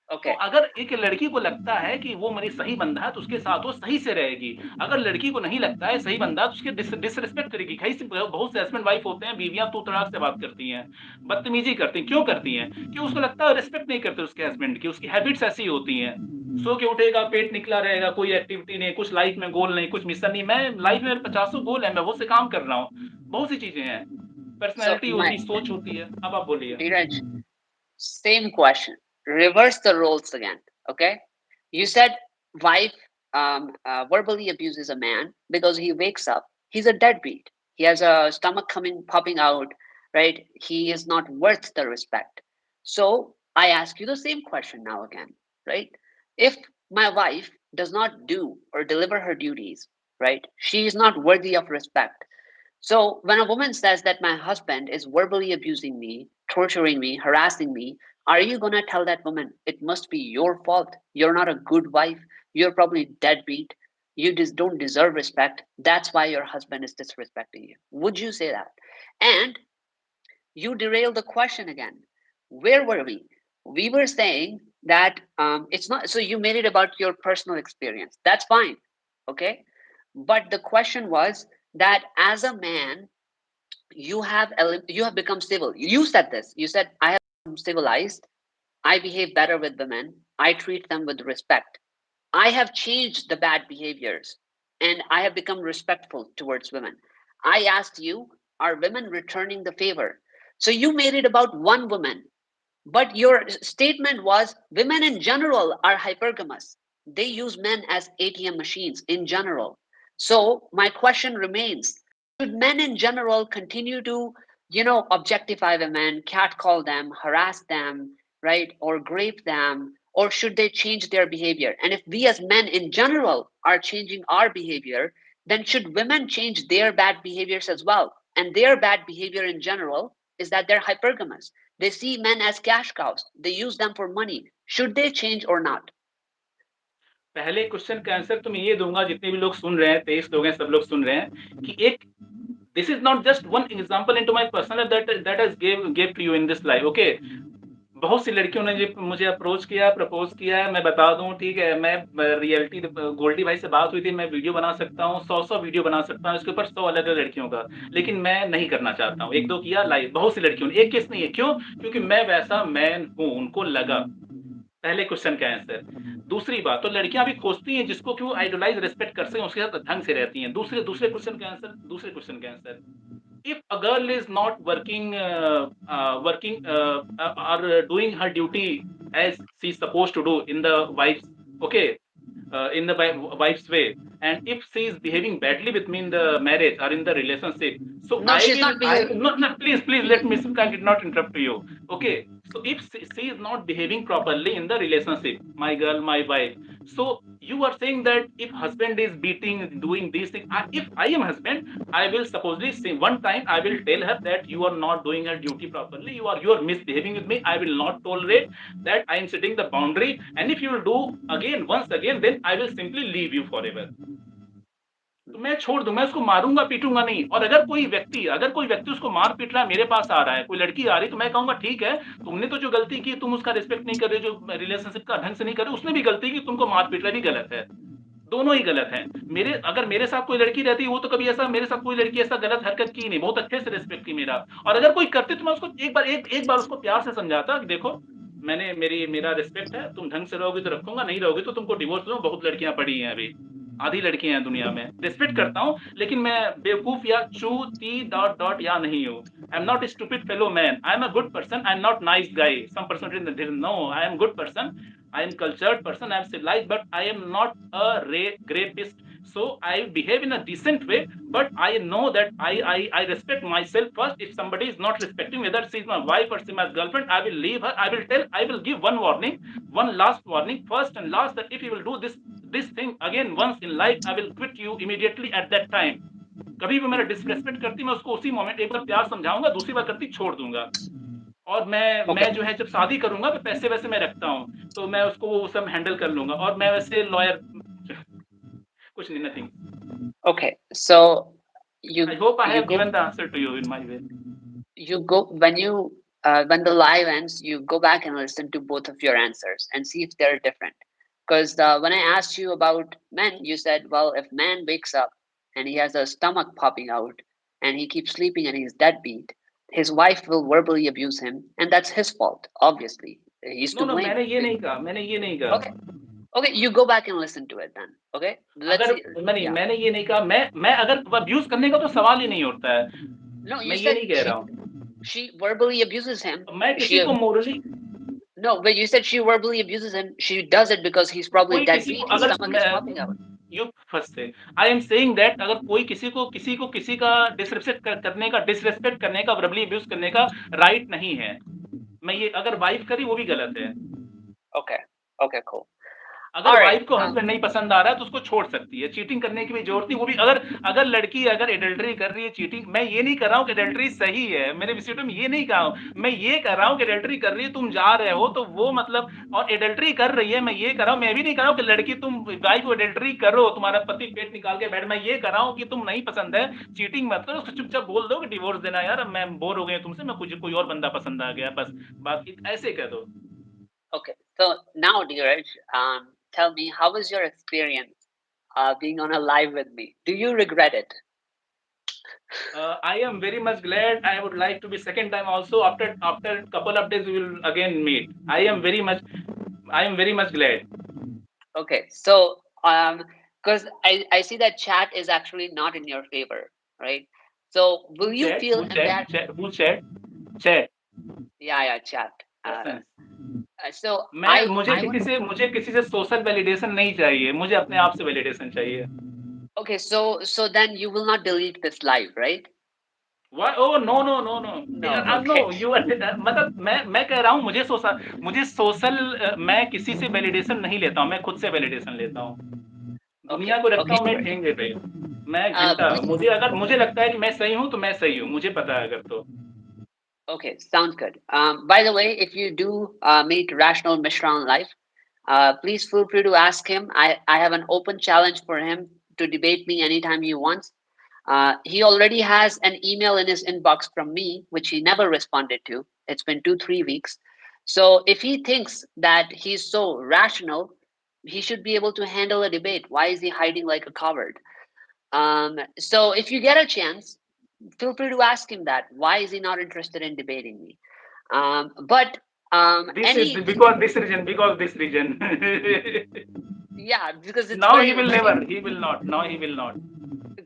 Okay. अगर एक लड़की को लगता है कि वो मेरी सही बंदा है तो उसके साथ वो सही से रहेगी। अगर लड़की को नहीं लगता है सही बंदा तो उसके डिसरिस्पेक्ट करेगी। कई सी बहुत से हस्बैंड वाइफ होते हैं, बीवियाँ तू तड़ाक से बात करती हैं, बदतमीज़ी करती हैं। क्यों करती हैं? क्योंकि उसको लगता है रिस्पेक्ट नहीं करते उसके हस्बैंड की, उसकी हैबिट्स ऐसी होती हैं। सो के उठेगा, पेट निकला रहेगा, कोई एक्टिविटी नहीं, कुछ लाइफ में गोल नहीं, कुछ मिशन नहीं। मैं लाइफ में पचासों गोल हैं, मैं बहुत से काम कर रहा हूँ। बहुत सी चीज़ें हैं, So पर्सनैलिटी my होती, सोच होती है। अब आप बोलिए। Dheeraj, same question. Reverse the roles again. Okay. You said wife verbally abuses a man because he wakes up. He's a deadbeat. He has a stomach coming popping out. Right. He is not worth the respect. So I ask you the same question now again. Right. If my wife does not do or deliver her duties, right, she is not worthy of respect. So when a woman says that my husband is verbally abusing me, torturing me, harassing me, are you going to tell that woman it must be your fault? You're not a good wife. You're probably deadbeat. You just don't deserve respect. That's why your husband is disrespecting you. Would you say that? And you derail the question again. Where were we? We were saying that it's not, so you made it about your personal experience. That's fine. Okay. But the question was that as a man, you have become civil. You said this. You said, I have become civilized. I behave better with women. I treat them with respect. I have changed the bad behaviors and I have become respectful towards women. I asked you, are women returning the favor? So you made it about one woman, but your statement was women in general are hypergamous. They use men as ATM machines in general. So my question remains, should men in general continue to, objectify women, catcall them, harass them, right, or grape them, or should they change their behavior? And if we as men in general are changing our behavior, then should women change their bad behaviors as well? And their bad behavior in general is that they're hypergamous. They see men as cash cows. They use them for money. Should they change or not? पहले question का answer तो मैं ये दूँगा, जितने भी लोग सुन रहे हैं, 23 लोग हैं, सब लोग सुन रहे हैं कि एक this is not just one example into my personal that has give to you in this life, okay? बहुत सी लड़कियों ने जी मुझे अप्रोच किया, प्रपोज़ किया है, मैं बता दूँ, ठीक है, मैं रियलिटी गोल्डी भाई से बात हुई थी, मैं वीडियो बना सकता हूँ, 100-100 वीडियो बना सकता हूँ, इसके ऊपर 100 अलग-अलग लड़कियों का, लेकिन मैं नहीं करना चाहता हूँ। 1-2 किया लाइव, बहुत सी लड़कियों ने, एक केस नहीं है, क्यों? क्योंकि मैं वैसा मैन हूँ, उनको लगा। पहले क्वेश्चन का आंसर। दूसरी बात, तो लड़कियाँ भी खोजती हैं जिसको कि वो आइडोलाइज़ रिस्पेक्ट कर सकें, उसके साथ ढंग से रहती हैं। दूसरे क्वेश्चन का answer, if a girl is not or doing her duty as she's supposed to do in the wife's, okay, in the wife's way, and if she is behaving badly with me in the marriage or in the relationship, so No, she's not I behaving. no, no, please let me speak. I did not interrupt you. Okay, so if she is not behaving properly in the relationship, my girl, my wife, so you are saying that if husband is beating, doing these things, if I am husband, I will supposedly say one time I will tell her that you are not doing her duty properly. You are misbehaving with me. I will not tolerate that. I am setting the boundary. And if you will do again once again, then I will simply leave you forever. तो मैं छोड़ दूँ, मैं उसको मारूँगा, पीटूँगा नहीं। और अगर कोई व्यक्ति उसको मार पीट रहा है, मेरे पास आ रहा है, कोई लड़की आ रही है, तो मैं कहूँगा ठीक है, तुमने तो जो गलती की, तुम उसका रिस्पेक्ट नहीं कर रहे, जो रिलेशनशिप का ढंग से नहीं कर रहे, उसने भी गलती की, तुमको मार पीट रहा भी गलत है। दोनों ही गलत हैं। अगर मेरे साथ कोई लड़की रहती, वो तो कभी ऐसा मेरे साथ कोई लड़की ऐसा गलत हरकत की नहीं, बहुत अच्छे से रिस्पेक्ट की मेरा। और अगर कोई करती तो मैं उसको एक बार उसको प्यार से समझाता कि देखो, मेरा रिस्पेक्ट है, तुम ढंग से रहोगे तो रखूँगा, नहीं रहोगे तो तुमको डिवोर्स दूँगा, बहुत लड़कियाँ पड़ी हैं अभी। आधी लड़कियां हैं दुनिया में, रिस्पेक्ट करता हूँ, लेकिन मैं बेवकूफ या चूती डॉट डॉट या नहीं हूँ. I am not stupid fellow man, I am a good person, I am not nice guy. Some person no, I am good person, I am cultured person, I am civilized, but I am not a rapist. So I behave in a decent way, but I know that I respect myself first. If somebody is not respecting, whether she is my wife or she is my girlfriend, I will leave her. I will tell, I will give one warning, one last warning, first and last, that if you will do this thing again once in life, I will quit you immediately at that time. कभी भी मेरा disrespect करती, मैं उसको उसी moment एक बार प्यार समझाऊंगा, दूसरी बार करती छोड़ दूंगा. और मैं Okay. जो है जब शादी करूंगा, तो पैसे वैसे मैं रखता हूँ, तो मैं उसको वो सब हैंडल कर लूंगा. और मैं वैसे लॉयर कुछ नहीं, nothing. Okay. So I you hope I you have go given the answer to you in my way. you go when the live ends, you go back and listen to both of your answers and see if they're different. Because when I asked you about men, you said, well, if man wakes up and he has a stomach popping out and he keeps sleeping and he's deadbeat, his wife will verbally abuse him, and that's his fault. Obviously, he's no to no, blame. मैंने ये नहीं कहा, मैंने ये नहीं कहा. Okay, okay, you go back and listen to it then. Okay, let's अगर see. नहीं, Yeah, मैंने ये नहीं कहा. मैं अगर अब्यूज करने का तो सवाल ही नहीं उठता है. no, मैं you ये said नहीं कह रहा हूँ. she verbally abuses him. मैं किसी को Morli, No, but you said she verbally abuses him. She does it because he's probably कोई किसी को deadbeat. His अगर stomach is popping out. You first से, आई एम सेइंग दैट अगर कोई किसी का डिसरेस्पेक्ट करने का, वर्बली अब्यूज करने का राइट नहीं है. मैं ये अगर वाइफ करी वो भी गलत है. Okay. Okay. Cool. अगर All right. वाइफ को हस्बैंड नहीं पसंद आ रहा है तो उसको छोड़ सकती है. चीटिंग करने की भी जरूरत नहीं. वो भी अगर अगर लड़की अगर एडल्ट्री कर रही है, चीटिंग, मैं ये नहीं कर रहा हूँ कि एडल्ट्री सही है, मेरे विषय में ये नहीं कहा हूँ. मैं ये कर रहा हूँ कि एडल्ट्री कर रही है, तुम जा रहे हो तो वो मतलब, और एडल्ट्री कर रही है, मैं ये कर रहा हूँ. मैं भी नहीं कर रहा हूँ कि लड़की तुम वाइफ एडल्ट्री करो, तुम्हारा पति पेट निकाल के बैठ. मैं ये कर रहा हूँ कि तुम नहीं पसंद है, चीटिंग मत करो, उसको चुपचाप बोल दो कि डिवोर्स देना यार, मैं बोर हो गया तुमसे, मैं कुछ कोई और बंदा पसंद आ गया, बस बात ऐसे कह दो. Okay. So now, Dheeraj, tell me, how was your experience being on a live with me? Do you regret it? I am very much glad. I would like to be second time also. After couple of days we will again meet. I am very much glad. Okay. So, because I see that chat is actually not in your favor, right? So, will Who you chat? feel Who chat? embarrassed? Chat? Who chat? Chat. Yeah, yeah, chat. Persons. So मैं I want. मुझे किसी से social validation नहीं चाहिए. मुझे अपने आप से वैलिडेशन चाहिए. Okay, so then you will not delete this live, right? Why? Oh no no no no. No. No. Okay. You मतलब मैं कह रहा हूँ, मुझे सोशल मैं किसी से वैलिडेशन नहीं लेता हूँ. मैं खुद से वैलिडेशन लेता हूँ. दुनिया Okay. को रखता Okay, हूँ मैं Dheeraj. ठेंगे पे. मैं घंटा, Please. मुझे लगता है कि मैं सही हूँ तो मैं सही हूँ, मुझे पता है अगर तो. Okay, sounds good. By the way, if you do meet Rational Mishra on live, please feel free to ask him. I have an open challenge for him to debate me anytime he wants. He already has an email in his inbox from me, which he never responded to. It's been 2, 3 weeks. So if he thinks that he's so rational, he should be able to handle a debate. Why is he hiding like a coward? So if you get a chance, feel free to ask him that. Why is he not interested in debating me? But This is any because this region. yeah, because it's Now very very he will not. Now he will not.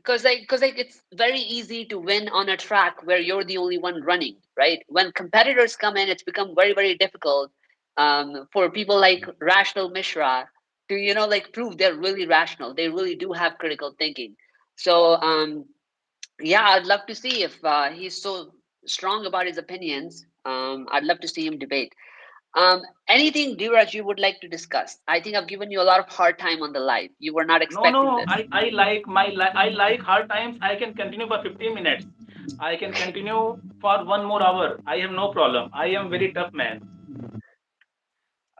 because it's very easy to win on a track where you're the only one running, right? When competitors come in, it's become very very difficult for people like Rational Mishra to like prove they're really rational. They really do have critical thinking. So yeah, I'd love to see if he's so strong about his opinions. I'd love to see him debate. Anything, Dheeraj, you would like to discuss? I think I've given you a lot of hard time on the live. You were not No, expecting no. this. I like hard times. I can continue for 15 minutes. I can continue for 1 more hour. I have no problem. I am very tough man.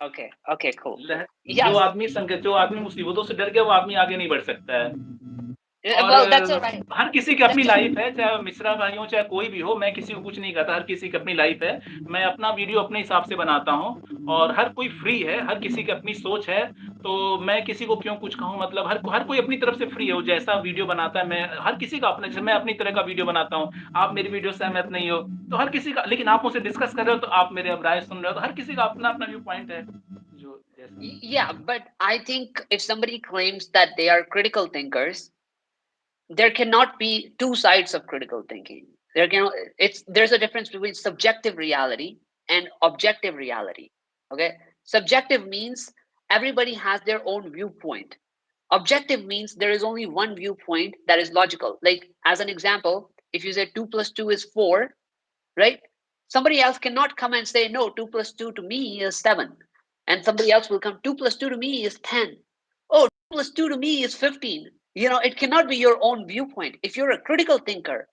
Okay, okay, cool. जो Yes, आदमी जो आदमी मुसीबतों से डर गया, वो आदमी आगे नहीं बढ़ सकता है. और well, that's all right. हर किसी की अपनी Let's just लाइफ है, चाहे मिश्रा भाई हो चाहे कोई भी हो. मैं किसी को कुछ नहीं कहता. हर किसी की अपनी लाइफ है. मैं अपना वीडियो अपने हिसाब से बनाता हूँ, और हर कोई फ्री है. हर किसी की अपनी सोच है, तो मैं किसी को क्यों कुछ कहूँ. मतलब हर कोई अपनी तरफ से फ्री है. वो जैसा वीडियो बनाता है, मैं हर किसी का अपना, जैसे मैं अपनी तरह का वीडियो बनाता हूँ. आप मेरी वीडियो से सहमत नहीं हो तो हर किसी का, लेकिन आप मुझसे डिस्कस कर रहे हो तो आप मेरे अब राय सुन रहे हो, तो हर किसी का अपना अपना व्यू पॉइंट है, जो जैसा Yeah, but I think if somebody claims that they are critical thinkers, there cannot be two sides of critical thinking. There's a difference between subjective reality and objective reality. Okay, subjective means everybody has their own viewpoint. Objective means there is only one viewpoint that is logical. Like, as an example, if you say 2 plus 2 is 4, right? Somebody else cannot come and say, no, 2 plus 2 to me is 7. And somebody else will come, 2 plus 2 to me is 10. Oh, 2 plus 2 to me is 15. It cannot be your own viewpoint. If you're a critical thinker,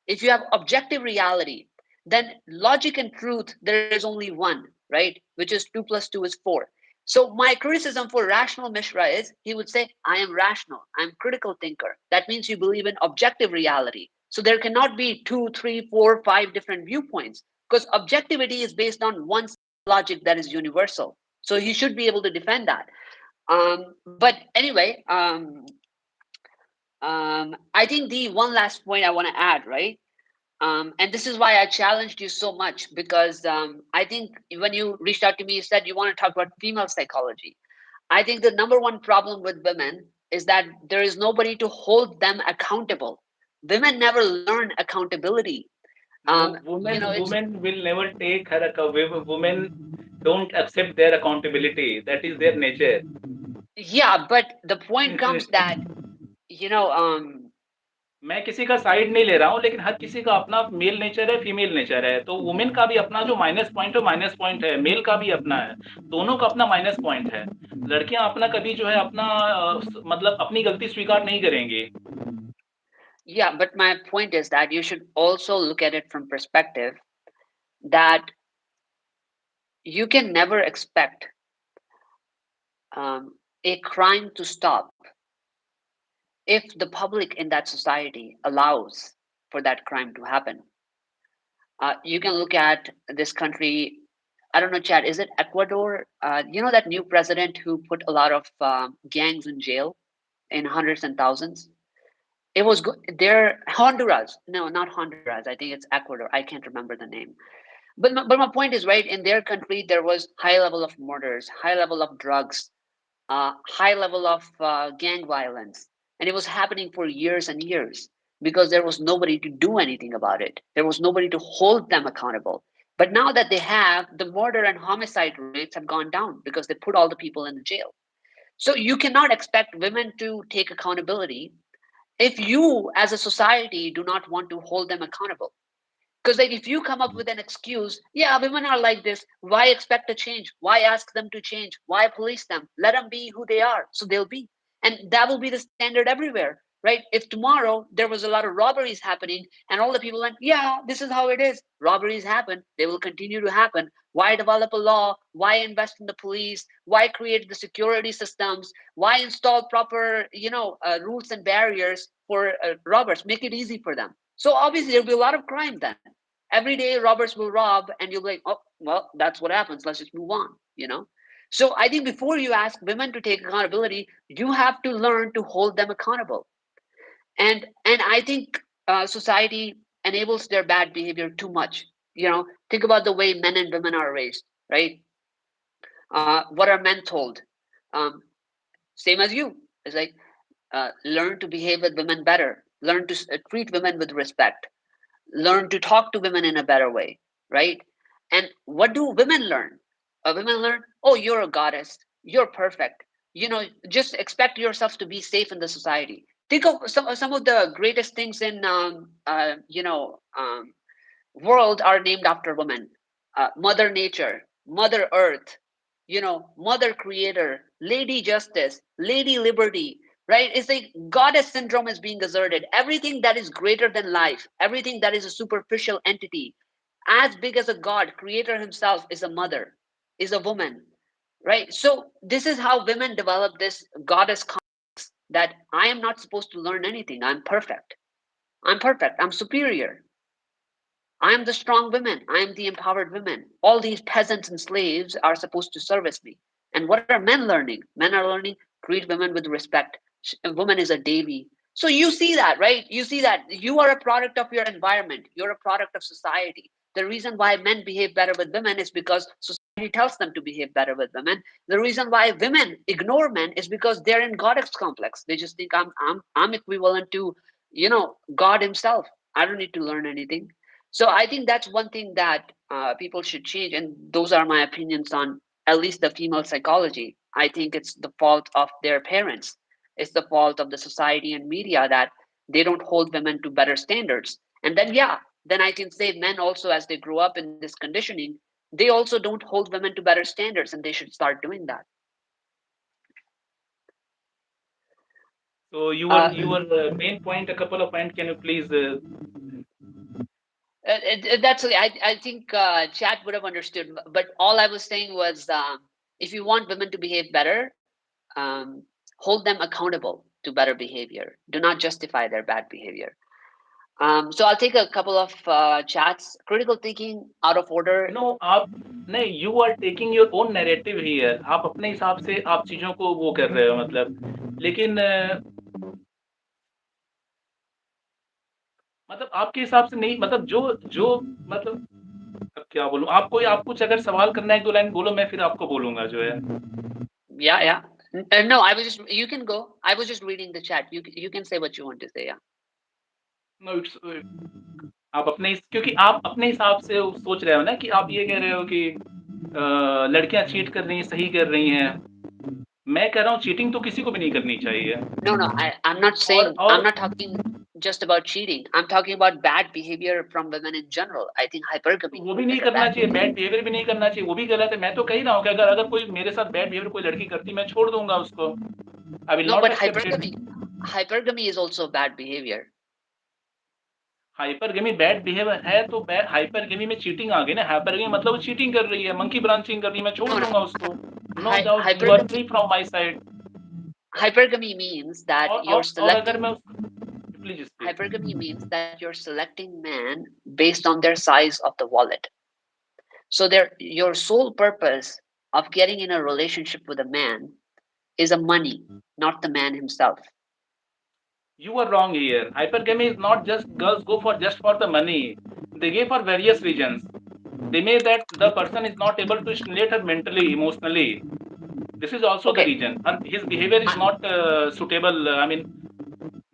if you have objective reality, then logic and truth, there is only one, right? Which is 2 plus 2 is 4. So my criticism for rational Mishra is he would say, I am rational. I'm critical thinker. That means you believe in objective reality. So there cannot be two, three, four, five different viewpoints because objectivity is based on one logic that is universal. So he should be able to defend that. But anyway, I think the one last point I want to add, right? And this is why I challenged you so much because I think when you reached out to me, you said you want to talk about female psychology. I think the number one problem with women is that there is nobody to hold them accountable. Women never learn accountability. It's Women will never take her women don't accept their accountability. That is their nature. yeah, but the point comes that you know मैं किसी का side नहीं ले रहा हूँ, लेकिन हर किसी का अपना मेल नेचर है, फीमेल नेचर है। तो वुमेन का भी अपना जो माइनस पॉइंट है, माइनस पॉइंट है, मेल का भी अपना है। दोनों का अपना माइनस पॉइंट है। लड़कियाँ अपना कभी जो है अपना मतलब अपनी गलती स्वीकार नहीं करेंगी। yeah, but my point is that you should also look at it from perspective that you can never expect a crime to stop if the public in that society allows for that crime to happen. You can look at this country. I don't know, Chad. Is it Ecuador? That new president who put a lot of gangs in jail in hundreds and thousands. It was good. There, Honduras. No, not Honduras. I think it's Ecuador. I can't remember the name. But my point is right. In their country, there was high level of murders, high level of drugs, high level of gang violence, and it was happening for years and years because there was nobody to do anything about it. There was nobody to hold them accountable. But now that they have, the murder and homicide rates have gone down because they put all the people in the jail. So you cannot expect women to take accountability if you, as a society, do not want to hold them accountable. Because like if you come up with an excuse, yeah, women are like this. Why expect a change? Why ask them to change? Why police them? Let them be who they are, so they'll be. And that will be the standard everywhere, right? If tomorrow there was a lot of robberies happening and all the people went, yeah, this is how it is. Robberies happen. They will continue to happen. Why develop a law? Why invest in the police? Why create the security systems? Why install proper, rules and barriers for robbers? Make it easy for them. So obviously there'll be a lot of crime then. Every day robbers will rob and you'll be like, oh, well, that's what happens. Let's just move on. So I think before you ask women to take accountability, you have to learn to hold them accountable. And I think society enables their bad behavior too much. Think about the way men and women are raised, right? What are men told? Um, Same as you. It's like learn to behave with women better. Learn to treat women with respect. Learn to talk to women in a better way, right? And what do women learn? Women learn, oh, you're a goddess, you're perfect. Just expect yourself to be safe in the society. Think of some of the greatest things in world are named after women. Mother Nature, Mother Earth, Mother Creator, Lady Justice, Lady Liberty, right? It's like goddess syndrome is being asserted. Everything that is greater than life, everything that is a superficial entity, as big as a god, Creator himself is a mother, is a woman, right? So this is how women develop this goddess complex that I am not supposed to learn anything. I'm perfect. I'm perfect. I'm superior. I'm the strong woman. I'm the empowered women. All these peasants and slaves are supposed to service me. And what are men learning? Men are learning treat women with respect. A woman is a devi. So you see that, right? You see that you are a product of your environment. You're a product of society. The reason why men behave better with women is because society tells them to behave better with women. The reason why women ignore men is because they're in goddess complex. They just think I'm equivalent to, God himself. I don't need to learn anything. So I think that's one thing that people should change, and those are my opinions on at least the female psychology. I think it's the fault of their parents. It's the fault of the society and media that they don't hold women to better standards. And then, yeah, then I can say men also, as they grow up in this conditioning, they also don't hold women to better standards, and they should start doing that. So Uh, your main point, a couple of points. Can you please? that's okay. I think chat would have understood, but all I was saying was, if you want women to behave better, um, hold them accountable to better behavior. Do not justify their bad behavior. So I'll take a couple of chats. Critical thinking out of order. No आप नहीं, you are taking your own narrative here. आप अपने हिसाब से आप चीज़ों को वो कर रहे हो मतलब, लेकिन मतलब आपके हिसाब से नहीं, मतलब जो जो मतलब अब क्या बोलूँ? आप कुछ अगर सवाल करना है 1-2 लाइन बोलो, मैं फिर आपको बोलूँगा जो है। Yeah, yeah. No, I was just. You can go. I was just reading the chat. You can say what you want to say. Yeah. No it's आप अपने क्योंकि आप अपने हिसाब से सोच रहे हो ना कि आप ये कह रहे हो कि लड़कियाँ चीट कर रही हैं, सही कर रही हैं। मैं कह रहा हूँ चीटिंग तो किसी को भी नहीं करनी चाहिए। No, no. I'm not saying. I'm और not talking just about cheating. I'm talking about bad behavior from women in general. I think तो hypergamy वो भी नहीं is a करना bad चाहिए, बैड behavior. बिहेवियर भी नहीं करना चाहिए, वो भी गलत है। मैं तो कह ही रहा हूँ कि अगर अगर कोई मेरे साथ बैड बिहेवियर कोई लड़की करती, मैं छोड़ दूँगा उसको। I will No, not but accept it. hypergamy is also bad behavior. Hypergamy bad behaviour है तो हाइपरगमी में चीटिंग आ गई ना। हाइपरगमी मतलब वो चीटिंग कर रही है, मंकी ब्रांचिंग कर रही है, मैं छोड़ No, no. दूँगा उसको। No doubt you are Hypergamy free from my side. hypergamy means that you're और अगर मैं selecting. उसको please speak. Hypergamy means that you're selecting men based on their size of the wallet. So your sole purpose of getting in a relationship with a man is a money, not the man himself. You are wrong here. Hypergamy is not just girls go for just for the money. They give for various reasons. They may that the person is not able to stimulate her mentally, emotionally. This is also the Okay. reason. And his behavior is not suitable. I mean,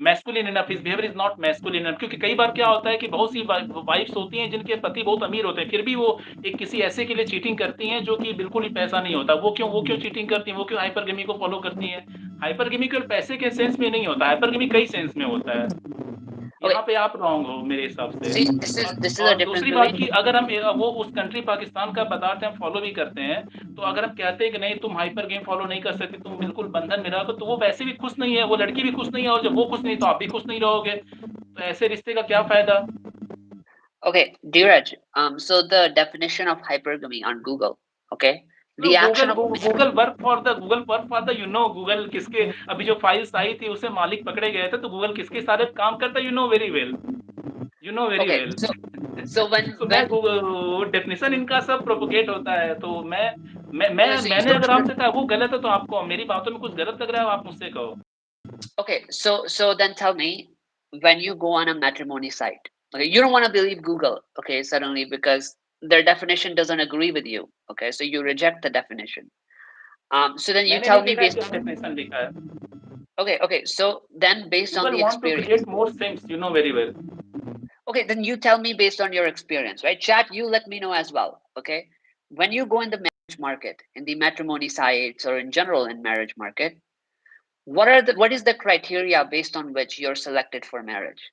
masculine enough, his behaviour is not masculine enough. क्योंकि कई बार क्या होता है कि बहुत सी wives होती हैं जिनके पति बहुत अमीर होते हैं, फिर भी वो एक किसी ऐसे के लिए चीटिंग करती हैं जो कि बिल्कुल ही पैसा नहीं होता। वो क्यों चीटिंग करती हैं? वो क्यों हाइपरगमी को फॉलो करती हैं? हाइपरगमी केवल पैसे के सेंस में नहीं होता, हाइपरगमी कई सेंस में होता है। Okay. यहाँ पे आप रॉन्ग हो मेरे हिसाब से। See, this is a और different दूसरी बात belief. की अगर हम वो उस कंट्री पाकिस्तान का बताते हैं, फॉलो भी करते हैं, तो अगर हम कहते हैं कि नहीं तुम हाइपर गेम फॉलो नहीं कर सकते, तुम बिल्कुल बंधन में रहो, तो वो वैसे भी खुश नहीं है, वो लड़की भी खुश नहीं है, और जब वो खुश नहीं तो आप भी खुश नहीं रहोगे, तो ऐसे रिश्ते का क्या फायदा? Okay, Dheeraj. So the definition of hypergamy on Google. Okay, the action Google of work for the Google किसके अभी जो फाइल्स आई थी उसे मालिक पकड़े गए थे, तो गूगल किसके सारे काम करता है? You know very okay. Well. So when तो मैं when डेफिनेशन इनका सब प्रोपोगेट होता है, तो okay, so मैंने अगर आपसे कहा वो गलत है, तो आपको मेरी बातों में कुछ गलत लग रहा है, आप मुझसे कहो। so then tell me, when you go on a matrimony site, okay, you don't want to believe Google, okay, suddenly because their definition doesn't agree with you, okay, so you reject the definition. So then you मैंने tell नहीं me देखा है based. क्या definition लिखा है। Okay, so then based on Google the want to experience. Create more things, you know very well. Okay, then you tell me based on your experience, right? Chat, you let me know as well, okay? When you go in the marriage market, in the matrimony sites, or in general in marriage market, what is the criteria based on which you're selected for marriage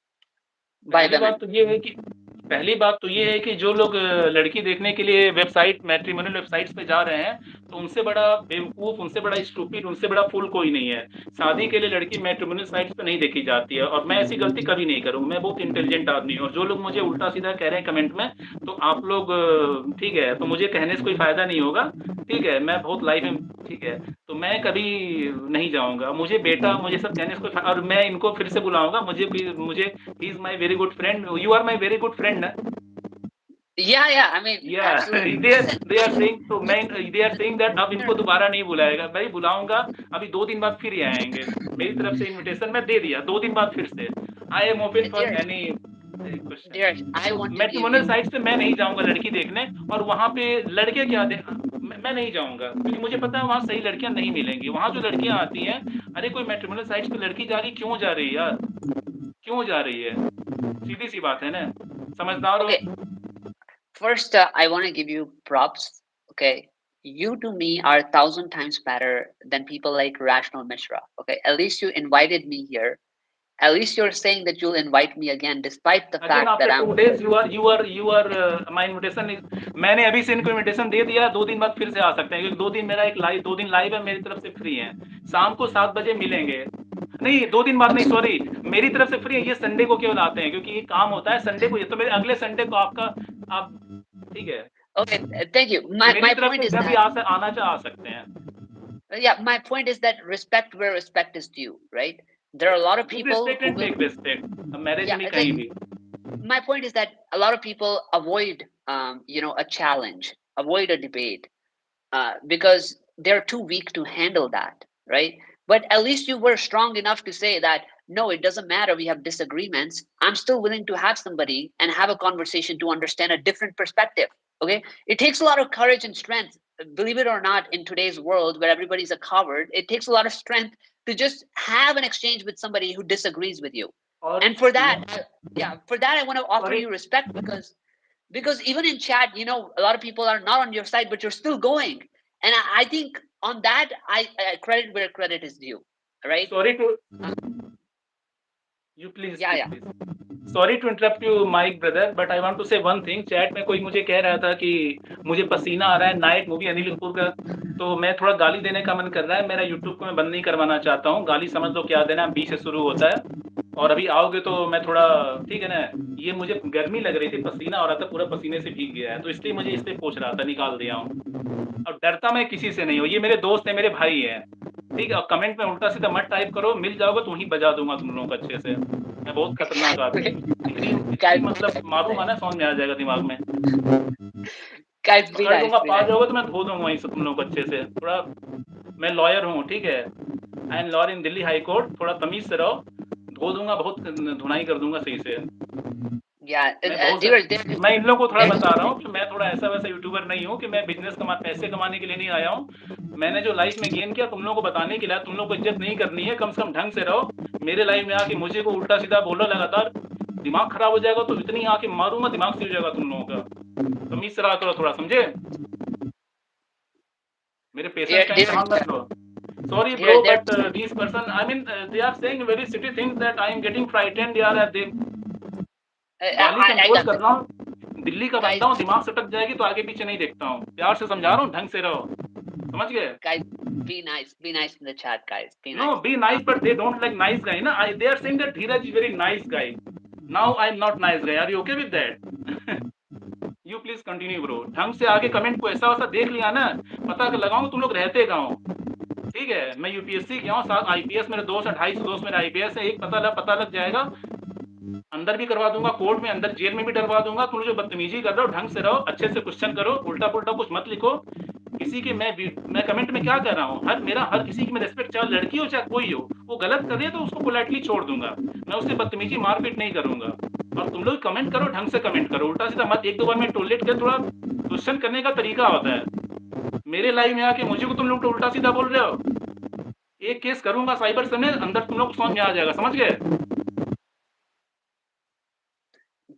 by पहली women? बात तो ये है कि पहली बात तो ये है कि जो लोग लड़की देखने के लिए वेबसाइट मैट्रिमोनियल वेबसाइट्स पे जा रहे हैं, तो उनसे बड़ा बेवकूफ़, उनसे बड़ा स्टूपिड, उनसे बड़ा फूल कोई नहीं है। शादी के लिए लड़की मैट्रिमोनियल साइट्स पे नहीं देखी जाती है, और मैं ऐसी गलती कभी नहीं करूँगा। मैं बहुत इंटेलिजेंट आदमी हूँ, और जो लोग मुझे उल्टा-सीधा कह रहे हैं कमेंट में, तो आप लोग ठीक है, तो मुझे कहने से कोई फ़ायदा नहीं होगा, ठीक है? मैं बहुत लाइफ़ में ठीक है, तो मैं कभी नहीं जाऊँगा। मुझे बेटा मुझे सब कहने से कोई और मैं इनको फिर से बुलाऊँगा, मुझे he is my very good friend, you are my very good friend ना। Yeah, I mean, या absolutely. दे आर सेइंग, तो मैं दे आर सेइंग दैट अब इनको दोबारा नहीं बुलाएगा। भाई बुलाऊंगा, अभी 2 दिन बाद फिर ही आएंगे। मेरी तरफ से इनविटेशन मैं दे दिया, 2 दिन बाद फिर से। I am open for Dear, any. Question. Dheeraj, I तो want to give matrimonial you. Sites पे मैं नहीं जाऊंगा लड़की देखने, और वहां पे लड़के क्या दे, मैं नहीं जाऊंगा, क्योंकि मुझे पता है वहां सही लड़कियां नहीं मिलेंगी। वहां जो लड़कियां आती हैं, अरे कोई मैट्रिमोनियल साइट्स पे लड़की जा रही, क्यों जा रही है यार, क्यों जा रही है? सीधी सी बात है ना, समझदार हो। Okay, first, I want to give you props. Okay, you to me are 1,000 times better than people like Rational Mishra. Okay, at least you invited me here. At least you're saying that you'll invite me again, despite the again fact that after two I'm. Days you are my invitation is, मैंने अभी से इनको invitation दे दिया, 2 दिन बाद फिर से आ सकते हैं, क्योंकि 2 दिन मेरा एक लाइव, 2 दिन लाइव है, मेरी तरफ से फ्री है। शाम को 7 बजे मिलेंगे। नहीं, 2 दिन बाद नहीं, सॉरी, मेरी तरफ से फ्री है, ये संडे को केवल आते हैं, क्योंकि ये काम होता है संडे को, ये तो मेरे अगले संडे को आपका, आप, ठीक है, Okay, thank you. My मेरी my तरफ point से is जब भी that. आना चाह आ सकते हैं। Yeah, my point is that respect where respect is due, right? There are a lot of give people respect who and will. Take respect, marriage Yeah, नहीं कहीं like भी। my point is that a lot of people avoid, a challenge, avoid a debate, because they're too weak to handle that, right? But at least you were strong enough to say that no, it doesn't matter. We have disagreements. I'm still willing to have somebody and have a conversation to understand a different perspective. Okay, it takes a lot of courage and strength. Believe it or not, in today's world where everybody's a coward, it takes a lot of strength to just have an exchange with somebody who disagrees with you. और And for that, yeah, for that, I want to offer sorry, you respect, because even in chat, a lot of people are not on your side, but you're still going. And I think on that, I credit where credit is due. Right? Sorry to, Uh, you please yeah, speak yeah. Please. Sorry to interrupt you Mike brother, but I want to say one thing. Chat में कोई मुझे कह रहा था कि मुझे पसीना आ रहा है, नाइट मूवी अनिल कपूर का, तो मैं थोड़ा गाली देने का मन कर रहा है मेरा। यूट्यूब को मैं बंद नहीं करवाना चाहता हूँ, गाली समझ लो क्या देना, बी से शुरू होता है। और अभी आओगे तो मैं थोड़ा, ठीक है ना, ये मुझे गर्मी लग रही थी, पसीना आ रहा था, पूरा पसीने से भीग गया है, तो इसलिए मुझे इसलिए पूछ रहा था, निकाल दिया हूँ। अब डरता मैं किसी से नहीं हूँ, ये मेरे दोस्त है, मेरे भाई है, ठीक है। और कमेंट में उल्टा सीधा मत टाइप करो, मिल जाओगे तो वहीं बजा दूंगा तुम लोगों को अच्छे से। मैं बहुत खतरनाक आदमी हूँ, इतनी इतनी guys, मतलब मारूंगा ना, समझ में आ जाएगा दिमाग में। guys, be पकड़ nice, लूंगा, be पा nice. जाओगे तो मैं धो दूंगा वहीं से तुम लोगों को अच्छे से। थोड़ा, मैं लॉयर हूँ, ठीक है, I am lawyer in Delhi high court, थोड़ा तमीज से रहो, धो दूंगा, बहुत धुनाई कर दूंगा सही से। Yeah, मैं बहुत से, Dheeraj, मैं इन लोगों को थोड़ा Dheeraj, बता रहा हूँ कि मैं थोड़ा ऐसा वैसा यूट्यूबर नहीं हूँ कि मैं बिजनेस पैसे कमाने के लिए नहीं आया हूँ। मैंने जो लाइफ में गेन किया तुम लोगों को बताने के लिए, तुम लोग को इज्जत नहीं करनी है, कम से कम ढंग से रहो। मेरे लाइफ में आके मुझे को उल्टा सीधा बोलो लगातार, दिमाग खराब हो जाएगा, तो इतनी आके मारूंगा, दिमाग से हो जाएगा तुम लोगों का। तमीज से रहा करो थोड़ा, समझे? मेरे पेशेंस का इम्तहान मत लो। Sorry bro, Dheeraj, but these person, I mean, they are saying very silly things that I am getting frightened यार। they गाली I कंट्रोल got कर it. रहा हूँ, दिल्ली का Guys, बंदा हूँ, दिमाग सटक जाएगी तो आगे पीछे नहीं देखता हूँ, प्यार से समझा रहा हूँ, ढंग से रहो, समझ गए? guys, be nice in the chat, guys, be No, nice. be nice, but they don't like nice guy ना। They are saying that Dheeraj is very nice guy. Now I am not nice guy. Are you okay with that? You please continue bro। ढंग से आगे comment को ऐसा वैसा देख लिया ना, पता लगाऊंगा तुम लोग रहते कहाँ हो। ठीक है, मैं यूपीएससी गया हूँ, 7 आईपीएस मेरे दोस्त है, 250 दोस्त मेरे आईपीएस है, एक पता लग जाएगा, अंदर भी करवा दूंगा, कोर्ट में अंदर जेल में भी डरवा दूंगा। तुम लोग जो बदतमीजी कर रहे हो, ढंग से रहो, अच्छे से क्वेश्चन करो, उल्टा पुल्टा कुछ मत लिखो। किसी के मैं कमेंट में क्या कर रहा हूँ, हर किसी की मैं रिस्पेक्ट, चाहे लड़की हो चाहे कोई हो, वो गलत कर रही है तो उसको पोलाइटली छोड़ दूंगा, मैं उससे बदतमीजी मारपीट नहीं करूंगा। और तुम लोग कमेंट करो, ढंग से कमेंट करो, उल्टा सीधा मत। एक दो बार में टोलेट कर, थोड़ा क्वेश्चन करने का तरीका होता है। मेरे लाइव में आके मुझे को तुम लोग तो उल्टा सीधा बोल रहे हो, एक केस करूंगा साइबर से में, अंदर तुम लोग को समझ में आ जाएगा, समझ गए?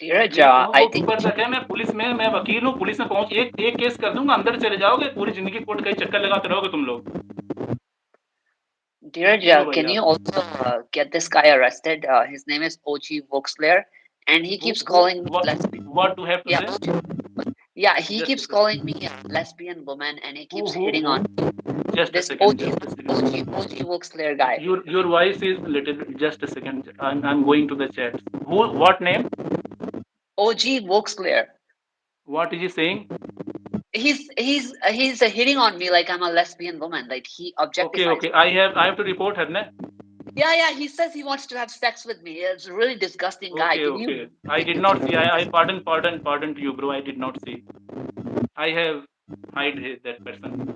Dheeraj, मेरी पहुंच I बहुत think. ऊपर तक है, मैं पुलिस में, मैं वकील हूँ, पुलिस में पहुंच, एक केस कर दूंगा, अंदर चले जाओगे, पूरी जिंदगी कोर्ट का ही चक्कर लगाते रहोगे तुम लोग। Dheeraj, बोलो can भैया। you also get this guy arrested? His name is OG Voxler, and he keeps who calling me lesbian. what do you have to Yeah, say? yeah, he Just a keeps second. calling me a lesbian woman, and he keeps hitting Who? on Just a this second, just a second. OG Voxler guy. Your voice is little bit, just a second, I'm going to the chat. Who, what name? OG Voxler. What is he saying? He's hitting on me like I'm a lesbian woman. Like he objectifies Okay, me. I have to report her, ne? Yeah, he says he wants to have sex with me. It's a really disgusting guy. Can you? Okay, I did not see, I pardon to you bro, I did not see, I have hide that person.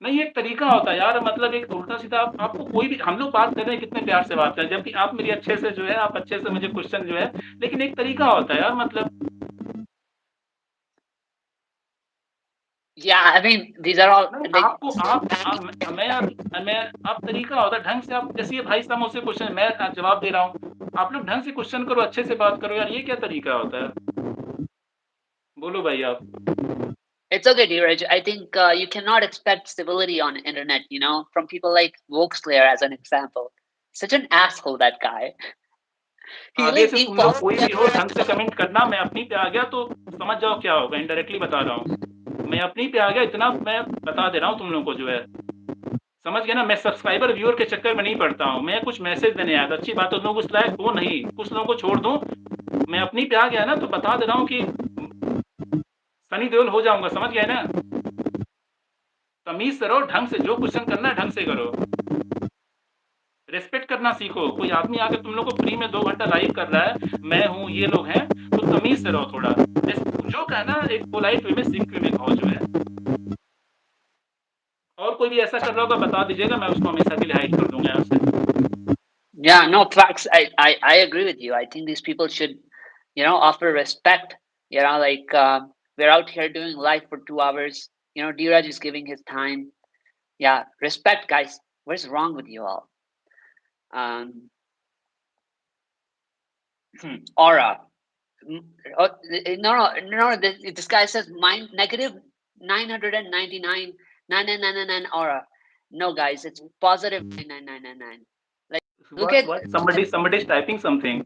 नहीं, एक तरीका होता है यार, मतलब एक उल्टा सीधा आपको कोई भी, हम लोग बात कर रहे हैं कितने प्यार से बात कर रहे हैं, जबकि आप मेरी अच्छे से जो है, आप अच्छे से मुझे क्वेश्चन जो है, लेकिन एक तरीका होता है यार, मतलब Yeah, I mean, these are all नहीं like. आपको मैं आप तरीका होता है ढंग से, आप जैसे ये भाई साहब मुझसे क्वेश्चन, मैं जवाब दे रहा हूँ, आप लोग ढंग से क्वेश्चन करो, अच्छे से बात करो यार, ये क्या तरीका होता है? बोलो भाई आप। It's okay, Dheeraj. I think you cannot expect civility on internet, from people like Voxlayer as an example. Such an asshole, that guy. He आगे like से he तुम लोग posts. कोई भी हो ढंग से कमेंट करना, मैं अपनी पे आ गया तो समझ जाओ क्या होगा, इनडायरेक्टली बता रहा हूँ, मैं अपनी पे आ गया, इतना मैं बता दे रहा हूँ तुम लोग को जो है, समझ गए ना? मैं सब्सक्राइबर व्यूअर के चक्कर में नहीं पड़ता हूँ, मैं कुछ मैसेज देने आया था, अच्छी बात है, उन लोग उस लायक हो नहीं, कुछ लोगों को छोड़ दूँ, मैं अपनी पे आ गया ना, तो बता दे रहा हूँ कि सनी देओल हो जाऊंगा, समझ गए ना? तमीज से रहो, ढंग से जो क्वेश्चन करना है ढंग से करो, रेस्पेक्ट करना सीखो, कोई आदमी आके तुम लोग को फ्री में 2 घंटा लाइव कर रहा है, मैं हूँ, ये लोग हैं, तो तमीज से रहो थोड़ा, जो कहना एक पोलाइट वे में सिंक वे में कहो जो है, और कोई भी ऐसा कर रहा होगा बता दीजिएगा, मैं उसको हमेशा के लिए हाइड कर दूंगा यहाँ से। Yeah, no facts. I agree with you. I think these people should, offer respect. Like we're out here doing live for 2 hours. Dheeraj is giving his time. Yeah, respect, guys. What's wrong with you all? Um, Aura. Oh, no, no, no. This guy says mine negative 999 9999 aura. No, guys, it's positive 9999. Like, look at. What? Somebody's typing something.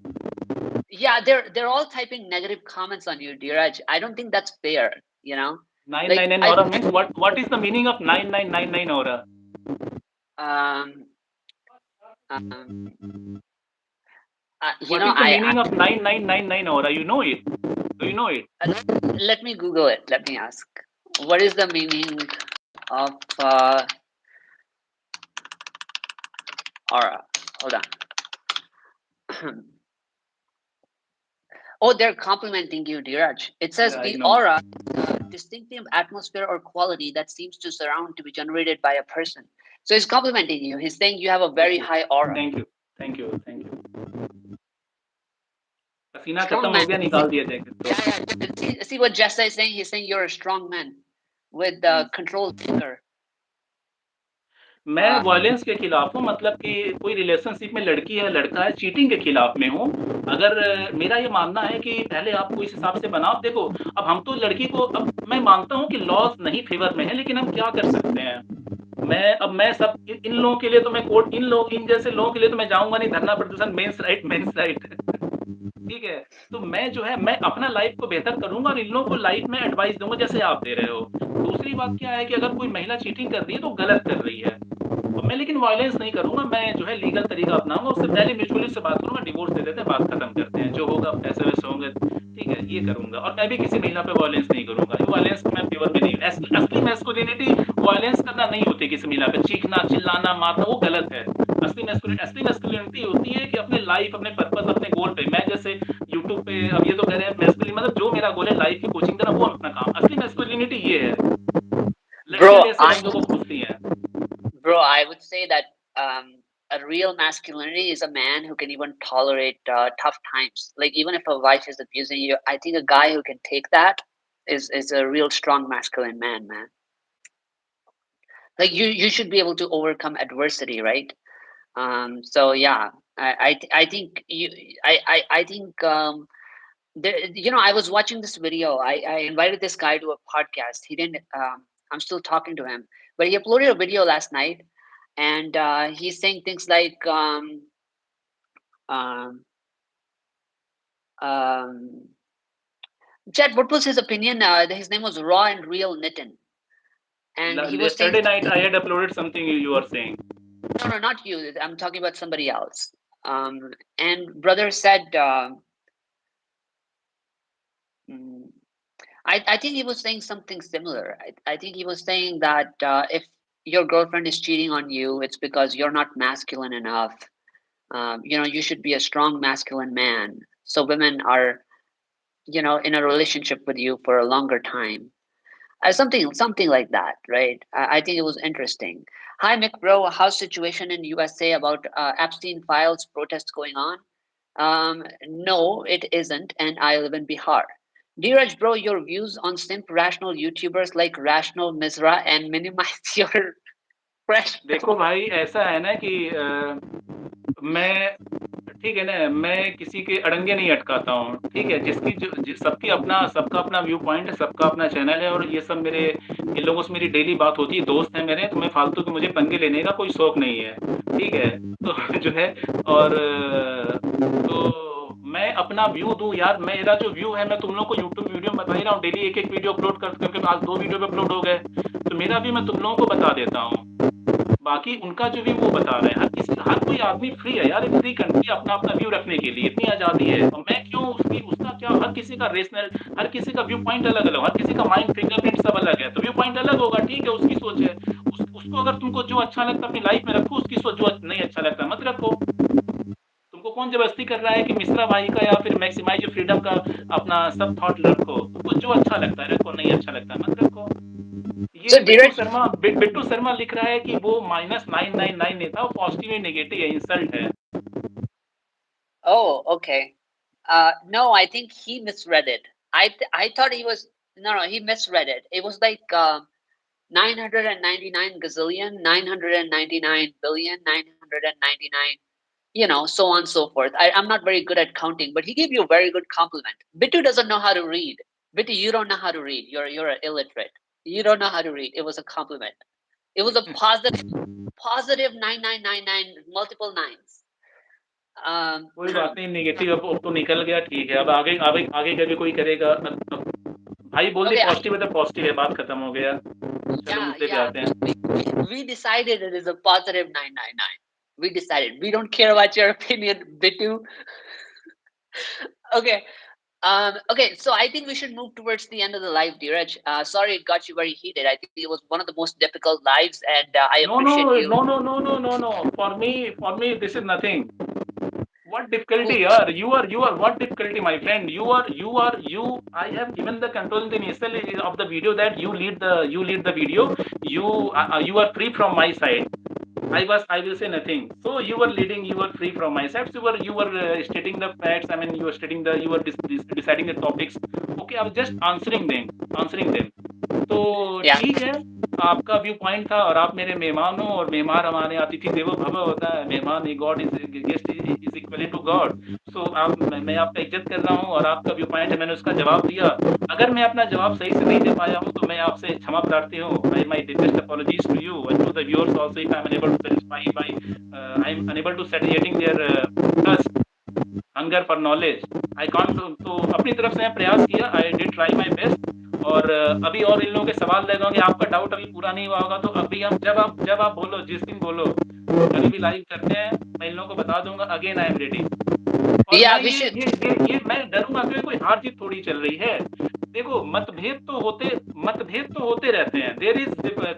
Yeah, they're all typing negative comments on you, Dheeraj. I don't think that's fair. Like 999 I aura means what? What is the meaning of 9999 aura? um um What is the meaning of 9999 aura? You know it? Do you know it? let me Google it. Let me ask. What is the meaning of aura? Hold on. Oh, they're complimenting you, Dheeraj. It says Yeah, I the know. aura, distinctive atmosphere or quality that seems to surround to be generated by a person. So he's complimenting you. He's saying you have a very Okay. high aura. Thank you. Thank you. Thank you. पसीना Strong खत्म man. हो गया, निकाल दिया jacket तो। Yeah, yeah. See what Jessa is saying? He's saying you're a strong man with controlled thinker. मैं violence के खिलाफ हूँ, मतलब कि कोई रिलेशनशिप में लड़की है लड़का है, चीटिंग के खिलाफ में हूँ। अगर मेरा ये मानना है कि पहले आपको इस हिसाब से बनाओ, देखो अब हम तो लड़की को, अब मैं मानता हूँ कि लॉज नहीं फेवर में है, लेकिन हम क्या कर सकते हैं? मैं सब इन लोगों के लिए तो मैं कोर्ट, इन जैसे लोगों के लिए तो मैं जाऊंगा नहीं, धरना प्रदर्शन, मेंस राइट ठीक है, तो मैं जो है, मैं अपना लाइफ को बेहतर करूंगा और इन लोगों को लाइफ में एडवाइस दूंगा जैसे आप दे रहे हो। दूसरी बात क्या है कि अगर कोई महिला चीटिंग कर रही है तो गलत कर रही है, और मैं लेकिन वायलेंस नहीं करूंगा, मैं जो है लीगल तरीका अपनाऊंगा, उससे पहले म्यूचुअली से बात करूंगा, डिवोर्स दे देते हैं, बात खत्म करते हैं, जो होगा पैसे वैसे होंगे, ठीक है, ये करूंगा, और मैं भी किसी महिला पे वायलेंस नहीं करूंगा, ये वायलेंस को मैं फेवर में नहीं हूँ। असली मैस्कुलिनिटी वायलेंस करना नहीं होती, किसी महिला पे चीखना चिल्लाना मारना वो गलत है। असली मैस्कुलिनिटी होती है कि अपने लाइफ, अपने पर्पस, अपने गोल पे, मैं जैसे यूट्यूब पे अब ये तो कह रहे हैं मैस्कुलिन, मतलब जो मेरा गोल है लाइफ की कोचिंग देना, वो अपना काम, असली मैस्कुलिनिटी ये है। लड़कियां Bro, भी ऐसे लड़कियों को पूछती हैं। I would say that a real masculinity is a man who can even tolerate tough times. Like even if a wife is abusing you, I think a guy who can take that is a real strong masculine man, man. Like you should be able to overcome adversity, right? So yeah, I think I think there, I was watching this video. I invited this guy to a podcast. He didn't. I'm still talking to him, but he uploaded a video last night, and he's saying things like, um, um, Chad, what was his opinion? His name was Raw and Real Nitin, and he was saying, Yesterday night I had uploaded something you are saying. no, no, not you. I'm talking about somebody else. And brother said, mm, I think he was saying something similar. I think he was saying that if your girlfriend is cheating on you, it's because you're not masculine enough. You should be a strong masculine man. So women are, in a relationship with you for a longer time. Something like that, right? I think it was interesting. Hi, Mick, bro. How's situation in USA about Epstein files protests going on? No, it isn't, and I live in Bihar. Dheeraj, bro, your views on simp rational YouTubers like Rational Misra and minimize your fresh. देखो भाई, ऐसा है ना कि मैं ठीक है ना, मैं किसी के अड़ंगे नहीं अटकाता हूँ, ठीक है? जिसकी जो सबका अपना व्यू पॉइंट है, सबका अपना चैनल है और ये सब इन लोगों से मेरी डेली बात होती है, दोस्त हैं मेरे, तो मैं फालतू के मुझे पंगे लेने का कोई शौक नहीं है, ठीक है? तो जो है और तो मैं अपना व्यू दूँ यार, मेरा जो व्यू है मैं तुम लोगों को यूट्यूब वीडियो में बता ही रहा हूँ, डेली एक-एक वीडियो अपलोड करके आज 2 वीडियो पे अपलोड हो गए, तो मेरा भी मैं तुम लोगों को बता देता हूँ। बाकी उनका जो भी वो बता रहे हैं, हर कोई आदमी फ्री है यार, एक फ्री कंट्री है अपना व्यू रखने के लिए, इतनी आज़ादी है और मैं क्यों उसका क्या, हर किसी का हर किसी का व्यू पॉइंट अलग-अलग, हर किसी का माइंड फिंगरप्रिंट सब अलग है, तो व्यू पॉइंट अलग होगा, ठीक है, उसकी सोच है। उसको अगर तुमको जो अच्छा लगता है अपनी लाइफ में रखो, उसकी सोच जो नहीं अच्छा लगता मत रखो। तुमको कौन ज़बरदस्ती कर रहा है कि मिश्रा भाई का या फिर मैक्सिमाइज़ योर फ्रीडम का अपना सब थॉट रखो, तुमको जो अच्छा लगता है रखो, नहीं अच्छा लगता है मत रखो। So ये Dheeraj, बिट्टू शर्मा लिख रहा है कि वो -999 नहीं था, वो पॉजिटिव ही नेगेटिव है, इंसल्ट है। oh, okay. No, I think he misread it. I thought he was no, he misread it. It was like 999 gazillion, 999 billion, 999, so on and so forth. I'm not very good at counting, but he gave you a very good compliment. Bittu doesn't know how to read. Bittu, you don't know how to read. You're illiterate. You don't know how to read. It was a compliment. It was a positive 9999, multiple nines. कोई बात नहीं, negative अब तो निकल गया, ठीक है, अब आगे आगे आगे का भी कोई करेगा। भाई बोल दी Okay, पॉजिटिव है तो पॉजिटिव है, बात खत्म हो गया। चलो मुद्दे पे आते हैं। we decided it is a positive 999. We decided. We don't care about your opinion, Bittu. Okay. Okay, so I think we should move towards the end of the live, Dheeraj. Sorry it got you very heated. I think it was one of the most difficult lives, and I No, no, appreciate you. no, no, no, no, no, no. For me, this is nothing. What difficulty, Cool. yaar? You are what difficulty, my friend? You. I have given the control in the initial of the video that you lead the video. You are free from my side. I will say nothing. So you were leading, you were free from my side. So you were stating the facts. I mean, you were stating you were deciding the topics. Okay, I was just answering them. तो Yeah. ठीक है, आपका view point था और आप मेरे मेहमान हो और मेहमान हमारे अतिथि देवो भव होता है, मेहमान God is guest is equal to God. So मैं आपका इज्जत कर रहा हूँ और आपका व्यू पॉइंट है, मैंने उसका जवाब दिया। अगर मैं अपना जवाब सही से नहीं दे पाया हूँ तो मैं आपसे क्षमा प्रार्थी हूँ। I my deepest apologies to you and to the viewers also if I am unable to satisfy I am unable to satisfying their thirst hunger for knowledge. I can't, तो अपनी तरफ से मैं प्रयास किया, I did try my best. और अभी और इन लोगों के सवाल लगे होंगे, आपका डाउट अभी पूरा नहीं हुआ होगा, तो अभी हम जब आप बोलो, जिस दिन बोलो, कभी भी लाइव करते हैं, मैं इन लोगों को बता दूंगा, अगेन आई एम रेडी। और Yeah, मैं we should. मैं डरूंगा क्योंकि कोई हार जीत थोड़ी चल रही है। देखो, मतभेद तो होते रहते हैं। There is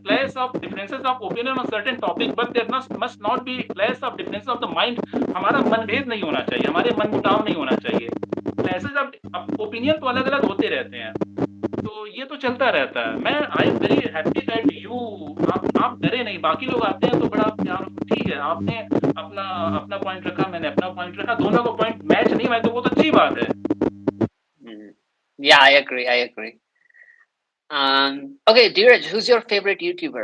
clash of differences of opinion on certain topic, but there must not be clash of differences of the mind. हमारा मनभेद नहीं होना चाहिए, हमारे मनमुटाव नहीं होना चाहिए। क्लैशेस ऑफ ओपिनियन तो अलग अलग होते रहते हैं, तो ये तो चलता रहता है। मैं I am very happy that you, आप डरे नहीं। बाकी लोग आते हैं तो बड़ा प्यार, ठीक है, आपने अपना अपना पॉइंट रखा, मैंने अपना पॉइंट रखा, दोनों का पॉइंट मैच नहीं हुआ तो वो तो अच्छी बात है। Yeah, I agree. I agree. Okay, Dheeraj, who's your favorite YouTuber?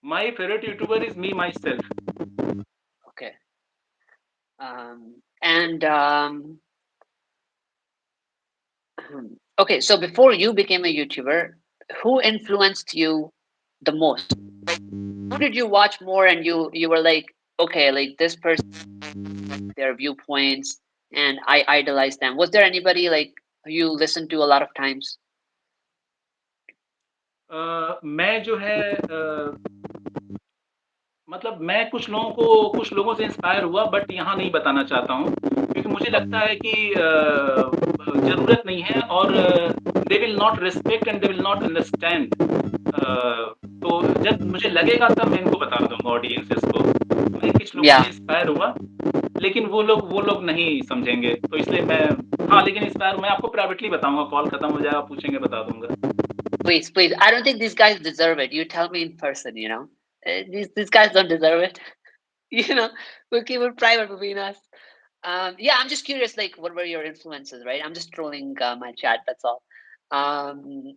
My favorite YouTuber is me myself. Okay. And okay, so before you became a YouTuber, who influenced you the most? Who did you watch more and you were like, okay, like this person, their viewpoints, and I idolize them? Was there anybody like you listened to a lot of times? मैं जो है मतलब मैं कुछ लोगों से inspire हुआ, but यहाँ नहीं बताना चाहता हूँ, क्योंकि मुझे लगता है कि ज़रूरत नहीं है और they will not respect and they will not understand. तो जब मुझे लगेगा तब मैं इनको बता दूँगा ऑडियंसेस को। मैं कुछ लोगों से Yeah. इंस्पायर हुआ, लेकिन वो लोग नहीं समझेंगे, तो इसलिए मैं, हाँ, लेकिन इंस्पायर मैं आपको प्राइवेटली बताऊँगा, कॉल खत्म हो जाएगा, पूछेंगे बता दूँगा। Please, please. I don't think these guys deserve it. You tell me in person. These guys don't deserve it. you know, we'll keep it private between us. Yeah, I'm just curious. Like, what were your influences? Right? I'm just trolling my chat. That's all. Um,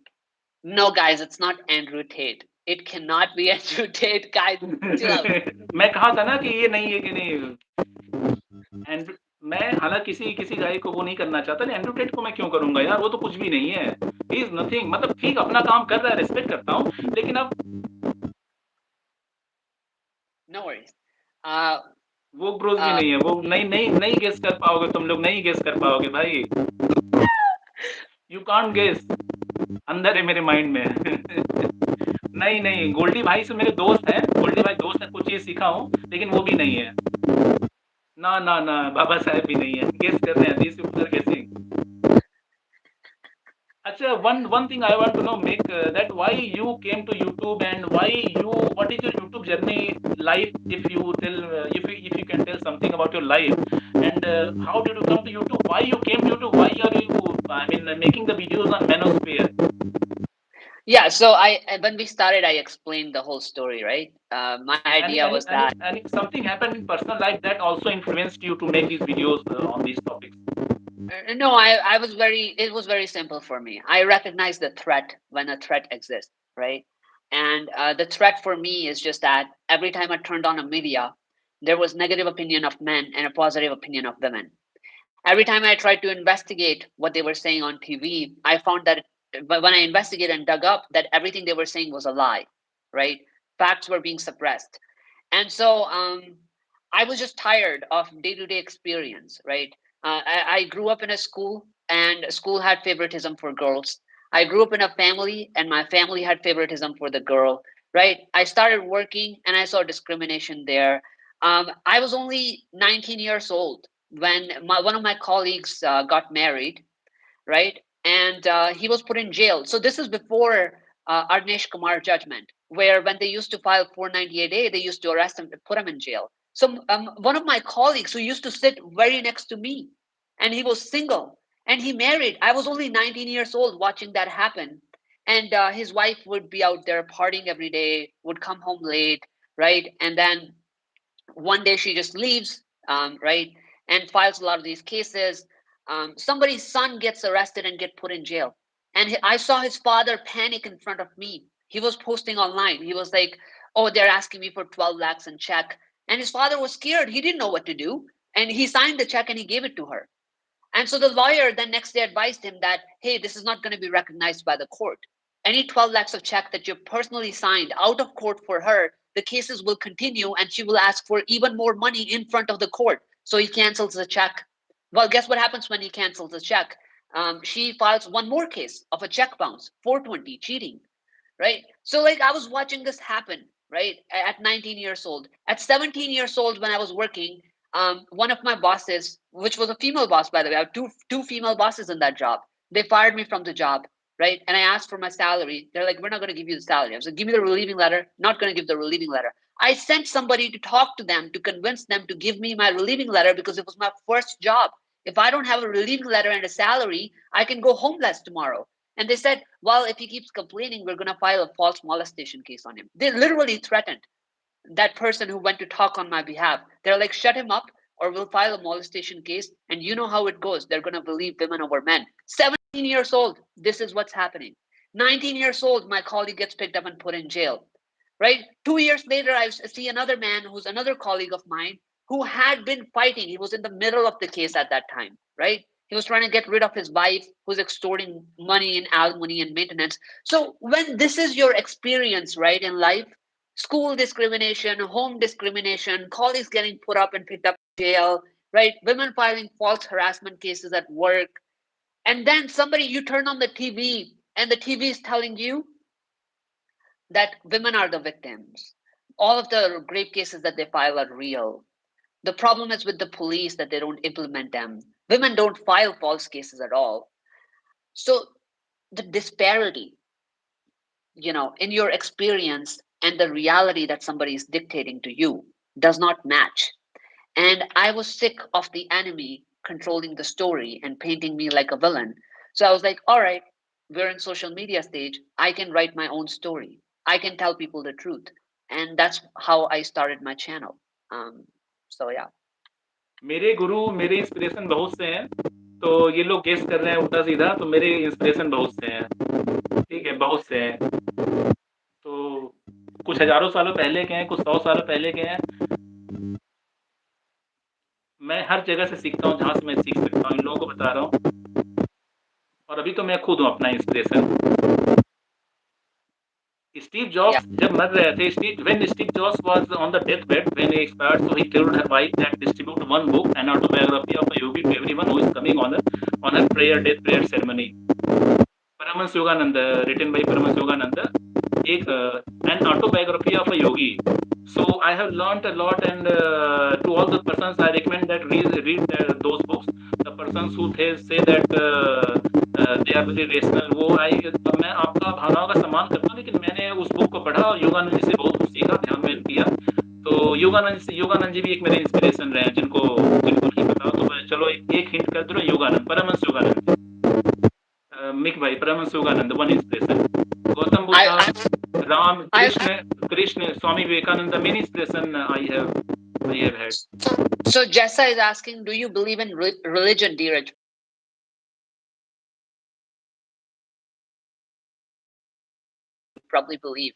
no, guys, it's not Andrew Tate. It cannot be Andrew Tate, guys. Chill out. मैं कहा था ना कि ये नहीं है कि नहीं। एंड मैं हालांकि किसी किसी गाय को वो नहीं करना चाहता, नहीं एंड्रू टेट को मैं क्यों करूंगा यार, वो तो कुछ भी नहीं है। ही इज नथिंग, मतलब ठीक अपना काम कर रहा है, रिस्पेक्ट करता हूँ, लेकिन अब No worries. Uh, वो ग्रोथ भी uh, नहीं है, वो नहीं नहीं नहीं गेस कर पाओगे तुम लोग, नहीं गेस कर पाओगे भाई, यू कांट गेस, अंदर है मेरे माइंड में। नहीं नहीं, गोल्डी भाई से मेरे दोस्त हैं, गोल्डी भाई दोस्त है, कुछ चीज सीखा हूँ, लेकिन वो भी नहीं है। ना ना ना, बाबा साहेब भी नहीं है, गेस कर रहे हैं, दिस यूजर गेसिंग। अच्छा, one thing I want to know, Mick, that why you came to YouTube and why you, what is your YouTube journey life? If you tell, if you can tell something about your life, and how did you come to YouTube? Why you came to YouTube? Why are you, I mean, making the videos on Manosphere? yeah. So when we started, I explained the whole story, right? My idea was that. And if something happened in personal life that also influenced you to make these videos on these topics. No, I was very, it was very simple for me. I recognize the threat when a threat exists, right? And the threat for me is just that every time I turned on a media, there was negative opinion of men and a positive opinion of women. Every time I tried to investigate what they were saying on TV, I found that but when I investigated and dug up, that everything they were saying was a lie, right? Facts were being suppressed. And so I was just tired of day-to-day experience, right? I grew up in a school, and school had favoritism for girls. I grew up in a family, and my family had favoritism for the girl, right? I started working, and I saw discrimination there. I was only 19 years old when one of my colleagues got married, right? And he was put in jail. So this is before Arnesh Kumar judgment, where when they used to file 498A, they used to arrest him and put him in jail. So one of my colleagues who used to sit very next to me, and he was single, and he married. I was only 19 years old watching that happen. And his wife would be out there partying every day, would come home late, right? And then one day she just leaves, right, and files a lot of these cases. Somebody's son gets arrested and get put in jail, and I saw his father panic in front of me. He was posting online. He was like, "Oh, they're asking me for 12 lakhs in check," and his father was scared. He didn't know what to do, and he signed the check and he gave it to her. And so the lawyer then next day advised him that, hey, this is not going to be recognized by the court. Any 12 lakhs of check that you personally signed out of court for her, the cases will continue and she will ask for even more money in front of the court. So he cancels the check. Well, guess what happens when he cancels the check? She files one more case of a check bounce, 420, cheating, right? So like I was watching this happen, right? At 19 years old. At 17 years old, when I was working, one of my bosses, which was a female boss, by the way, I have two female bosses in that job. They fired me from the job, right? And I asked for my salary. They're like, we're not going to give you the salary. I was like, give me the relieving letter. Not going to give the relieving letter. I sent somebody to talk to them to convince them to give me my relieving letter because it was my first job. If I don't have a relieving letter and a salary, I can go homeless tomorrow. And they said, well, if he keeps complaining, we're going to file a false molestation case on him. They literally threatened that person who went to talk on my behalf. They're like, shut him up or we'll file a molestation case. And you know how it goes. They're going to believe women over men. 17 years old, this is what's happening. 19 years old, my colleague gets picked up and put in jail. Right? 2 years later, I see another man who's another colleague of mine who had been fighting. He was in the middle of the case at that time, right? He was trying to get rid of his wife who's extorting money in alimony and maintenance. So when this is your experience, right, in life, school discrimination, home discrimination, colleagues getting put up and picked up in jail, right? Women filing false harassment cases at work. And then somebody, you turn on the TV and the TV is telling you that women are the victims. All of the rape cases that they file are real. The problem is with the police that they don't implement them. Women don't file false cases at all. So the disparity, in your experience and the reality that somebody is dictating to you does not match. And I was sick of the enemy controlling the story and painting me like a villain. So I was like, all right, we're in social media stage, I can write my own story. I can tell people the truth, and that's how I started my channel. So yeah. मेरे गुरु, मेरे inspiration बहुत से हैं, तो ये लोग guess कर रहे हैं उल्टा-सीधा, तो मेरे इंस्पिरेशन बहुत से हैं, ठीक है? बहुत से हैं। तो कुछ हज़ारों सालों पहले के हैं, कुछ 100 सालों पहले के हैं। मैं हर जगह से सीखता हूँ, जहाँ से मैं सीख सकता हूँ, इन लोगों को बता रहा हूँ। और अभी तो मैं खुद हूँ अपना इंस्पिरेशन। Steve Yeah. जॉब्स जब मर रहे थे, Steve jobs was on the death bed when he expired, so he told her wife that distribute one book, an autobiography of a yogi, to everyone who is coming on her death prayer ceremony. Paramahansa Yogananda, written by Paramahansa Yogananda, एक an autobiography of a yogi. So I have learnt a lot, and to all the persons I recommend that read those books. The persons who say that they are very rational, वो मैं आपका भावनाओं का सम्मान करता हूँ, लेकिन मैंने उस बुक को पढ़ा और योगानंद जी से बहुत कुछ सीखा, ध्यान में किया। तो योगानंद जी भी एक मेरे इंस्पिरेशन रहे हैं, जिनको नहीं पता तो मैं चलो एक हिंट कर दे रहा हूँ, योगानंद, परमहंस योगानंद, मिक भाई, Paramahansa Yogananda, one inspiration. Gautam I Buddha, Ram, I Krishna, Swami Vivekananda, many inspiration I have had. so Jessa is asking, do you believe in religion, Dheeraj? Probably believe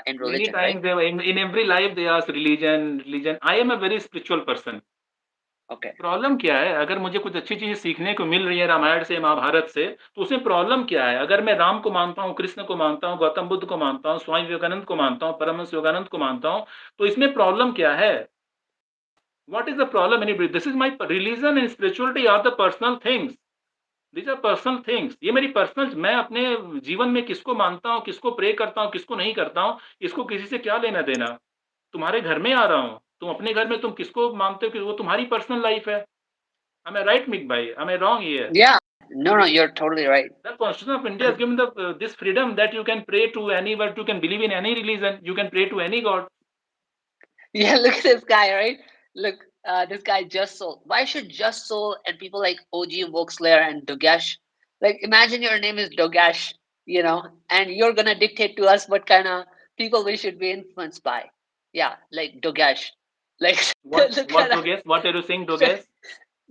in Many religion, right? times in every life they ask religion. I am a very spiritual person. Okay. Problem क्या है? अगर मुझे कुछ अच्छी चीज़ें सीखने को मिल रही है रामायण से, महाभारत से, तो उसमें प्रॉब्लम क्या है? अगर मैं राम को मानता हूँ, कृष्ण को मानता हूँ, गौतम बुद्ध को मानता हूँ, स्वामी विवेकानंद को मानता हूँ, परमहंस योगानंद को मानता हूँ, तो इसमें प्रॉब्लम क्या है? What is the problem anybody? This is my religion and spirituality are the personal things. These are personal things. ये मेरी पर्सनल, मैं अपने जीवन में किसको मानता हूँ, किसको प्रे करता हूँ, किसको नहीं करता हूँ, इसको किसी से क्या लेना-देना? तुम्हारे घर में आ रहा हूँ, तुम अपने घर में तुम किसको मानते हो कि वो तुम्हारी पर्सनल लाइफ़ है। Am I right, Mick bhai? Am I wrong here? Yeah. No, you're totally right. The Constitution of India has given this freedom that you can pray to anyone, you can believe in any religion, you can pray to any god. Yeah, look at this guy, right? Look, this guy Just Soul. Why should Just Soul and people like OG Voxlayer and Dogesh, like imagine your name is Dogesh, and you're gonna dictate to us what kind of people we should be influenced by. Yeah, like Dogesh. Like look What at Doges? What are you saying, that. Doges?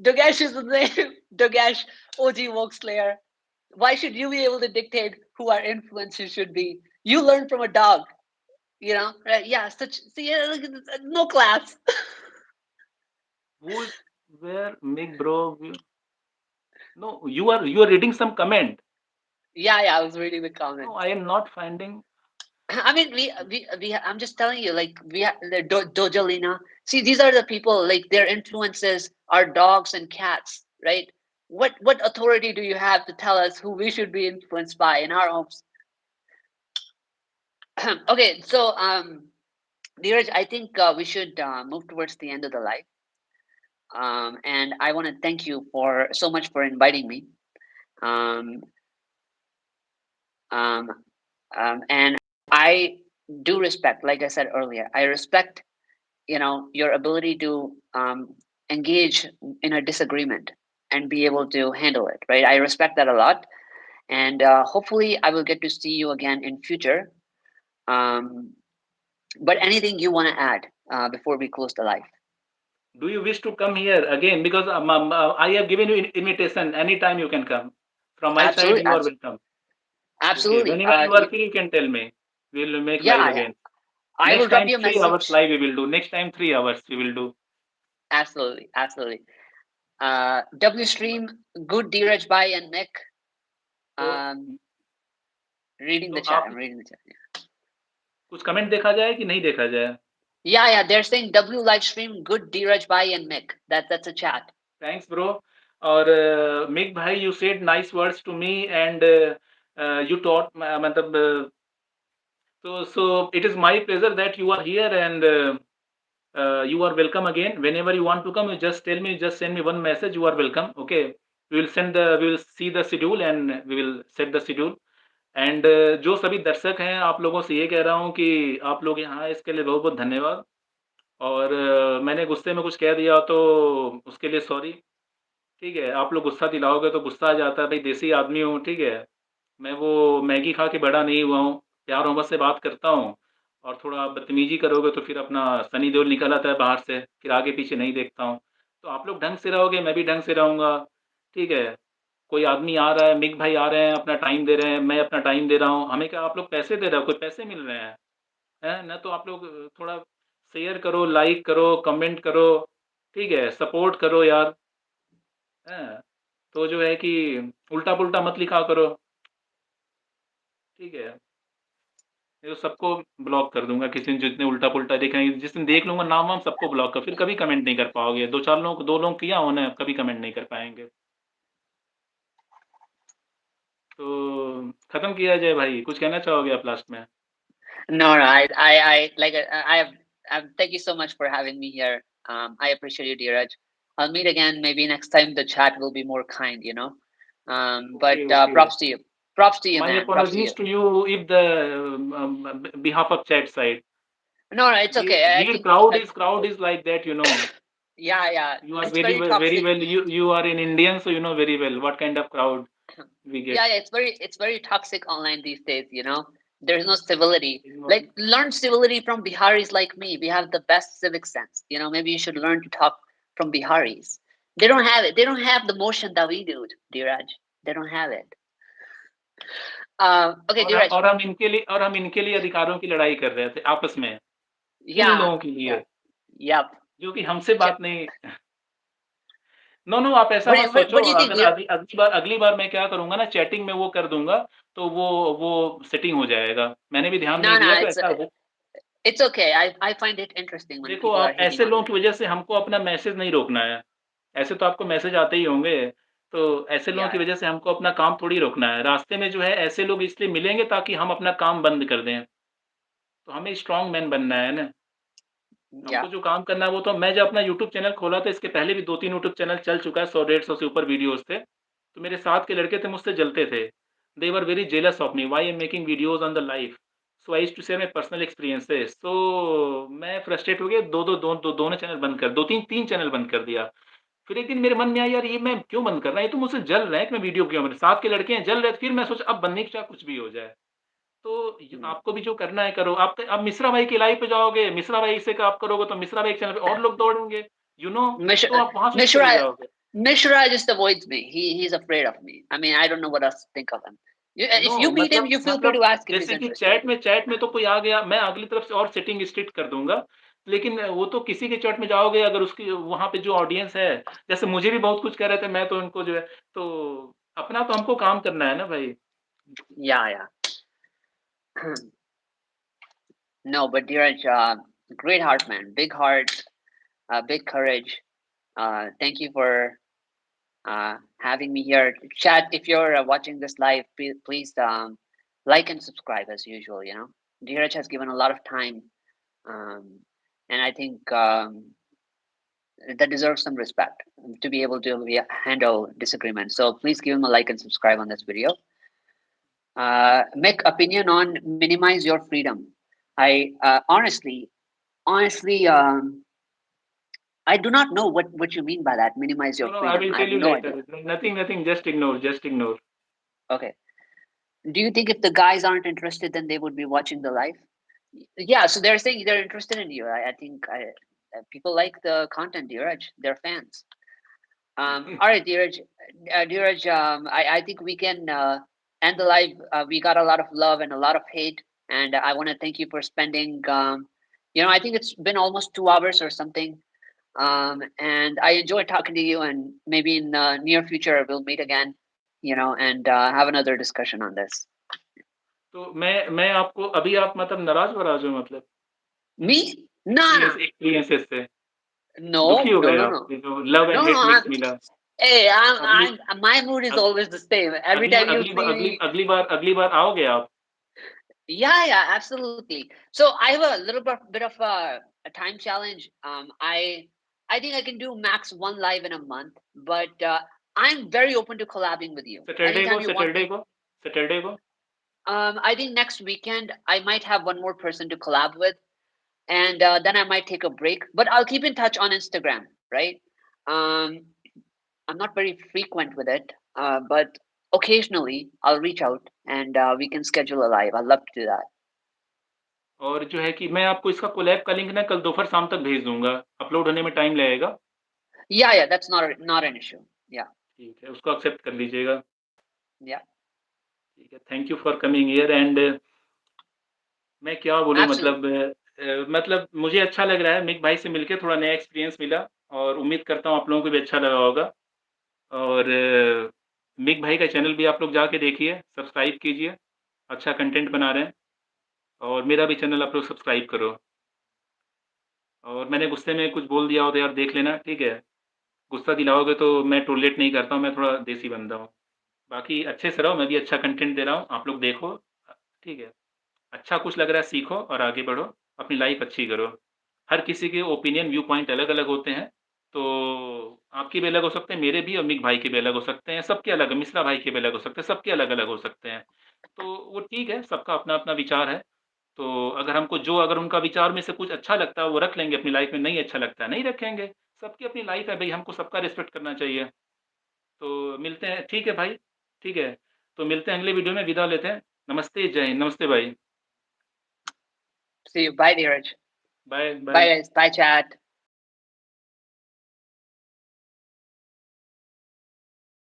Dogesh is the name. Dogesh, OG Voxlayer. Why should you be able to dictate who our influencers should be? You learn from a dog, right? Yeah, such see, look at this, no class. Who is where, Mick bro? No, you are reading some comment. Yeah, I was reading the No, comments. I am not finding. I mean, I'm just telling you, like the Dojalina. See, these are the people. Like their influences are dogs and cats, right? What authority do you have to tell us who we should be influenced by in our homes? Okay, so Dheeraj, I think we should move towards the end of the life. And I want to thank you for so much for inviting me. Um, um, and I do respect, like I said earlier, I respect your ability to engage in a disagreement and be able to handle it. Right, I respect that a lot, and hopefully, I will get to see you again in future. Um, but anything you want to add before we close the live? Do you wish to come here again? Because I have given you invitation. Anytime you can come. From my side, Absolutely, you are welcome. Okay. absolutely. Whenever you are free, you can tell me. We'll make live Yeah, again. I will Next drop time you a 3 hours message. live we will do. Next time 3 hours we will do. Absolutely, absolutely. W stream, good Dheeraj Bhai and Mick. तो Um, reading तो the chat. आप I'm reading the chat. कुछ comment देखा जाए कि नहीं देखा जाए? Yeah. They're saying W live stream, good Dheeraj Bhai and Mick. That's a chat. Thanks bro. और मिक भाई, you said nice words to me, and you taught मतलब so it is my pleasure that you are here, and you are welcome again. Whenever you want to come, you just tell me, just send me one message, you are welcome. Okay, we will see the schedule and we will set the schedule. And जो सभी दर्शक हैं, आप लोगों से ये कह रहा हूँ कि आप लोग यहाँ आए, इसके लिए बहुत-बहुत धन्यवाद। और मैंने गुस्से में कुछ कह दिया तो उसके लिए सॉरी, ठीक है? आप लोग गुस्सा दिलाओगे तो गुस्सा आ जाता है, भाई देसी आदमी हूँ, ठीक है? मैं वो मैगी खा के बड़ा नहीं हुआ हूँ, प्यार मोहब्बत से बात करता हूँ और थोड़ा बदतमीज़ी करोगे तो फिर अपना सनी देओल निकल आता है बाहर से, फिर आगे पीछे नहीं देखता हूँ। तो आप लोग ढंग से रहोगे, मैं भी ढंग से रहूँगा, ठीक है? कोई आदमी आ रहा है, मिक भाई आ रहे हैं, अपना टाइम दे रहे हैं, मैं अपना टाइम दे रहा हूँ, हमें क्या आप लोग पैसे दे रहे हो? कोई पैसे मिल रहे हैं, हैं? ना तो आप लोग थोड़ा शेयर करो, लाइक करो, कमेंट करो, ठीक है? सपोर्ट करो यार, हैं? तो जो है कि उल्टा-पुल्टा मत लिखा करो, ठीक है? ये तो सबको ब्लॉक कर दूँगा, किसी ने जितने उल्टा-पुल्टा दिखेंगे, जिस दिन देख लूँगा नाम-वाम सबको ब्लॉक कर फिर कभी कमेंट नहीं कर पाओगे। 2-4 लोगों को 2 लोग किया उन्हें कभी कमेंट नहीं कर पाएँगे। तो खत्म किया जाए भाई, कुछ कहना चाहोगे आप लास्ट में? No, no, I like thank you so much for having me here. I appreciate you, Dheeraj. I'll meet again. Maybe next time the chat will be more kind, you know. But Okay, okay. props to you. Props to you, My man. Props to apologies you. to you if the behalf of chat side. No, no, it's Dear, okay. I dear think, crowd is like that, you know. yeah, yeah, You are it's very very toxic. well. You are in Indian, so you know very well what kind of crowd we get. Yeah, yeah, it's very toxic online these days, you know. There's no civility. Ignore. Like learn civility from Biharis like me. We have the best civic sense. You know, maybe you should learn to talk from Biharis. They don't have it. They don't have the motion that we do, Dheeraj. They don't have it. Okay, Dheeraj. और हम इनके लिए अधिकारों की लड़ाई कर रहे थे आपस में, इन Yeah, लोगों के yeah, लिए, yep. जो कि हमसे Check. बात नहीं। नो, नो आप ऐसा मत सोचो, What do you think, अगर Dheeraj? अगली बार मैं क्या करूँगा ना चैटिंग में वो कर दूँगा, तो वो सेटिंग हो जाएगा। मैंने भी ध्यान नहीं No, दिया no, तो ऐसा हो it's okay. I find it interesting when देखो people are आप hating ऐसे on लोगों me. की वज़ह से हमको अपना मैसेज नहीं रोकना है। ऐसे तो आपको मैसेज आते ही होंगे, तो ऐसे लोगों Yeah, की वज़ह से हमको अपना काम थोड़ी रोकना है। रास्ते में जो है ऐसे लोग इसलिए मिलेंगे ताकि हम अपना काम बंद कर दें। तो हमें स्ट्रॉन्ग मैन बनना है ना। yeah, हमको जो काम करना है वो तो मैं जब अपना यूट्यूब चैनल खोला था इसके पहले भी 2-3 यूट्यूब चैनल चल चुका है, 100 150 से ऊपर वीडियोज़ थे। तो मेरे साथ के लड़के थे मुझसे जलते थे। They were very jealous of me why I am making videos on the life. So I used to share my personal experiences. So मैं फ्रस्ट्रेट हो गया 2 दोनों चैनल बंद कर 2-3 चैनल बंद कर दिया। फिर एक दिन मेरे मन में आया यार ये मैं क्यों बंद कर रहा है? ये तो मुझसे जल रहे हैं कि मैं वीडियो क्यों बना साथ के लड़के हैं जल रहे हैं। फिर मैं सोचा अब बनने की चाहे कुछ भी हो जाए। तो य mm. आपको भी जो करना है करो। आप मिश्रा भाई की लाइव पे जाओगे, मिश्रा भाई से आप करोगे तो मिश्रा भाई के चैनल पे और लोग दौड़ेंगे, यू नो तो Mishra, आप वहाँ से चले Mishra, जाओगे। Mishra just avoids me. He's afraid of me. I mean, I don't know what else to think of him. No If you meet him, you feel free to ask if he's जैसे कि interested. Chat में तो कोई आ गया, मैं अगली तरफ से और सेटिंग स्ट्रिक्ट कर दूँगा। लेकिन वो तो किसी के चैट में जाओगे अगर उसकी वहाँ पे जो ऑडियंस है, जैसे मुझे भी बहुत कुछ कह रहे थे, मैं तो उनको जो है तो अपना तो हमको काम करना है ना भाई। Yeah, yeah. No, but Dheeraj, great heart, man. Big heart, big courage. Thank you for having me here. Chat, if you're watching this live, please like and subscribe as usual. You know, Dheeraj has given a lot of time, um, and I think that deserves some respect to be able to handle disagreements. So please give him a like and subscribe on this video. Make opinion on minimize your freedom. I honestly, I do not know what you mean by that. Minimize your no, no I freedom. Will I have tell you no idea. Later. Nothing just ignore just ignore. Okay. Do you think if the guys aren't interested, then they would be watching the live? Yeah. So they're saying they're interested in you. I think people like the content, Dheeraj. They're fans. All right, Dheeraj. Dheeraj, I think we can end the live. We got a lot of love and a lot of hate, and I want to thank you for spending. I think it's been almost 2 hours or something. And I enjoyed talking to you, and maybe in the near future we'll meet again. And have another discussion on this. तो मैं आपको अभी आप मतलब नाराज़-वाराज़ हो मतलब Me? No, no, experiences से? दुखी no, हो no, गए no, आप, no, ये जो love no, and no. Hate mix मिला? Hey, अगली my mood is अग always the same. Every time you see me, अगली बार आओगे आप? yeah, yeah, absolutely. So I have a little bit of a time challenge. I think I can do max one live in a month, but I'm very open to collabing with you. Saturday को Anytime you want Saturday me. को Saturday को? I think next weekend I might have one more person to collab with, and then I might take a break. But I'll keep in touch on Instagram, right? Um, I'm not very frequent with it, but occasionally I'll reach out and we can schedule a live. I'd love to do that. और जो है कि मैं आपको इसका collab का link ना कल दोपहर शाम तक भेज दूँगा, अपलोड होने में टाइम लगेगा। Yeah, that's not an issue. Yeah, ठीक है, उसको एक्सेप्ट कर लीजिएगा। yeah, ठीक है, thank you for coming here and मैं क्या बोलूँ absolutely. मतलब मुझे अच्छा लग रहा है मिक भाई से मिलके थोड़ा नया एक्सपीरियंस मिला और उम्मीद करता हूँ आप लोगों को भी अच्छा लगा होगा और मिक भाई का चैनल भी आप लोग जाके देखिए, सब्सक्राइब कीजिए, अच्छा कंटेंट बना रहे हैं और मेरा भी चैनल आप लोग सब्सक्राइब करो और मैंने गुस्से में कुछ बोल दिया हो तो यार देख लेना, ठीक है? गुस्सा दिलाओगे तो मैं टॉलरेट नहीं करता हूँ, मैं थोड़ा देसी बंदा हूँ। बाकी अच्छे से रहो, मैं भी अच्छा कंटेंट दे रहा हूँ, आप लोग देखो ठीक है? अच्छा कुछ लग रहा है सीखो और आगे बढ़ो, अपनी लाइफ़ अच्छी करो। हर किसी के ओपिनियन, व्यू पॉइंट अलग-अलग होते हैं, तो आपके भी अलग हो सकते हैं, मेरे भी और मिक भाई के भी अलग हो सकते हैं, सबके अलग मिश्रा भाई के भी अलग हो सकते हैं, सबके अलग-अलग हो सकते हैं। तो वो ठीक है, सबका अपना-अपना विचार है। तो अगर उनका विचार में से कुछ अच्छा लगता है, वो रख लेंगे अपनी लाइफ़ में, नहीं अच्छा लगता है, नहीं रखेंगे। सबकी अपनी लाइफ़ है भई, हमको सबका रिस्पेक्ट करना चाहिए। तो मिलते हैं ठीक है भाई, ठीक है। तो मिलते हैं अगले वीडियो में, विदा लेते हैं। नमस्ते, जय हिंद। नमस्ते भाई। See you. Bye, Dheeraj. Bye, Bye, bye. guys. Bye, chat.